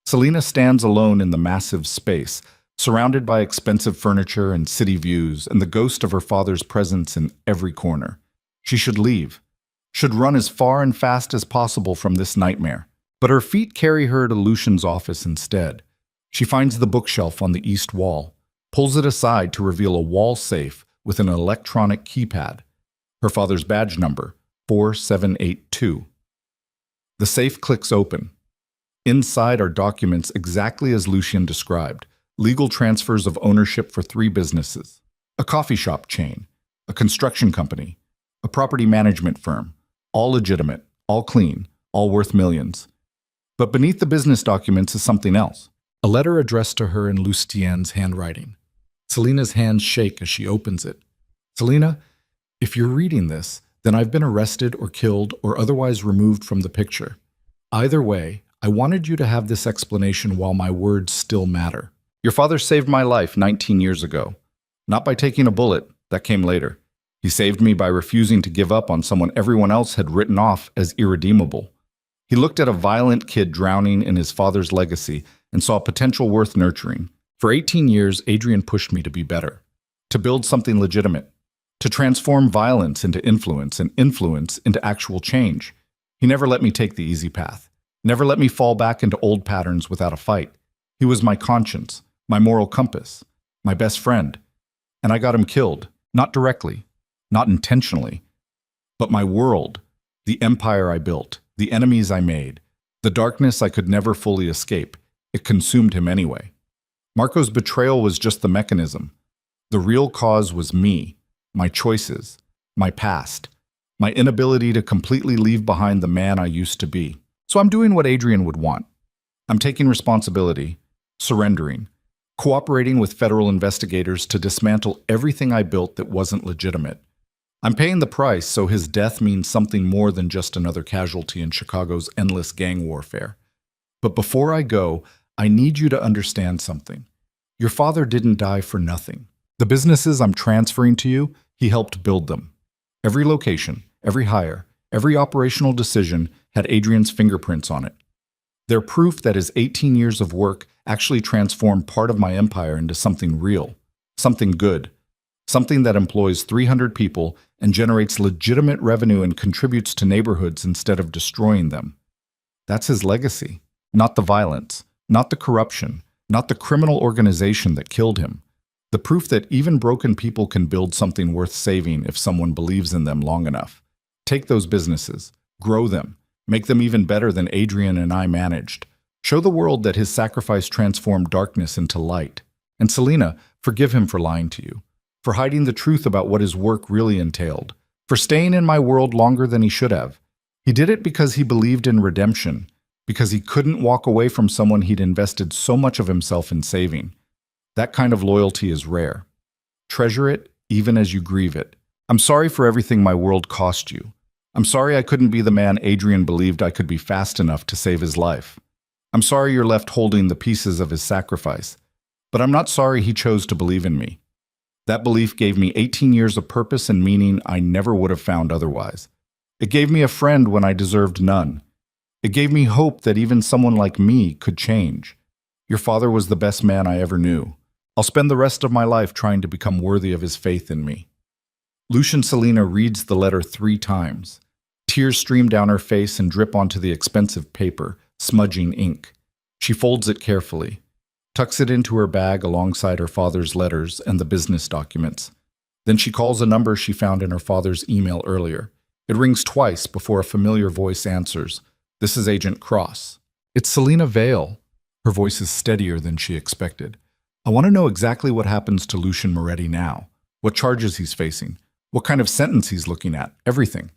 Selina stands alone in the massive space, surrounded by expensive furniture and city views and the ghost of her father's presence in every corner. She should leave, should run as far and fast as possible from this nightmare. But her feet carry her to Lucian's office instead. She finds the bookshelf on the east wall, pulls it aside to reveal a wall safe with an electronic keypad. Her father's badge number, 4782. The safe clicks open. Inside are documents exactly as Lucian described. Legal transfers of ownership for 3 businesses, a coffee shop chain, a construction company, a property management firm, all legitimate, all clean, all worth millions. But beneath the business documents is something else, a letter addressed to her in Lustien's handwriting. Selina's hands shake as she opens it. Selina, if you're reading this, then I've been arrested or killed or otherwise removed from the picture. Either way, I wanted you to have this explanation while my words still matter. Your father saved my life 19 years ago. Not by taking a bullet, that came later. He saved me by refusing to give up on someone everyone else had written off as irredeemable. He looked at a violent kid drowning in his father's legacy and saw potential worth nurturing. For 18 years, Adrian pushed me to be better, to build something legitimate, to transform violence into influence and influence into actual change. He never let me take the easy path, never let me fall back into old patterns without a fight. He was my conscience, my moral compass, my best friend. And I got him killed, not directly, not intentionally, but my world, the empire I built, the enemies I made, the darkness I could never fully escape, it consumed him anyway. Marco's betrayal was just the mechanism. The real cause was me, my choices, my past, my inability to completely leave behind the man I used to be. So I'm doing what Adrian would want. I'm taking responsibility, surrendering, cooperating with federal investigators to dismantle everything I built that wasn't legitimate. I'm paying the price so his death means something more than just another casualty in Chicago's endless gang warfare. But before I go, I need you to understand something. Your father didn't die for nothing. The businesses I'm transferring to you, he helped build them. Every location, every hire, every operational decision had Adrian's fingerprints on it. They're proof that his 18 years of work actually transformed part of my empire into something real, something good, something that employs 300 people and generates legitimate revenue and contributes to neighborhoods instead of destroying them. That's his legacy, not the violence, not the corruption, not the criminal organization that killed him. The proof that even broken people can build something worth saving if someone believes in them long enough. Take those businesses, grow them, make them even better than Adrian and I managed. Show the world that his sacrifice transformed darkness into light. And Selina, forgive him for lying to you, for hiding the truth about what his work really entailed, for staying in my world longer than he should have. He did it because he believed in redemption, because he couldn't walk away from someone he'd invested so much of himself in saving. That kind of loyalty is rare. Treasure it, even as you grieve it. I'm sorry for everything my world cost you. I'm sorry I couldn't be the man Adrian believed I could be fast enough to save his life. I'm sorry you're left holding the pieces of his sacrifice. But I'm not sorry he chose to believe in me. That belief gave me 18 years of purpose and meaning I never would have found otherwise. It gave me a friend when I deserved none. It gave me hope that even someone like me could change. Your father was the best man I ever knew. I'll spend the rest of my life trying to become worthy of his faith in me. Lucian Selina reads the letter 3 times. Tears stream down her face and drip onto the expensive paper, smudging ink. She folds it carefully, tucks it into her bag alongside her father's letters and the business documents. Then she calls a number she found in her father's email earlier. It rings twice before a familiar voice answers. This is Agent Cross. It's Selina Vale. Her voice is steadier than she expected. I want to know exactly what happens to Lucian Moretti now, what charges he's facing, what kind of sentence he's looking at, everything.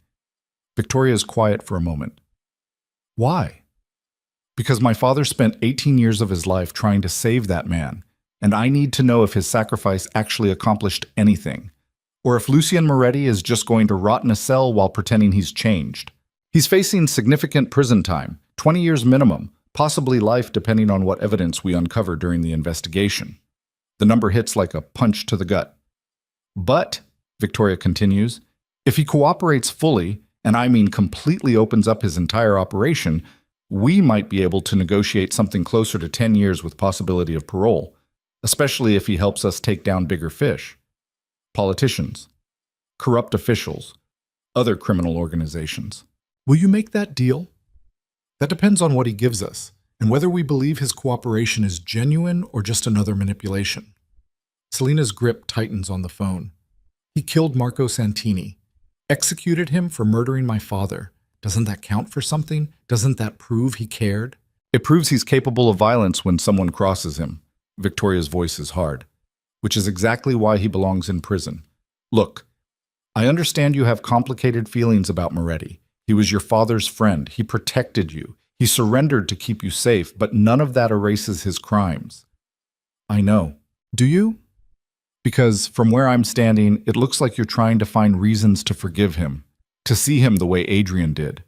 Victoria is quiet for a moment. Why? Because my father spent 18 years of his life trying to save that man, and I need to know if his sacrifice actually accomplished anything, or if Lucian Moretti is just going to rot in a cell while pretending he's changed. He's facing significant prison time, 20 years minimum, possibly life depending on what evidence we uncover during the investigation. The number hits like a punch to the gut. But, Victoria continues, if he cooperates fully, and I mean completely opens up his entire operation, we might be able to negotiate something closer to 10 years with possibility of parole, especially if he helps us take down bigger fish. Politicians, corrupt officials, other criminal organizations. Will you make that deal? That depends on what he gives us, and whether we believe his cooperation is genuine or just another manipulation. Selina's grip tightens on the phone. He killed Marco Santini, executed him for murdering my father. Doesn't that count for something? Doesn't that prove he cared? It proves he's capable of violence when someone crosses him. Victoria's voice is hard, which is exactly why he belongs in prison. Look, I understand you have complicated feelings about Moretti. He was your father's friend. He protected you. He surrendered to keep you safe, but none of that erases his crimes. I know. Do you? Because from where I'm standing, it looks like you're trying to find reasons to forgive him, to see him the way Adrian did.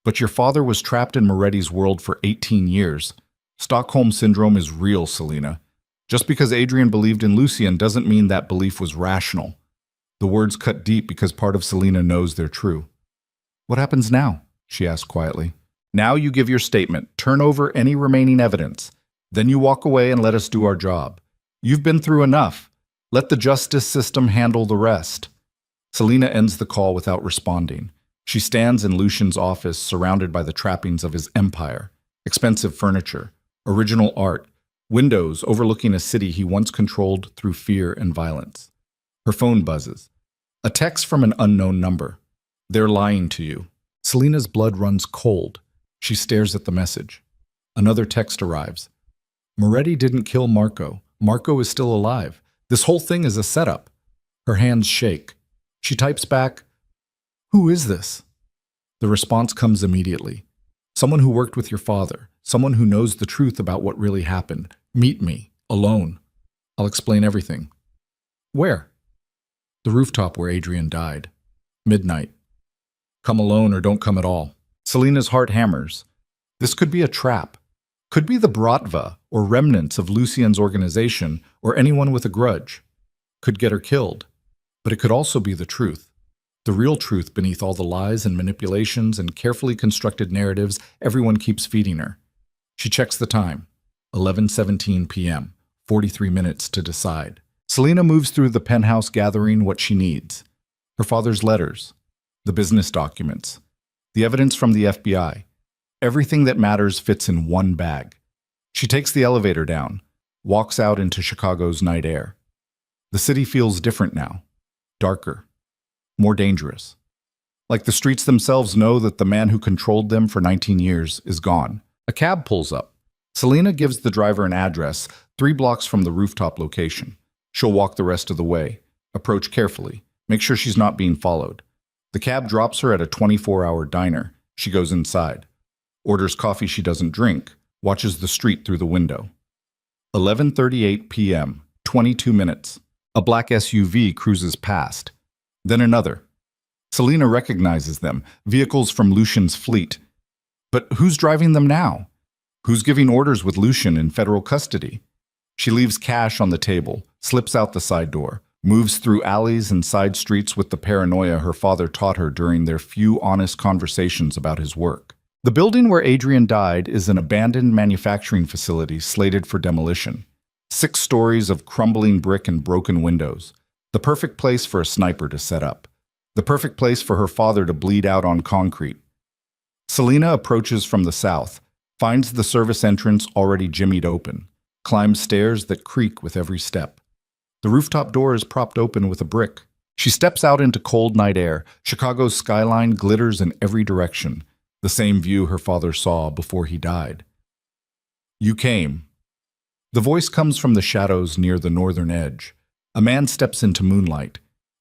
But your father was trapped in Moretti's world for 18 years. Stockholm Syndrome is real, Selina. Just because Adrian believed in Lucian doesn't mean that belief was rational. The words cut deep because part of Selina knows they're true. What happens now? She asked quietly. Now you give your statement, turn over any remaining evidence. Then you walk away and let us do our job. You've been through enough. Let the justice system handle the rest. Selina ends the call without responding. She stands in Lucian's office surrounded by the trappings of his empire. Expensive furniture, original art, windows overlooking a city he once controlled through fear and violence. Her phone buzzes. A text from an unknown number. They're lying to you. Selina's blood runs cold. She stares at the message. Another text arrives. Moretti didn't kill Marco. Marco is still alive. This whole thing is a setup. Her hands shake. She types back, "Who is this?" The response comes immediately. "Someone who worked with your father. Someone who knows the truth about what really happened. Meet me, alone. I'll explain everything." "Where?" "The rooftop where Adrian died. Midnight. Come alone or don't come at all." Selina's heart hammers. This could be a trap. Could be the Bratva, or remnants of Lucian's organization, or anyone with a grudge. Could get her killed. But it could also be the truth. The real truth beneath all the lies and manipulations and carefully constructed narratives everyone keeps feeding her. She checks the time. 11:17 p.m. 43 minutes to decide. Selina moves through the penthouse gathering what she needs. Her father's letters. The business documents. The evidence from the FBI. Everything that matters fits in one bag. She takes the elevator down, walks out into Chicago's night air. The city feels different now. Darker. More dangerous. Like the streets themselves know that the man who controlled them for 19 years is gone. A cab pulls up. Selina gives the driver an address 3 blocks from the rooftop location. She'll walk the rest of the way. Approach carefully. Make sure she's not being followed. The cab drops her at a 24-hour diner. She goes inside. Orders coffee she doesn't drink. Watches the street through the window. 11:38 p.m. 22 minutes. A black SUV cruises past. Then another. Selina recognizes them, vehicles from Lucian's fleet. But who's driving them now? Who's giving orders with Lucian in federal custody? She leaves cash on the table, slips out the side door, moves through alleys and side streets with the paranoia her father taught her during their few honest conversations about his work. The building where Adrian died is an abandoned manufacturing facility slated for demolition. 6 stories of crumbling brick and broken windows. The perfect place for a sniper to set up. The perfect place for her father to bleed out on concrete. Selina approaches from the south, finds the service entrance already jimmied open, climbs stairs that creak with every step. The rooftop door is propped open with a brick. She steps out into cold night air. Chicago's skyline glitters in every direction. The same view her father saw before he died. "You came." The voice comes from the shadows near the northern edge. A man steps into moonlight.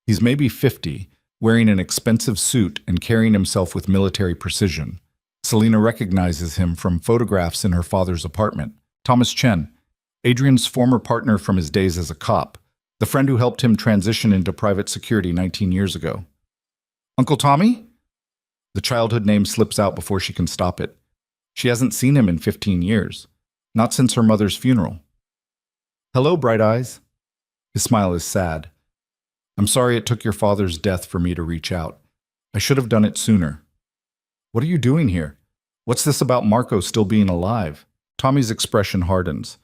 He's maybe 50, wearing an expensive suit and carrying himself with military precision. Selina recognizes him from photographs in her father's apartment. Thomas Chen, Adrian's former partner from his days as a cop, the friend who helped him transition into private security 19 years ago. Uncle Tommy? The childhood name slips out before she can stop it. She hasn't seen him in 15 years, not since her mother's funeral. Hello, Bright Eyes. His smile is sad. I'm sorry it took your father's death for me to reach out. I should have done it sooner. What are you doing here? What's this about Marco still being alive? Tommy's expression hardens.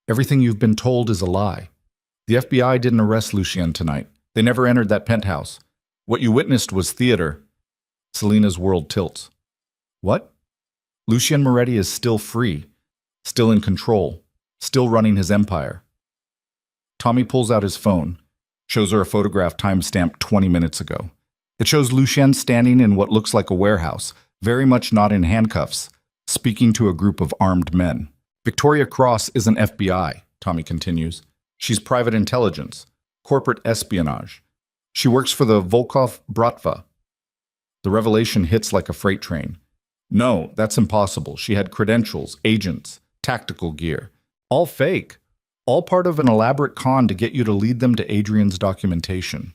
Everything you've been told is a lie. The FBI didn't arrest Lucien tonight. They never entered that penthouse. What you witnessed was theater. Selina's world tilts. What? Lucien Moretti is still free, still in control, still running his empire. Tommy pulls out his phone, shows her a photograph time-stamped 20 minutes ago. It shows Lucien standing in what looks like a warehouse, very much not in handcuffs, speaking to a group of armed men. Victoria Cross isn't FBI, Tommy continues. She's private intelligence, corporate espionage. She works for the Volkov Bratva. The revelation hits like a freight train. No, that's impossible. She had credentials, agents, tactical gear. All fake. All part of an elaborate con to get you to lead them to Adrian's documentation.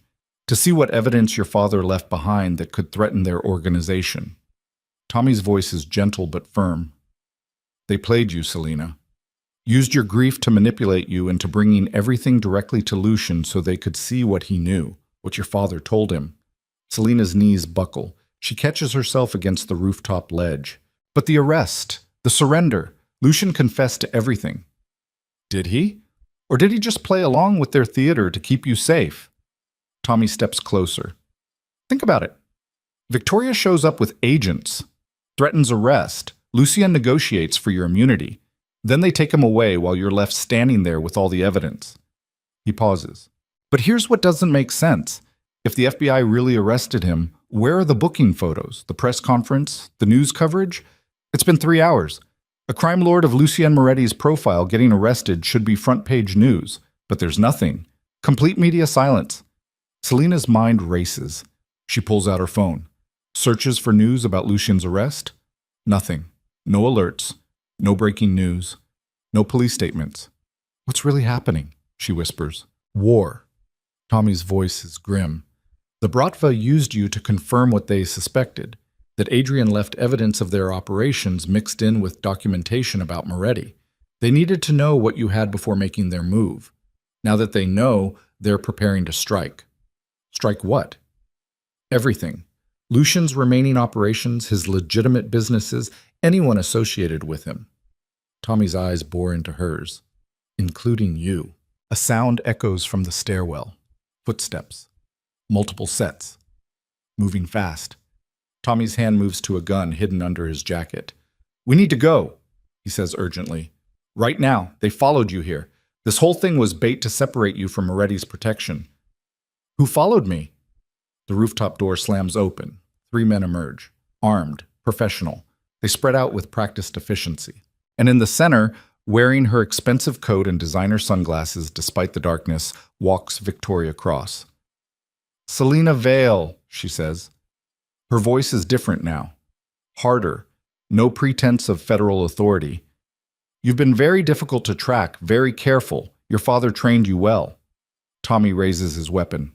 To see what evidence your father left behind that could threaten their organization. Tommy's voice is gentle but firm. They played you, Selina. Used your grief to manipulate you into bringing everything directly to Lucien so they could see what he knew, what your father told him. Selina's knees buckle. She catches herself against the rooftop ledge. But the arrest, the surrender, Lucien confessed to everything. Did he? Or did he just play along with their theater to keep you safe? Tommy steps closer. Think about it. Victoria shows up with agents, threatens arrest. Lucien negotiates for your immunity. Then they take him away while you're left standing there with all the evidence. He pauses. But here's what doesn't make sense. If the FBI really arrested him, where are the booking photos, the press conference, the news coverage? It's been 3 hours. A crime lord of Lucien Moretti's profile getting arrested should be front-page news, but there's nothing. Complete media silence. Selina's mind races. She pulls out her phone. Searches for news about Lucien's arrest. Nothing. No alerts. No breaking news. No police statements. What's really happening? She whispers. War. Tommy's voice is grim. The Bratva used you to confirm what they suspected, that Adrian left evidence of their operations mixed in with documentation about Moretti. They needed to know what you had before making their move. Now that they know, they're preparing to strike. Strike what? Everything. Lucien's remaining operations, his legitimate businesses, anyone associated with him. Tommy's eyes bore into hers. Including you. A sound echoes from the stairwell. Footsteps. Multiple sets. Moving fast. Tommy's hand moves to a gun hidden under his jacket. We need to go, he says urgently. Right now. They followed you here. This whole thing was bait to separate you from Moretti's protection. Who followed me? The rooftop door slams open. 3 men emerge. Armed. Professional. They spread out with practiced efficiency. And in the center, wearing her expensive coat and designer sunglasses despite the darkness, walks Victoria Cross. Selina Vale, she says. Her voice is different now. Harder. No pretense of federal authority. You've been very difficult to track, very careful. Your father trained you well. Tommy raises his weapon.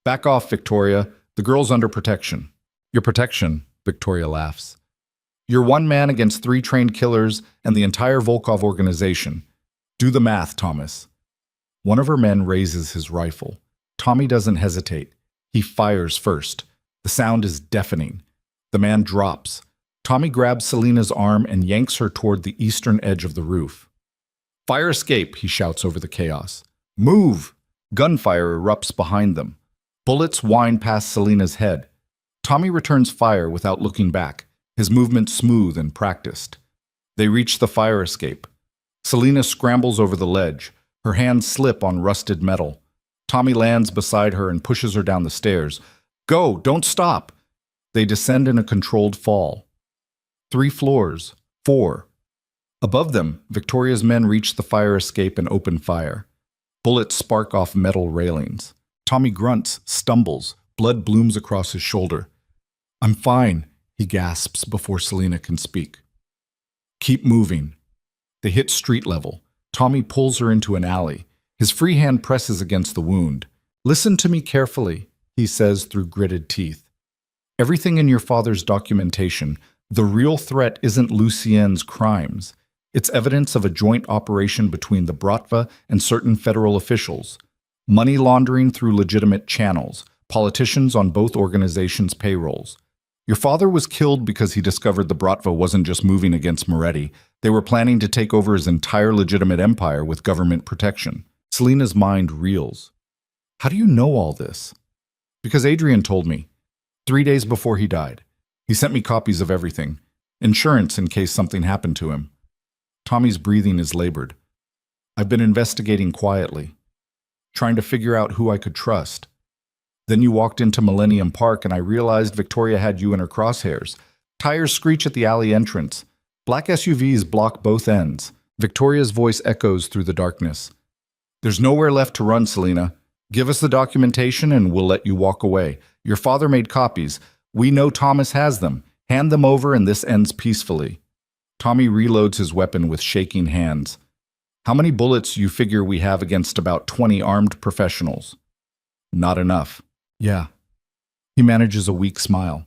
Back off, Victoria. The girl's under protection. Your protection, Victoria laughs. You're 1 man against 3 trained killers and the entire Volkov organization. Do the math, Thomas. One of her men raises his rifle. Tommy doesn't hesitate. He fires first. The sound is deafening. The man drops. Tommy grabs Selina's arm and yanks her toward the eastern edge of the roof. Fire escape, he shouts over the chaos. Move! Gunfire erupts behind them. Bullets whine past Selina's head. Tommy returns fire without looking back, his movements smooth and practiced. They reach the fire escape. Selina scrambles over the ledge. Her hands slip on rusted metal. Tommy lands beside her and pushes her down the stairs. Go, don't stop. They descend in a controlled fall. 3 floors, 4. Above them, Victoria's men reach the fire escape and open fire. Bullets spark off metal railings. Tommy grunts, stumbles, blood blooms across his shoulder. "I'm fine," he gasps before Selina can speak. "Keep moving." They hit street level. Tommy pulls her into an alley. His free hand presses against the wound. "Listen to me carefully," he says through gritted teeth. "Everything in your father's documentation, the real threat isn't Lucien's crimes. It's evidence of a joint operation between the Bratva and certain federal officials. Money laundering through legitimate channels, politicians on both organizations' payrolls. Your father was killed because he discovered the Bratva wasn't just moving against Moretti. They were planning to take over his entire legitimate empire with government protection." Selina's mind reels. "How do you know all this?" "Because Adrian told me. 3 days before he died. He sent me copies of everything. Insurance in case something happened to him." Tommy's breathing is labored. "I've been investigating quietly, trying to figure out who I could trust. Then you walked into Millennium Park and I realized Victoria had you in her crosshairs. Tires screech at the alley entrance. Black SUVs block both ends." Victoria's voice echoes through the darkness. "There's nowhere left to run, Selina. Give us the documentation and we'll let you walk away. Your father made copies. We know Thomas has them. Hand them over and this ends peacefully." Tommy reloads his weapon with shaking hands. "How many bullets you figure we have against about 20 armed professionals?" "Not enough." "Yeah." He manages a weak smile.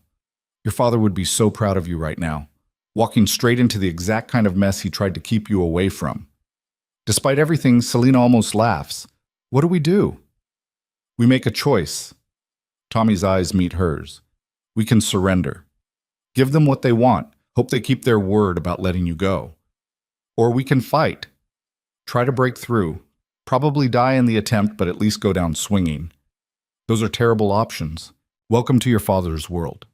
"Your father would be so proud of you right now, walking straight into the exact kind of mess he tried to keep you away from." Despite everything, Selina almost laughs. "What do we do?" "We make a choice." Tommy's eyes meet hers. "We can surrender. Give them what they want. Hope they keep their word about letting you go. Or we can fight. Try to break through. Probably die in the attempt, but at least go down swinging. Those are terrible options. Welcome to your father's world."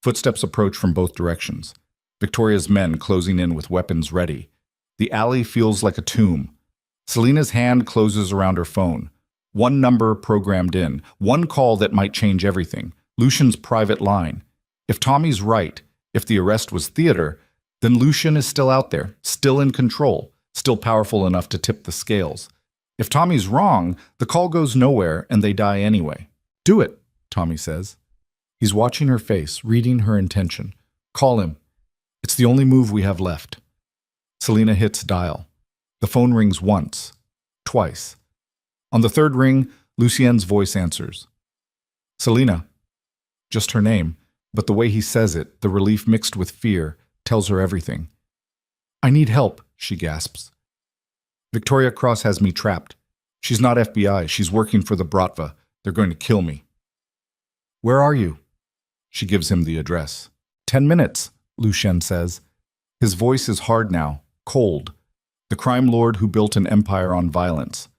Footsteps approach from both directions. Victoria's men closing in with weapons ready. The alley feels like a tomb. Selina's hand closes around her phone. One number programmed in. One call that might change everything. Lucian's private line. If Tommy's right, if the arrest was theater, then Lucian is still out there, still in control, still powerful enough to tip the scales. If Tommy's wrong, the call goes nowhere and they die anyway. "Do it," Tommy says. He's watching her face, reading her intention. "Call him. It's the only move we have left." Selina hits dial. The phone rings once, twice. On the third ring, Lucien's voice answers. "Selina." Just her name, but the way he says it, the relief mixed with fear, tells her everything. "I need help," she gasps. "Victoria Cross has me trapped. She's not FBI. She's working for the Bratva. They're going to kill me." "Where are you?" She gives him the address. 10 minutes, Lucien says. His voice is hard now, cold. The crime lord who built an empire on violence.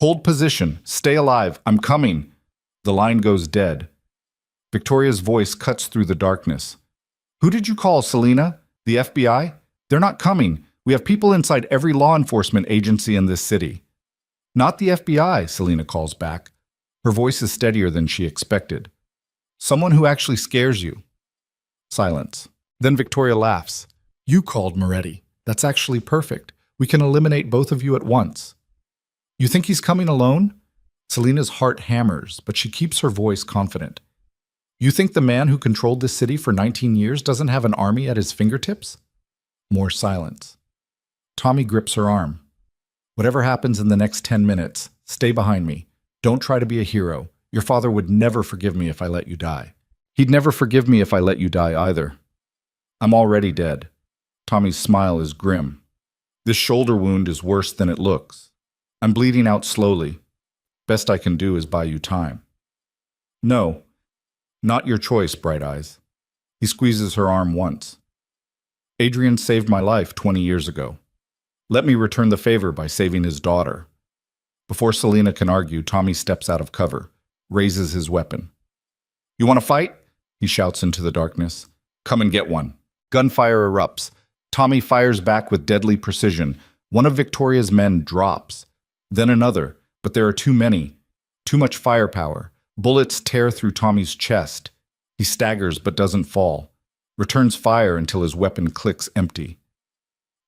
"Hold position. Stay alive. I'm coming." The line goes dead. Victoria's voice cuts through the darkness. "Who did you call, Selina? The FBI? They're not coming. We have people inside every law enforcement agency in this city." "Not the FBI," Selina calls back. Her voice is steadier than she expected. "Someone who actually scares you." Silence. Then Victoria laughs. "You called Moretti. That's actually perfect. We can eliminate both of you at once." "You think he's coming alone?" Selina's heart hammers, but she keeps her voice confident. "You think the man who controlled this city for 19 years doesn't have an army at his fingertips?" More silence. Tommy grips her arm. "Whatever happens in the next 10 minutes, stay behind me. Don't try to be a hero. Your father would never forgive me if I let you die. He'd never forgive me if I let you die either. I'm already dead." Tommy's smile is grim. "This shoulder wound is worse than it looks. I'm bleeding out slowly. Best I can do is buy you time." "No, not your choice, Bright Eyes." He squeezes her arm once. "Adrian saved my life 20 years ago. Let me return the favor by saving his daughter." Before Selina can argue, Tommy steps out of cover, raises his weapon. "You want to fight?" he shouts into the darkness. "Come and get one." Gunfire erupts. Tommy fires back with deadly precision. One of Victoria's men drops. Then another, but there are too many. Too much firepower. Bullets tear through Tommy's chest. He staggers but doesn't fall. Returns fire until his weapon clicks empty.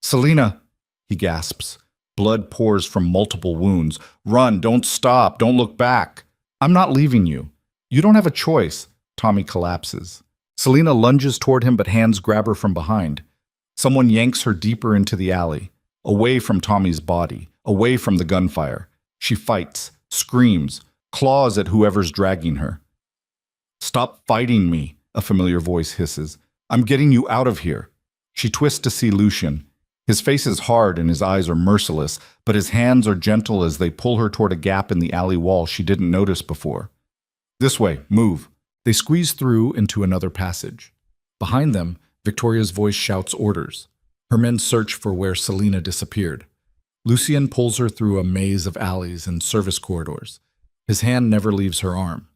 Selina, he gasps. Blood pours from multiple wounds. Run, don't stop, don't look back. I'm not leaving you. You don't have a choice. Tommy collapses. Selina lunges toward him, but hands grab her from behind. Someone yanks her deeper into the alley, away from Tommy's body, away from the gunfire. She fights, screams, claws at whoever's dragging her. Stop fighting me, a familiar voice hisses. I'm getting you out of here. She twists to see Lucian. His face is hard and his eyes are merciless, but his hands are gentle as they pull her toward a gap in the alley wall she didn't notice before. This way, move. They squeeze through into another passage. Behind them, Victoria's voice shouts orders. Her men search for where Selina disappeared. Lucian pulls her through a maze of alleys and service corridors. His hand never leaves her arm.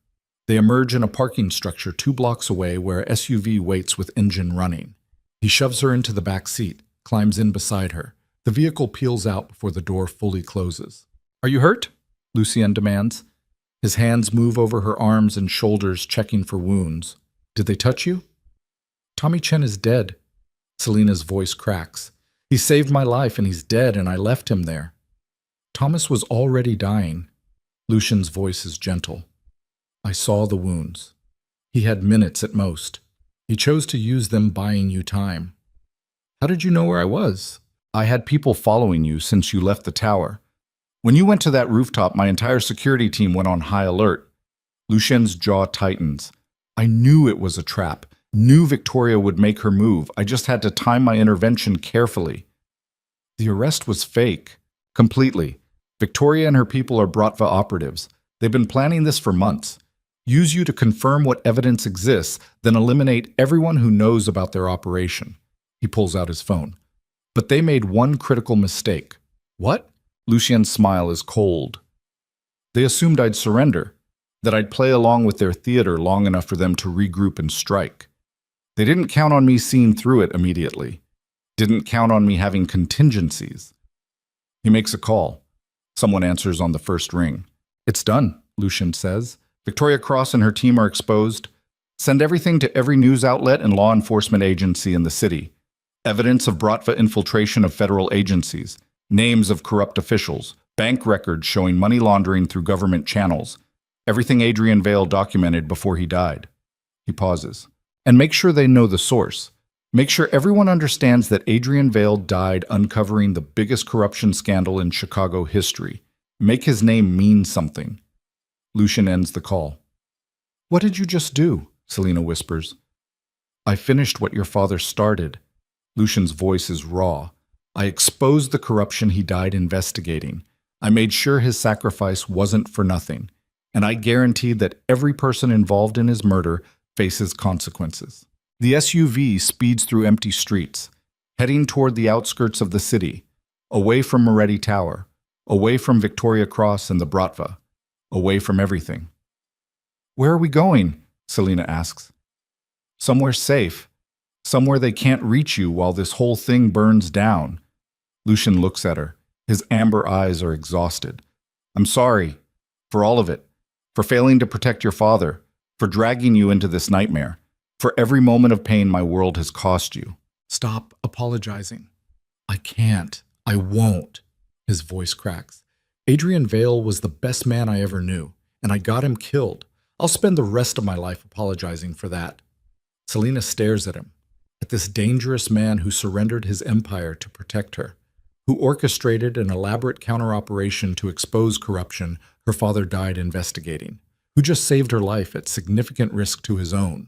They emerge in a parking structure 2 blocks away where a SUV waits with engine running. He shoves her into the back seat, climbs in beside her. The vehicle peels out before the door fully closes. Are you hurt? Lucian demands. His hands move over her arms and shoulders, checking for wounds. Did they touch you? Tommy Chen is dead. Selina's voice cracks. He saved my life and he's dead and I left him there. Thomas was already dying. Lucian's voice is gentle. I saw the wounds. He had minutes at most. He chose to use them buying you time. How did you know where I was? I had people following you since you left the tower. When you went to that rooftop, my entire security team went on high alert. Lucian's jaw tightens. I knew it was a trap. Knew Victoria would make her move. I just had to time my intervention carefully. The arrest was fake. Completely. Victoria and her people are Bratva operatives. They've been planning this for months. Use you to confirm what evidence exists, then eliminate everyone who knows about their operation. He pulls out his phone. But they made one critical mistake. What? Lucian's smile is cold. They assumed I'd surrender, that I'd play along with their theater long enough for them to regroup and strike. They didn't count on me seeing through it immediately. Didn't count on me having contingencies. He makes a call. Someone answers on the first ring. It's done, Lucian says. Victoria Cross and her team are exposed. Send everything to every news outlet and law enforcement agency in the city. Evidence of Bratva infiltration of federal agencies. Names of corrupt officials. Bank records showing money laundering through government channels. Everything Adrian Vale documented before he died. He pauses. And make sure they know the source. Make sure everyone understands that Adrian Vale died uncovering the biggest corruption scandal in Chicago history. Make his name mean something. Lucian ends the call. What did you just do? Selina whispers. I finished what your father started. Lucian's voice is raw. I exposed the corruption he died investigating. I made sure his sacrifice wasn't for nothing. And I guaranteed that every person involved in his murder faces consequences. The SUV speeds through empty streets, heading toward the outskirts of the city, away from Moretti Tower, away from Victoria Cross and the Bratva, away from everything. Where are we going? Selina asks. Somewhere safe. Somewhere they can't reach you while this whole thing burns down. Lucian looks at her. His amber eyes are exhausted. I'm sorry. For all of it. For failing to protect your father. For dragging you into this nightmare. For every moment of pain my world has cost you. Stop apologizing. I can't. I won't. His voice cracks. Adrian Vale was the best man I ever knew, and I got him killed. I'll spend the rest of my life apologizing for that. Selina stares at him, at this dangerous man who surrendered his empire to protect her, who orchestrated an elaborate counter-operation to expose corruption her father died investigating, who just saved her life at significant risk to his own.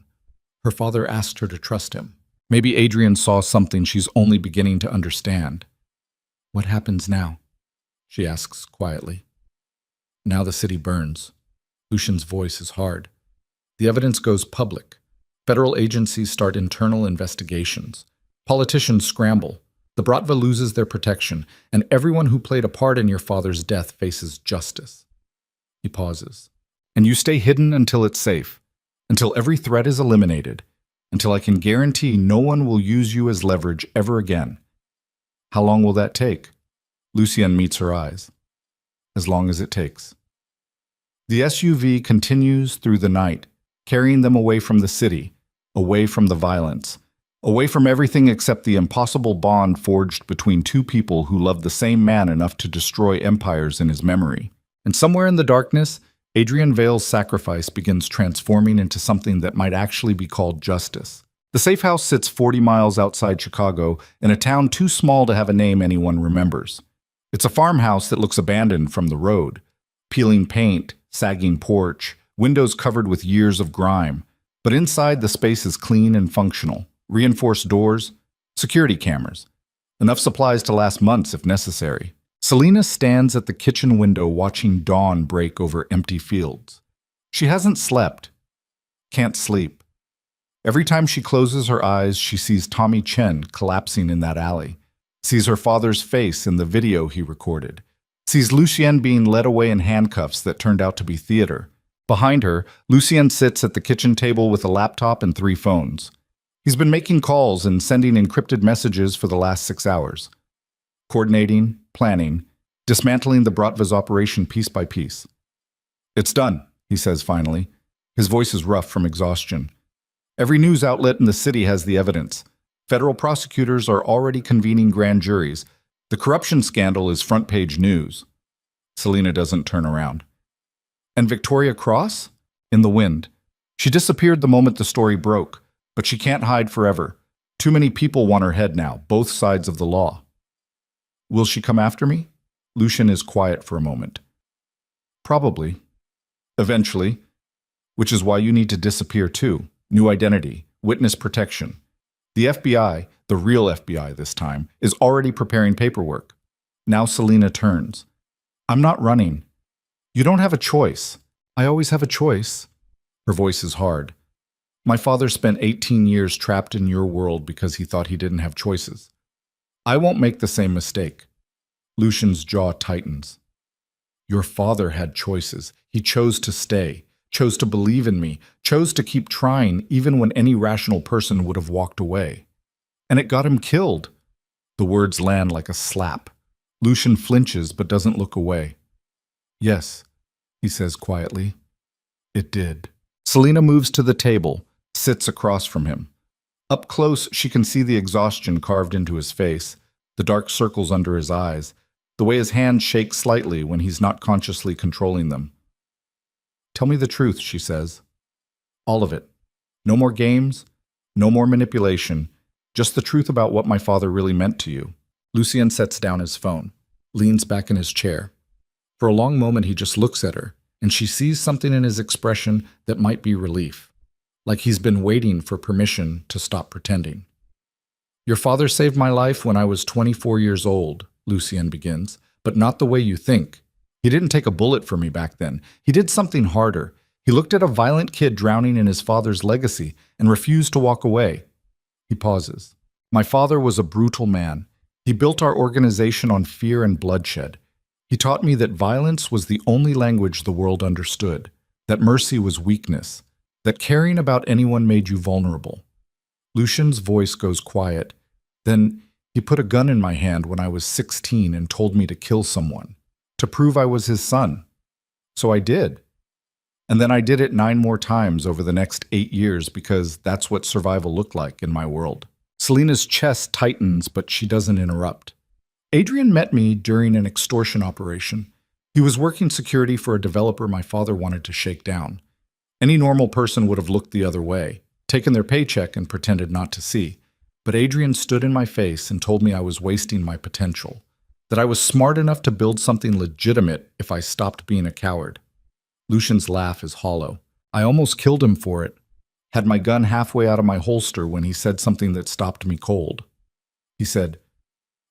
Her father asked her to trust him. Maybe Adrian saw something she's only beginning to understand. What happens now? She asks quietly. Now the city burns. Lucian's voice is hard. The evidence goes public. Federal agencies start internal investigations. Politicians scramble. The Bratva loses their protection, and everyone who played a part in your father's death faces justice. He pauses. And you stay hidden until it's safe, until every threat is eliminated, until I can guarantee no one will use you as leverage ever again. How long will that take? Lucian meets her eyes. As long as it takes. The SUV continues through the night, carrying them away from the city, away from the violence. Away from everything except the impossible bond forged between two people who loved the same man enough to destroy empires in his memory. And somewhere in the darkness, Adrian Vale's sacrifice begins transforming into something that might actually be called justice. The safe house sits 40 miles outside Chicago in a town too small to have a name anyone remembers. It's a farmhouse that looks abandoned from the road. Peeling paint, sagging porch, windows covered with years of grime. But inside the space is clean and functional. Reinforced doors, security cameras. Enough supplies to last months if necessary. Selena stands at the kitchen window watching dawn break over empty fields. She hasn't slept. Can't sleep. Every time she closes her eyes, she sees Tommy Chen collapsing in that alley. Sees her father's face in the video he recorded. Sees Lucien being led away in handcuffs that turned out to be theater. Behind her, Lucien sits at the kitchen table with a laptop and 3 phones. He's been making calls and sending encrypted messages for the last 6 hours. Coordinating, planning, dismantling the Bratva's operation piece by piece. "It's done," he says finally. His voice is rough from exhaustion. Every news outlet in the city has the evidence. Federal prosecutors are already convening grand juries. The corruption scandal is front-page news. Selena doesn't turn around. And Victoria Cross? In the wind. She disappeared the moment the story broke, but she can't hide forever. Too many people want her head now, both sides of the law. Will she come after me? Lucien is quiet for a moment. Probably. Eventually. Which is why you need to disappear too. New identity, witness protection. The FBI, the real FBI this time, is already preparing paperwork. Now Selena turns. I'm not running. You don't have a choice. I always have a choice. Her voice is hard. My father spent 18 years trapped in your world because he thought he didn't have choices. I won't make the same mistake. Lucien's jaw tightens. Your father had choices. He chose to stay, chose to believe in me, chose to keep trying even when any rational person would have walked away. And it got him killed. The words land like a slap. Lucien flinches but doesn't look away. Yes, he says quietly. It did. Selena moves to the table, sits across from him. Up close, she can see the exhaustion carved into his face, the dark circles under his eyes, the way his hands shake slightly when he's not consciously controlling them. Tell me the truth, she says. All of it. No more games, no more manipulation, just the truth about what my father really meant to you. Lucien sets down his phone, leans back in his chair. For a long moment, he just looks at her, and she sees something in his expression that might be relief, like he's been waiting for permission to stop pretending. Your father saved my life when I was 24 years old, Lucien begins, but not the way you think. He didn't take a bullet for me back then. He did something harder. He looked at a violent kid drowning in his father's legacy and refused to walk away. He pauses. My father was a brutal man. He built our organization on fear and bloodshed. He taught me that violence was the only language the world understood, that mercy was weakness, that caring about anyone made you vulnerable. Lucien's voice goes quiet. Then he put a gun in my hand when I was 16 and told me to kill someone, to prove I was his son. So I did. And then I did it 9 more times over the next 8 years because that's what survival looked like in my world. Selena's chest tightens, but she doesn't interrupt. Adrian met me during an extortion operation. He was working security for a developer my father wanted to shake down. Any normal person would have looked the other way, taken their paycheck and pretended not to see. But Adrian stood in my face and told me I was wasting my potential, that I was smart enough to build something legitimate if I stopped being a coward. Lucien's laugh is hollow. I almost killed him for it. Had my gun halfway out of my holster when he said something that stopped me cold. He said,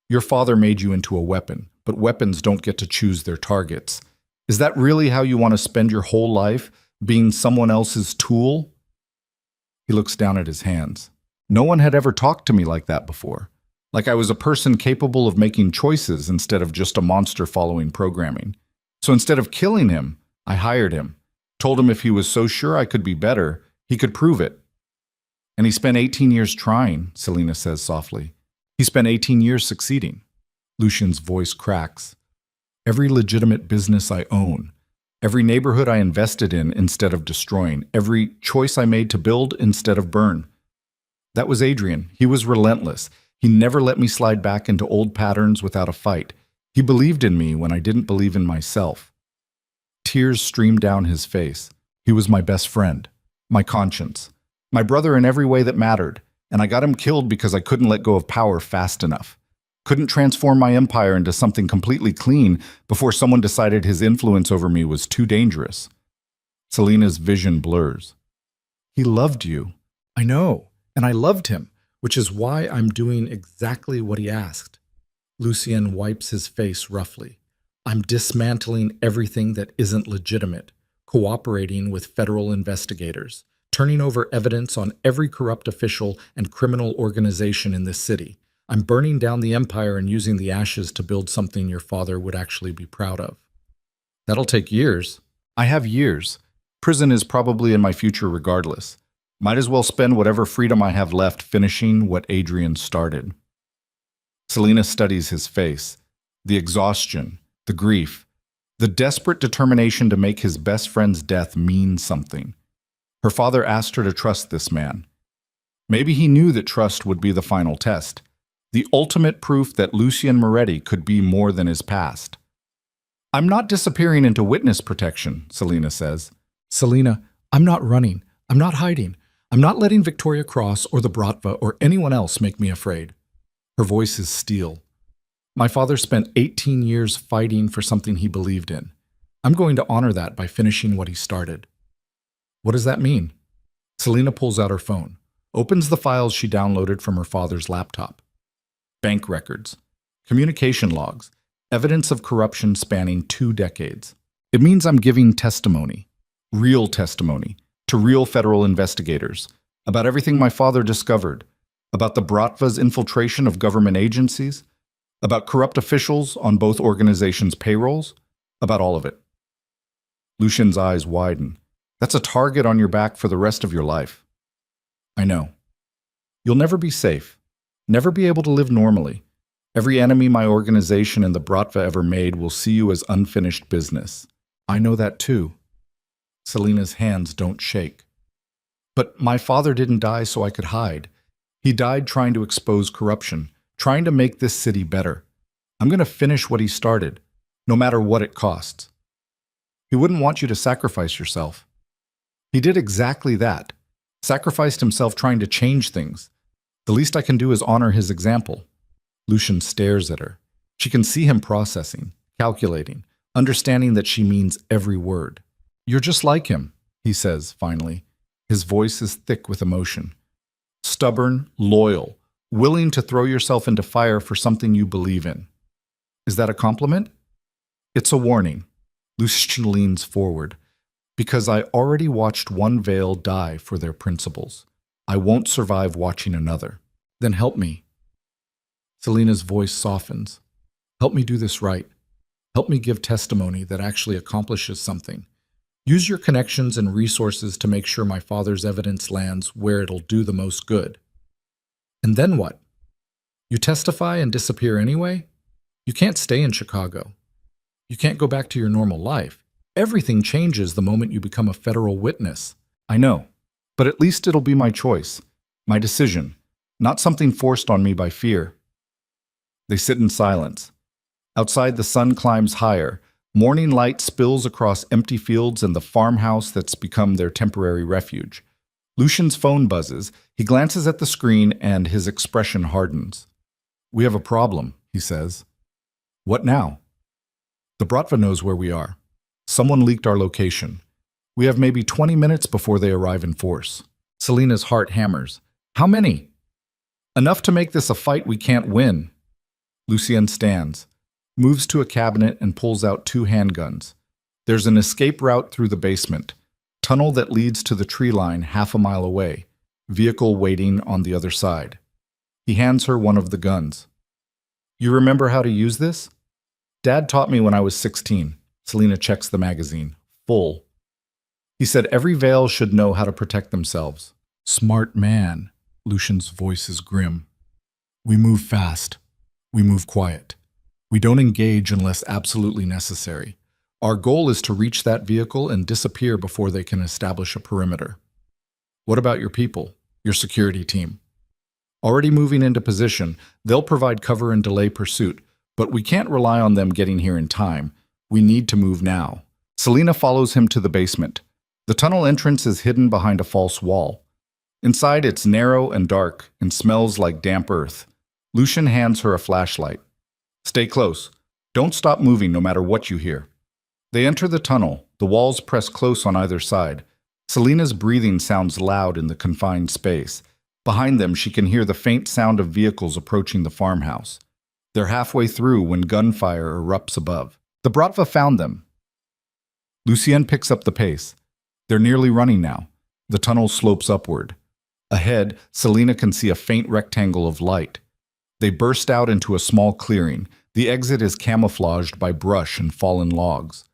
Your father made you into a weapon, but weapons don't get to choose their targets. Is that really how you want to spend your whole life, being someone else's tool? He looks down at his hands. No one had ever talked to me like that before. Like I was a person capable of making choices instead of just a monster following programming. So instead of killing him, I hired him. Told him if he was so sure I could be better, he could prove it. And he spent 18 years trying, Selena says softly. He spent 18 years succeeding. Lucien's voice cracks. Every legitimate business I own, every neighborhood I invested in instead of destroying, every choice I made to build instead of burn. That was Adrian. He was relentless. He never let me slide back into old patterns without a fight. He believed in me when I didn't believe in myself. Tears streamed down his face. He was my best friend, my conscience, my brother in every way that mattered, and I got him killed because I couldn't let go of power fast enough. Couldn't transform my empire into something completely clean before someone decided his influence over me was too dangerous. Selena's vision blurs. He loved you. I know, and I loved him, which is why I'm doing exactly what he asked. Lucien wipes his face roughly. I'm dismantling everything that isn't legitimate, cooperating with federal investigators, turning over evidence on every corrupt official and criminal organization in this city. I'm burning down the empire and using the ashes to build something your father would actually be proud of. That'll take years. I have years. Prison is probably in my future regardless. Might as well spend whatever freedom I have left finishing what Adrian started. Selena studies his face. The exhaustion, the grief, the desperate determination to make his best friend's death mean something. Her father asked her to trust this man. Maybe he knew that trust would be the final test, the ultimate proof that Lucien Moretti could be more than his past. I'm not disappearing into witness protection, Selena says. Selena, I'm not running. I'm not hiding. I'm not letting Victoria Cross or the Bratva or anyone else make me afraid. Her voice is steel. My father spent 18 years fighting for something he believed in. I'm going to honor that by finishing what he started. What does that mean? Selena pulls out her phone, opens the files she downloaded from her father's laptop. Bank records, communication logs, evidence of corruption spanning 2 decades. It means I'm giving testimony, real testimony, to real federal investigators about everything my father discovered, about the Bratva's infiltration of government agencies, about corrupt officials on both organizations' payrolls, about all of it. Lucien's eyes widen. That's a target on your back for the rest of your life. I know. You'll never be safe, never be able to live normally. Every enemy my organization and the Bratva ever made will see you as unfinished business. I know that too. Selena's hands don't shake. But my father didn't die so I could hide. He died trying to expose corruption, trying to make this city better. I'm going to finish what he started, no matter what it costs. He wouldn't want you to sacrifice yourself. He did exactly that, sacrificed himself trying to change things. The least I can do is honor his example. Lucien stares at her. She can see him processing, calculating, understanding that she means every word. You're just like him, he says, finally. His voice is thick with emotion. Stubborn, loyal, willing to throw yourself into fire for something you believe in. Is that a compliment? It's a warning. Lucien leans forward. Because I already watched one Veil die for their principles. I won't survive watching another. Then help me. Selena's voice softens. Help me do this right. Help me give testimony that actually accomplishes something. Use your connections and resources to make sure my father's evidence lands where it'll do the most good. And then what? You testify and disappear anyway? You can't stay in Chicago. You can't go back to your normal life. Everything changes the moment you become a federal witness. I know, but at least it'll be my choice, my decision, not something forced on me by fear. They sit in silence. Outside, the sun climbs higher. Morning light spills across empty fields and the farmhouse that's become their temporary refuge. Lucien's phone buzzes. He glances at the screen and his expression hardens. We have a problem, he says. What now? The Bratva knows where we are. Someone leaked our location. We have maybe 20 minutes before they arrive in force. Selena's heart hammers. How many? Enough to make this a fight we can't win. Lucien stands, moves to a cabinet and pulls out 2 handguns. There's an escape route through the basement, tunnel that leads to the tree line half a mile away, vehicle waiting on the other side. He hands her one of the guns. You remember how to use this? Dad taught me when I was 16. Selena checks the magazine. Full. He said every Veil should know how to protect themselves. Smart man. Lucien's voice is grim. We move fast. We move quiet. We don't engage unless absolutely necessary. Our goal is to reach that vehicle and disappear before they can establish a perimeter. What about your people, your security team? Already moving into position, they'll provide cover and delay pursuit, but we can't rely on them getting here in time. We need to move now. Selina follows him to the basement. The tunnel entrance is hidden behind a false wall. Inside, it's narrow and dark and smells like damp earth. Lucian hands her a flashlight. Stay close. Don't stop moving no matter what you hear. They enter the tunnel. The walls press close on either side. Selina's breathing sounds loud in the confined space. Behind them, she can hear the faint sound of vehicles approaching the farmhouse. They're halfway through when gunfire erupts above. The Bratva found them. Lucien picks up the pace. They're nearly running now. The tunnel slopes upward. Ahead, Selina can see a faint rectangle of light. They burst out into a small clearing. The exit is camouflaged by brush and fallen logs.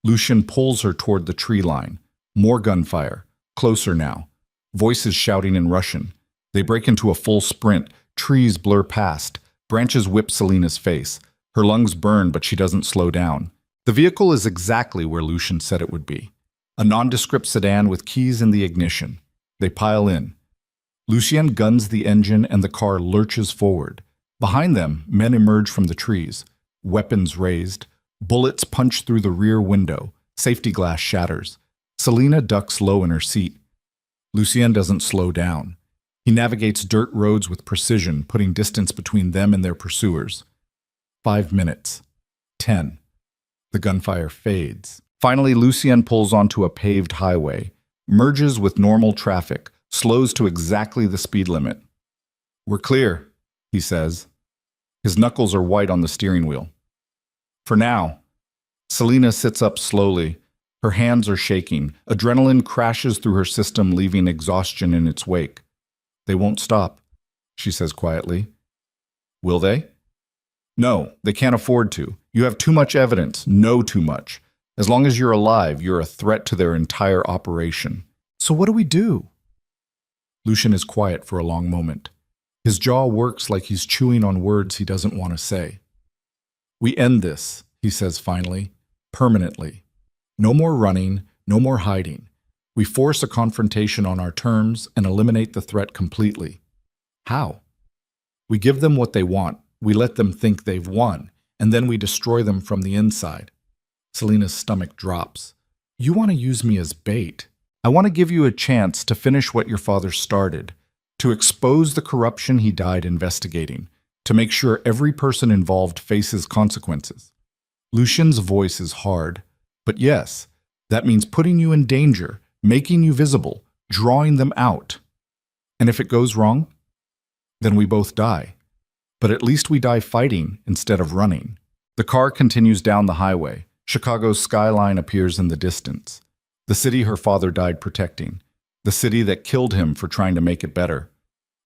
Lucien pulls her toward the tree line. More gunfire. Closer now. Voices shouting in Russian. They break into a full sprint. Trees blur past. Branches whip Selina's face. Her lungs burn, but she doesn't slow down. The vehicle is exactly where Lucien said it would be. A nondescript sedan with keys in the ignition. They pile in. Lucien guns the engine and the car lurches forward. Behind them, men emerge from the trees. Weapons raised. Bullets punch through the rear window. Safety glass shatters. Selina ducks low in her seat. Lucien doesn't slow down. He navigates dirt roads with precision, putting distance between them and their pursuers. 5 minutes. 10. The gunfire fades. Finally, Lucien pulls onto a paved highway, merges with normal traffic, slows to exactly the speed limit. We're clear, he says. His knuckles are white on the steering wheel. For now. Selina sits up slowly. Her hands are shaking. Adrenaline crashes through her system, leaving exhaustion in its wake. They won't stop, she says quietly. Will they? No, they can't afford to. You have too much evidence, know too much. As long as you're alive, you're a threat to their entire operation. So what do we do? Lucien is quiet for a long moment. His jaw works like he's chewing on words he doesn't want to say. We end this, he says finally, permanently. No more running, no more hiding. We force a confrontation on our terms and eliminate the threat completely. How? We give them what they want. We let them think they've won, and then we destroy them from the inside. Selina's stomach drops. You want to use me as bait. I want to give you a chance to finish what your father started, to expose the corruption he died investigating, to make sure every person involved faces consequences. Lucien's voice is hard, but yes, that means putting you in danger, making you visible, drawing them out. And if it goes wrong, then we both die. But at least we die fighting instead of running. The car continues down the highway. Chicago's skyline appears in the distance. The city her father died protecting. The city that killed him for trying to make it better.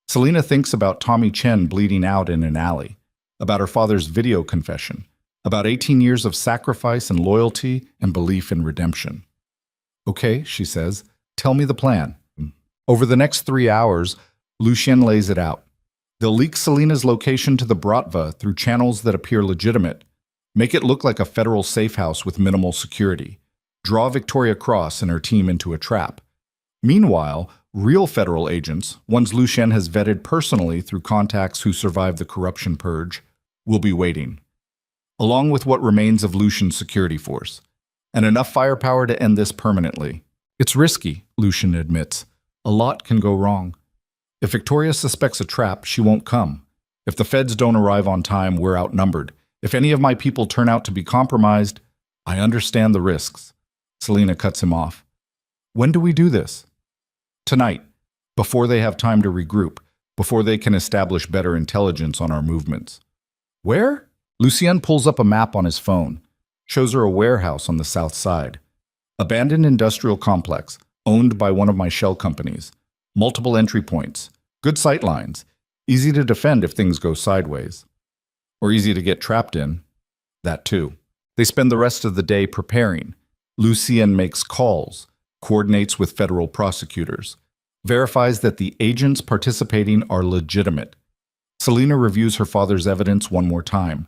Selina thinks about Tommy Chen bleeding out in an alley, about her father's video confession, about 18 years of sacrifice and loyalty and belief in redemption. Okay, she says, tell me the plan. Over the next 3 hours, Lucien lays it out. They'll leak Selina's location to the Bratva through channels that appear legitimate. Make it look like a federal safe house with minimal security. Draw Victoria Cross and her team into a trap. Meanwhile, real federal agents, ones Lucien has vetted personally through contacts who survived the corruption purge, will be waiting. Along with what remains of Lucien's security force. And enough firepower to end this permanently. It's risky, Lucien admits. A lot can go wrong. If Victoria suspects a trap, she won't come. If the feds don't arrive on time, we're outnumbered. If any of my people turn out to be compromised, I understand the risks. Selina cuts him off. When do we do this? Tonight, before they have time to regroup, before they can establish better intelligence on our movements. Where? Lucien pulls up a map on his phone, shows her a warehouse on the south side. Abandoned industrial complex, owned by one of my shell companies. Multiple entry points, good sight lines, easy to defend if things go sideways. Or easy to get trapped in. That too. They spend the rest of the day preparing. Lucien makes calls, coordinates with federal prosecutors, verifies that the agents participating are legitimate. Selina reviews her father's evidence one more time,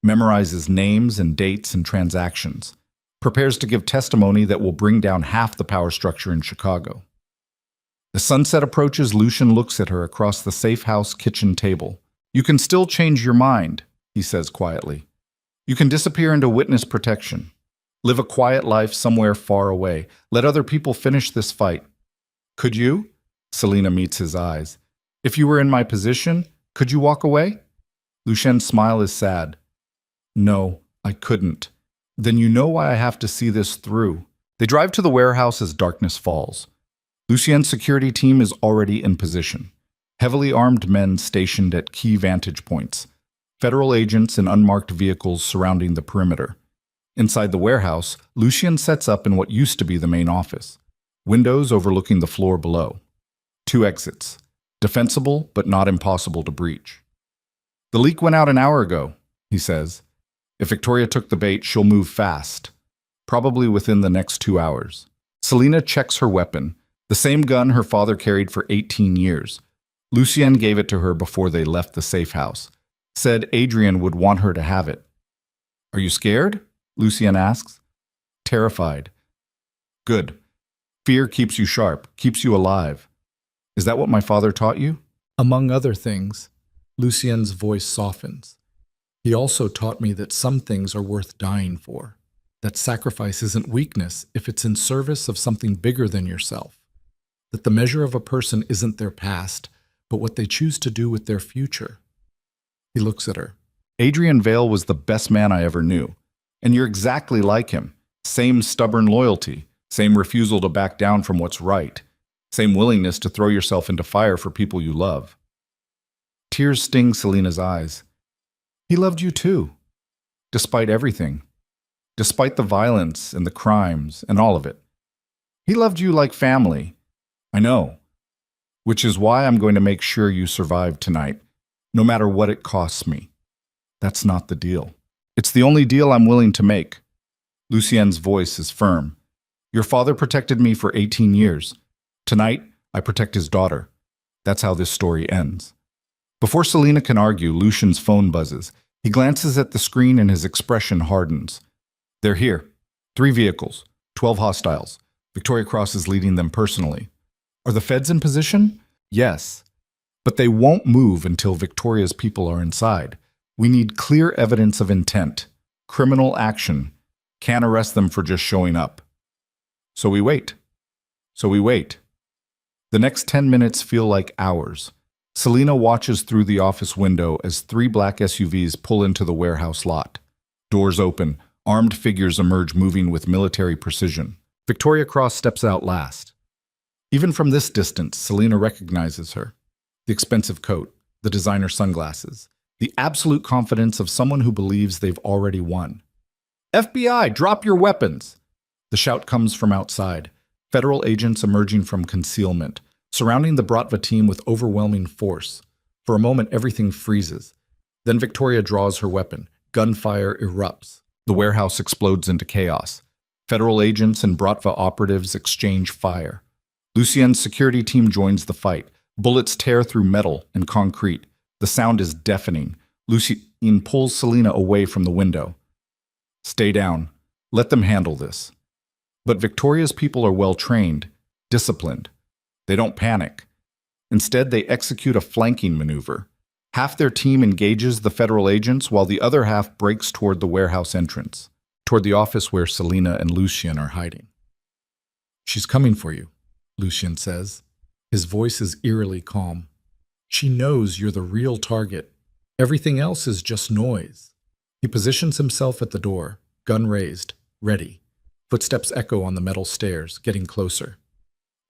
memorizes names and dates and transactions, prepares to give testimony that will bring down half the power structure in Chicago. As sunset approaches, Lucian looks at her across the safe house kitchen table. You can still change your mind, he says quietly. You can disappear into witness protection. Live a quiet life somewhere far away. Let other people finish this fight. Could you? Selina meets his eyes. If you were in my position, could you walk away? Lucien's smile is sad. No, I couldn't. Then you know why I have to see this through. They drive to the warehouse as darkness falls. Lucien's security team is already in position. Heavily armed men stationed at key vantage points. Federal agents in unmarked vehicles surrounding the perimeter. Inside the warehouse, Lucien sets up in what used to be the main office. Windows overlooking the floor below. 2 exits. Defensible, but not impossible to breach. The leak went out an hour ago, he says. If Victoria took the bait, she'll move fast. Probably within the next 2 hours. Selina checks her weapon, the same gun her father carried for 18 years. Lucien gave it to her before they left the safe house. Said Adrian would want her to have it. Are you scared? Lucien asks. Terrified. Good. Fear keeps you sharp, keeps you alive. Is that what my father taught you? Among other things, Lucien's voice softens. He also taught me that some things are worth dying for. That sacrifice isn't weakness if it's in service of something bigger than yourself. That the measure of a person isn't their past, but what they choose to do with their future. He looks at her. Adrian Vale was the best man I ever knew. And you're exactly like him. Same stubborn loyalty. Same refusal to back down from what's right. Same willingness to throw yourself into fire for people you love. Tears sting Selina's eyes. He loved you too. Despite everything. Despite the violence and the crimes and all of it. He loved you like family. I know. Which is why I'm going to make sure you survive tonight, no matter what it costs me. That's not the deal. It's the only deal I'm willing to make. Lucien's voice is firm. Your father protected me for 18 years. Tonight, I protect his daughter. That's how this story ends. Before Selina can argue, Lucien's phone buzzes. He glances at the screen and his expression hardens. They're here. 3 vehicles, 12 hostiles. Victoria Cross is leading them personally. Are the feds in position? Yes. But they won't move until Victoria's people are inside. We need clear evidence of intent. Criminal action. Can't arrest them for just showing up. So we wait. The next 10 minutes feel like hours. Selina watches through the office window as 3 black SUVs pull into the warehouse lot. Doors open. Armed figures emerge, moving with military precision. Victoria Cross steps out last. Even from this distance, Selina recognizes her. The expensive coat, the designer sunglasses, the absolute confidence of someone who believes they've already won. FBI, drop your weapons! The shout comes from outside. Federal agents emerging from concealment, surrounding the Bratva team with overwhelming force. For a moment, everything freezes. Then Victoria draws her weapon. Gunfire erupts. The warehouse explodes into chaos. Federal agents and Bratva operatives exchange fire. Lucien's security team joins the fight. Bullets tear through metal and concrete. The sound is deafening. Lucien pulls Selina away from the window. Stay down. Let them handle this. But Victoria's people are well trained, disciplined. They don't panic. Instead, they execute a flanking maneuver. Half their team engages the federal agents while the other half breaks toward the warehouse entrance, toward the office where Selina and Lucien are hiding. She's coming for you, Lucien says. His voice is eerily calm. She knows you're the real target. Everything else is just noise. He positions himself at the door, gun raised, ready. Footsteps echo on the metal stairs, getting closer.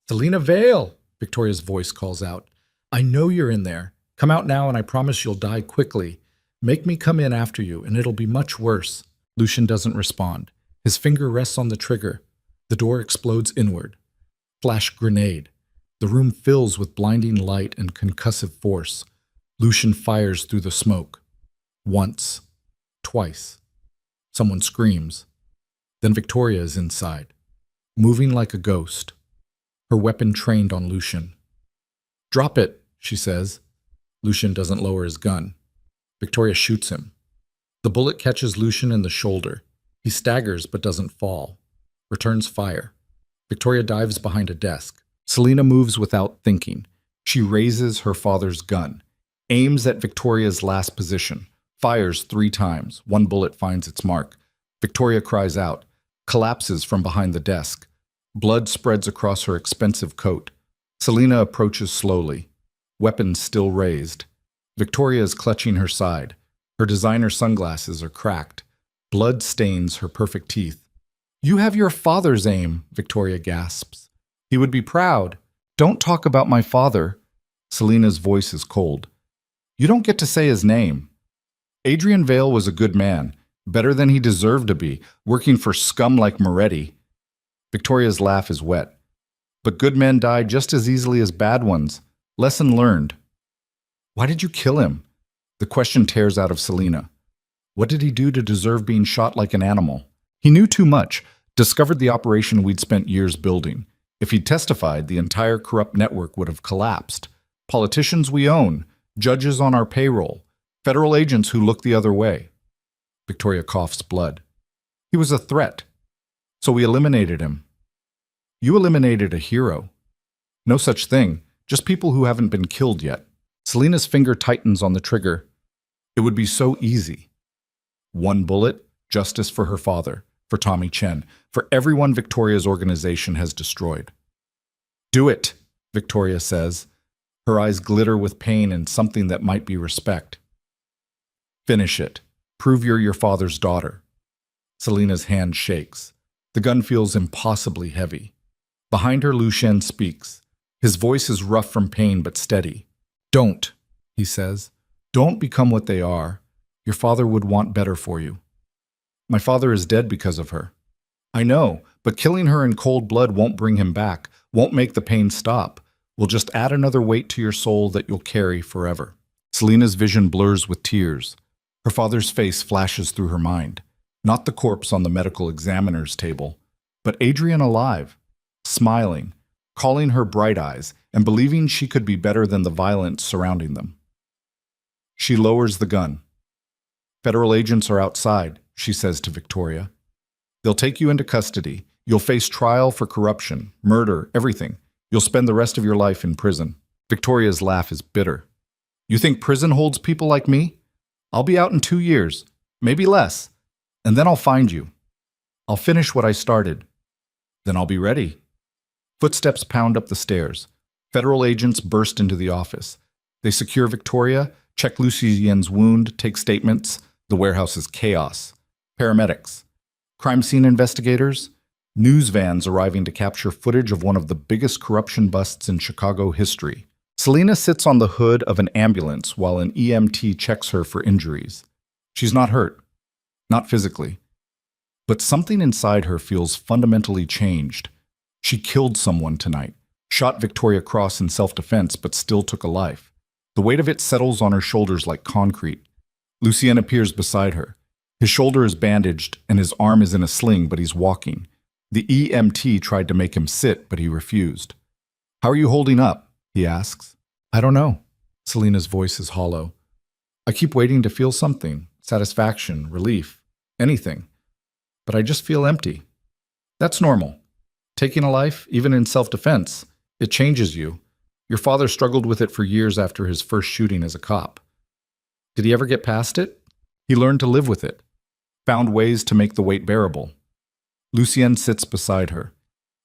Selina Vale, Victoria's voice calls out. I know you're in there. Come out now and I promise you'll die quickly. Make me come in after you and it'll be much worse. Lucien doesn't respond. His finger rests on the trigger. The door explodes inward. Flash grenade. The room fills with blinding light and concussive force. Lucien fires through the smoke. Once. Twice. Someone screams. Then Victoria is inside, moving like a ghost, her weapon trained on Lucien. Drop it, she says. Lucien doesn't lower his gun. Victoria shoots him. The bullet catches Lucien in the shoulder. He staggers but doesn't fall. Returns fire. Victoria dives behind a desk. Selena moves without thinking. She raises her father's gun, aims at Victoria's last position, fires 3 times. 1 bullet finds its mark. Victoria cries out, collapses from behind the desk. Blood spreads across her expensive coat. Selena approaches slowly, weapon still raised. Victoria is clutching her side. Her designer sunglasses are cracked. Blood stains her perfect teeth. "You have your father's aim," Victoria gasps. "He would be proud." "Don't talk about my father." Selena's voice is cold. "You don't get to say his name." Adrian Vale was a good man, better than he deserved to be, working for scum like Moretti. Victoria's laugh is wet. "But good men die just as easily as bad ones. Lesson learned." "Why did you kill him?" The question tears out of Selena. What did he do to deserve being shot like an animal? He knew too much, discovered the operation we'd spent years building. If he'd testified, the entire corrupt network would have collapsed. Politicians we own, judges on our payroll, federal agents who look the other way. Victoria coughs blood. He was a threat, so we eliminated him. You eliminated a hero. No such thing, just people who haven't been killed yet. Selena's finger tightens on the trigger. It would be so easy. 1 bullet, justice for her father, for Tommy Chen, for everyone Victoria's organization has destroyed. "Do it," Victoria says. Her eyes glitter with pain and something that might be respect. "Finish it. Prove you're your father's daughter." Selena's hand shakes. The gun feels impossibly heavy. Behind her, Lucien speaks. His voice is rough from pain but steady. "Don't," he says. "Don't become what they are. Your father would want better for you." "My father is dead because of her." "I know, but killing her in cold blood won't bring him back, won't make the pain stop. Will just add another weight to your soul that you'll carry forever." Selena's vision blurs with tears. Her father's face flashes through her mind. Not the corpse on the medical examiner's table, but Adrian alive, smiling, calling her bright eyes, and believing she could be better than the violence surrounding them. She lowers the gun. "Federal agents are outside," she says to Victoria. "They'll take you into custody. You'll face trial for corruption, murder, everything. You'll spend the rest of your life in prison." Victoria's laugh is bitter. "You think prison holds people like me? I'll be out in 2 years, maybe less, and then I'll find you. I'll finish what I started. Then I'll be ready." Footsteps pound up the stairs. Federal agents burst into the office. They secure Victoria, check Lucien's wound, take statements. The warehouse is chaos. Paramedics. Crime scene investigators. News vans arriving to capture footage of one of the biggest corruption busts in Chicago history. Selena sits on the hood of an ambulance while an EMT checks her for injuries. She's not hurt. Not physically. But something inside her feels fundamentally changed. She killed someone tonight, shot Victoria Cross in self-defense, but still took a life. The weight of it settles on her shoulders like concrete. Lucien appears beside her. His shoulder is bandaged and his arm is in a sling, but he's walking. The EMT tried to make him sit, but he refused. "How are you holding up?" he asks. "I don't know." Selena's voice is hollow. "I keep waiting to feel something, satisfaction, relief, anything. But I just feel empty." "That's normal. Taking a life, even in self-defense, it changes you. Your father struggled with it for years after his first shooting as a cop. Did he ever get past it? He learned to live with it, found ways to make the weight bearable." Lucien sits beside her.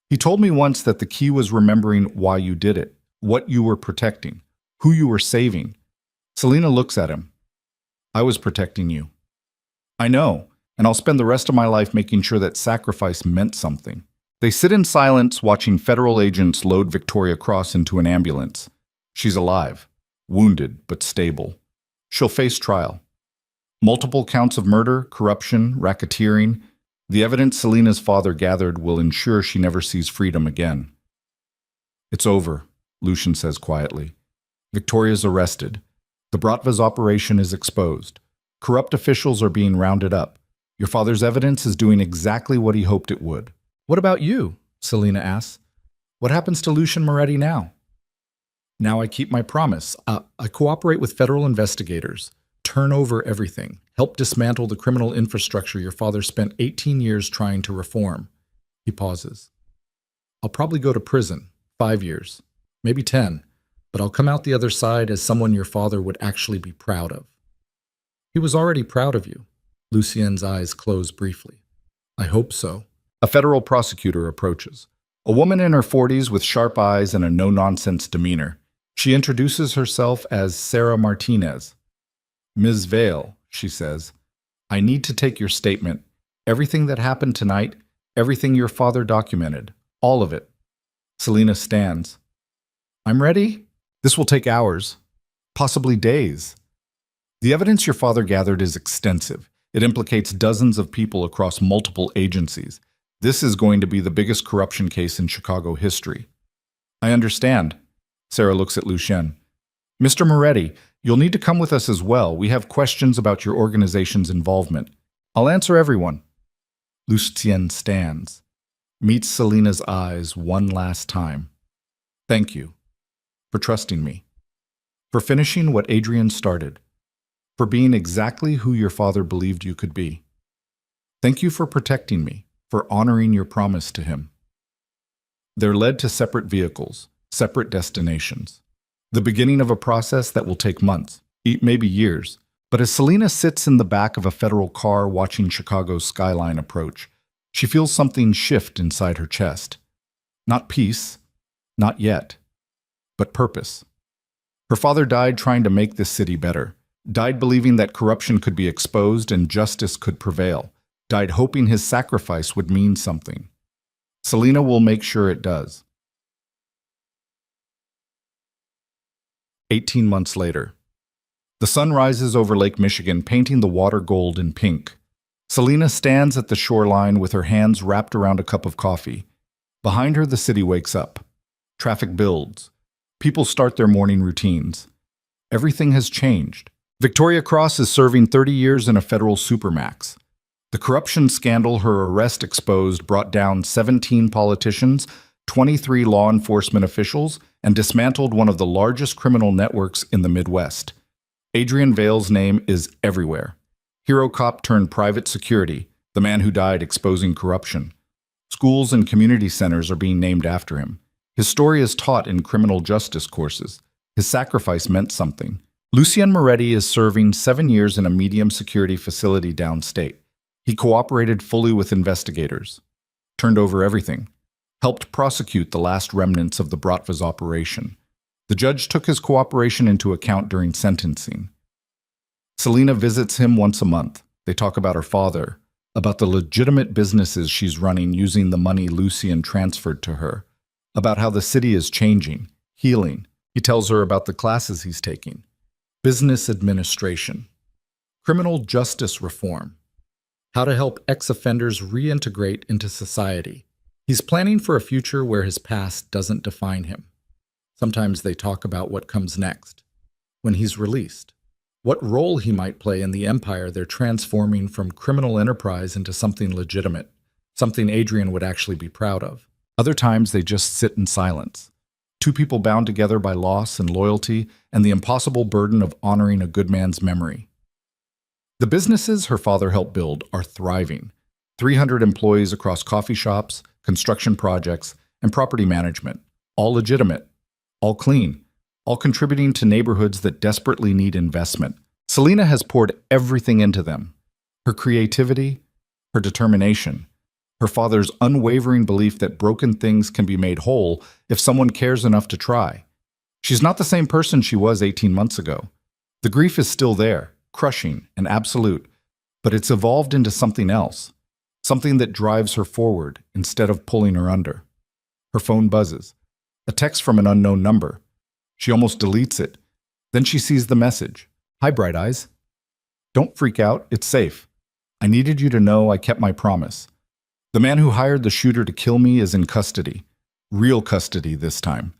"He told me once that the key was remembering why you did it, what you were protecting, who you were saving." Selena looks at him. "I was protecting you." "I know, and I'll spend the rest of my life making sure that sacrifice meant something." They sit in silence watching federal agents load Victoria Cross into an ambulance. She's alive, wounded but stable. She'll face trial. Multiple counts of murder, corruption, racketeering. The evidence Selena's father gathered will ensure she never sees freedom again. "It's over," Lucien says quietly. "Victoria's arrested. The Bratva's operation is exposed. Corrupt officials are being rounded up. Your father's evidence is doing exactly what he hoped it would." "What about you?" Selena asks. "What happens to Lucien Moretti now?" "Now I keep my promise. I cooperate with federal investigators, turn over everything, help dismantle the criminal infrastructure your father spent 18 years trying to reform." He pauses. "I'll probably go to prison, 5 years, maybe 10, but I'll come out the other side as someone your father would actually be proud of. He was already proud of you. Lucien's eyes close briefly. I hope so. A federal prosecutor approaches. A woman in her 40s with sharp eyes and a no-nonsense demeanor. She introduces herself as Sarah Martinez. Ms. Vale, she says, I need to take your statement. Everything that happened tonight, everything your father documented, all of it. Selena stands. I'm ready. This will take hours, possibly days. The evidence your father gathered is extensive. It implicates dozens of people across multiple agencies. This is going to be the biggest corruption case in Chicago history. I understand. Sarah looks at Lucien. Mr. Moretti, you'll need to come with us as well. We have questions about your organization's involvement. I'll answer everyone. Lucien stands, meets Selena's eyes one last time. Thank you for trusting me, for finishing what Adrian started, for being exactly who your father believed you could be. Thank you for protecting me, for honoring your promise to him. They're led to separate vehicles, separate destinations. The beginning of a process that will take months, maybe years. But as Selena sits in the back of a federal car watching Chicago's skyline approach, she feels something shift inside her chest. Not peace, not yet, but purpose. Her father died trying to make this city better, died believing that corruption could be exposed and justice could prevail, died hoping his sacrifice would mean something. Selena will make sure it does. 18 months later. The sun rises over Lake Michigan, painting the water gold and pink. Selena stands at the shoreline with her hands wrapped around a cup of coffee. Behind her, the city wakes up. Traffic builds. People start their morning routines. Everything has changed. Victoria Cross is serving 30 years in a federal supermax. The corruption scandal her arrest exposed brought down 17 politicians, 23 law enforcement officials, and dismantled one of the largest criminal networks in the Midwest. Adrian Vale's name is everywhere. Hero cop turned private security, the man who died exposing corruption. Schools and community centers are being named after him. His story is taught in criminal justice courses. His sacrifice meant something. Lucien Moretti is serving 7 years in a medium security facility downstate. He cooperated fully with investigators, turned over everything, helped prosecute the last remnants of the Bratva's operation. The judge took his cooperation into account during sentencing. Selena visits him once a month. They talk about her father, about the legitimate businesses she's running using the money Lucien transferred to her, about how the city is changing, healing. He tells her about the classes he's taking, business administration, criminal justice reform, how to help ex-offenders reintegrate into society. He's planning for a future where his past doesn't define him. Sometimes they talk about what comes next, when he's released, what role he might play in the empire they're transforming from criminal enterprise into something legitimate, something Adrian would actually be proud of. Other times they just sit in silence, two people bound together by loss and loyalty and the impossible burden of honoring a good man's memory. The businesses her father helped build are thriving. 300 employees across coffee shops, construction projects, and property management, all legitimate. All clean, all contributing to neighborhoods that desperately need investment. Selena has poured everything into them. Her creativity, her determination, her father's unwavering belief that broken things can be made whole if someone cares enough to try. She's not the same person she was 18 months ago. The grief is still there, crushing and absolute, but it's evolved into something else, something that drives her forward instead of pulling her under. Her phone buzzes. A text from an unknown number. She almost deletes it. Then she sees the message. Hi, Bright Eyes. Don't freak out, it's safe. I needed you to know I kept my promise. The man who hired the shooter to kill me is in custody. Real custody this time.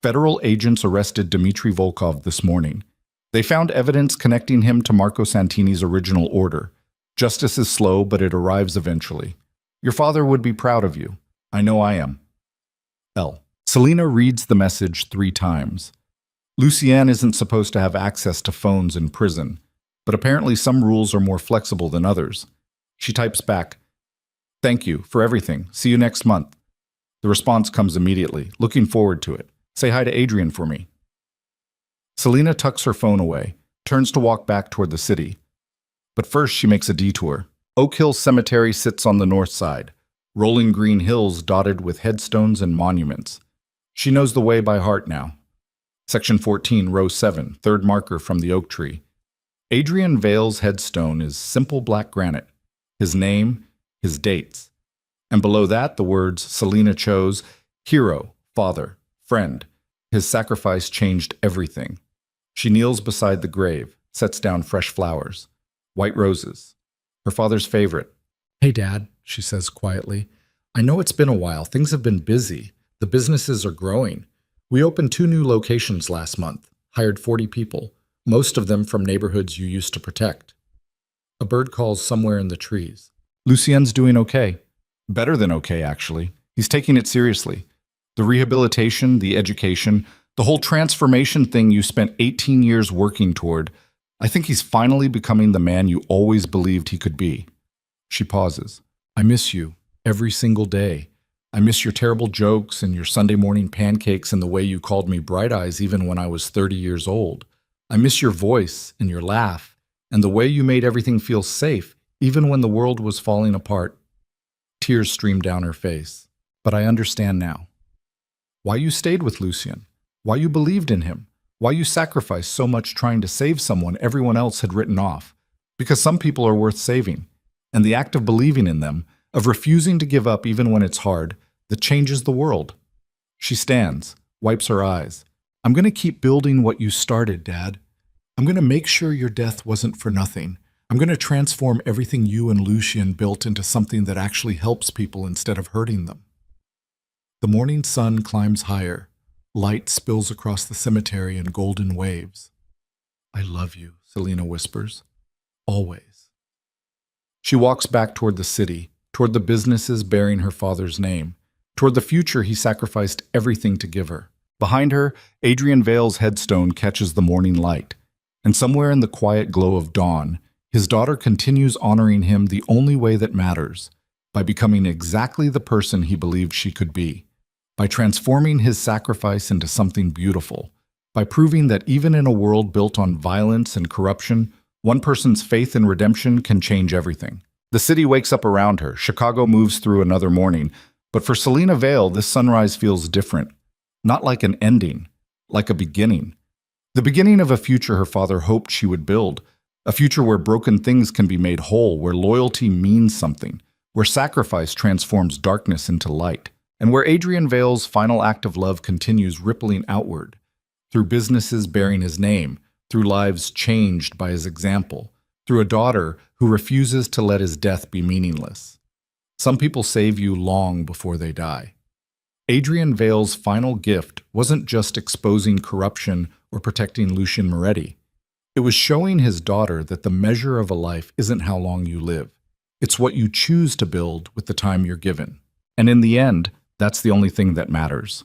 Federal agents arrested Dmitry Volkov this morning. They found evidence connecting him to Marco Santini's original order. Justice is slow, but it arrives eventually. Your father would be proud of you. I know I am. L. Selena reads the message 3 times. Lucien isn't supposed to have access to phones in prison, but apparently some rules are more flexible than others. She types back, "Thank you for everything. See you next month." The response comes immediately. Looking forward to it. Say hi to Adrian for me. Selena tucks her phone away, turns to walk back toward the city. But first she makes a detour. Oak Hill Cemetery sits on the north side, rolling green hills dotted with headstones and monuments. She knows the way by heart now. Section 14, row 7, third marker from the oak tree. Adrian Vale's headstone is simple black granite. His name, his dates. And below that, the words Selena chose, hero, father, friend. His sacrifice changed everything. She kneels beside the grave, sets down fresh flowers, white roses, her father's favorite. "Hey, Dad," she says quietly. "I know it's been a while. Things have been busy. The businesses are growing. We opened 2 new locations last month, hired 40 people, most of them from neighborhoods you used to protect." A bird calls somewhere in the trees. "Lucien's doing okay. Better than okay, actually. He's taking it seriously. The rehabilitation, the education, the whole transformation thing you spent 18 years working toward. I think he's finally becoming the man you always believed he could be." She pauses. "I miss you every single day. I miss your terrible jokes and your Sunday morning pancakes and the way you called me Bright Eyes even when I was 30 years old. I miss your voice and your laugh and the way you made everything feel safe even when the world was falling apart." Tears stream down her face. "But I understand now. Why you stayed with Lucien. Why you believed in him. Why you sacrificed so much trying to save someone everyone else had written off. Because some people are worth saving. And the act of believing in them, of refusing to give up even when it's hard, that changes the world." She stands, wipes her eyes. "I'm going to keep building what you started, Dad. I'm going to make sure your death wasn't for nothing. I'm going to transform everything you and Lucien built into something that actually helps people instead of hurting them." The morning sun climbs higher. Light spills across the cemetery in golden waves. "I love you," Selena whispers. "Always." She walks back toward the city, toward the businesses bearing her father's name, toward the future he sacrificed everything to give her. Behind her, Adrian Vale's headstone catches the morning light, and somewhere in the quiet glow of dawn, his daughter continues honoring him the only way that matters, by becoming exactly the person he believed she could be, by transforming his sacrifice into something beautiful, by proving that even in a world built on violence and corruption, one person's faith in redemption can change everything. The city wakes up around her. Chicago moves through another morning. But for Selena Vale, this sunrise feels different. Not like an ending, like a beginning. The beginning of a future her father hoped she would build. A future where broken things can be made whole, where loyalty means something, where sacrifice transforms darkness into light, and where Adrian Vale's final act of love continues rippling outward, through businesses bearing his name, through lives changed by his example, through a daughter who refuses to let his death be meaningless. Some people save you long before they die. Adrian Vale's final gift wasn't just exposing corruption or protecting Lucien Moretti. It was showing his daughter that the measure of a life isn't how long you live. It's what you choose to build with the time you're given. And in the end, that's the only thing that matters.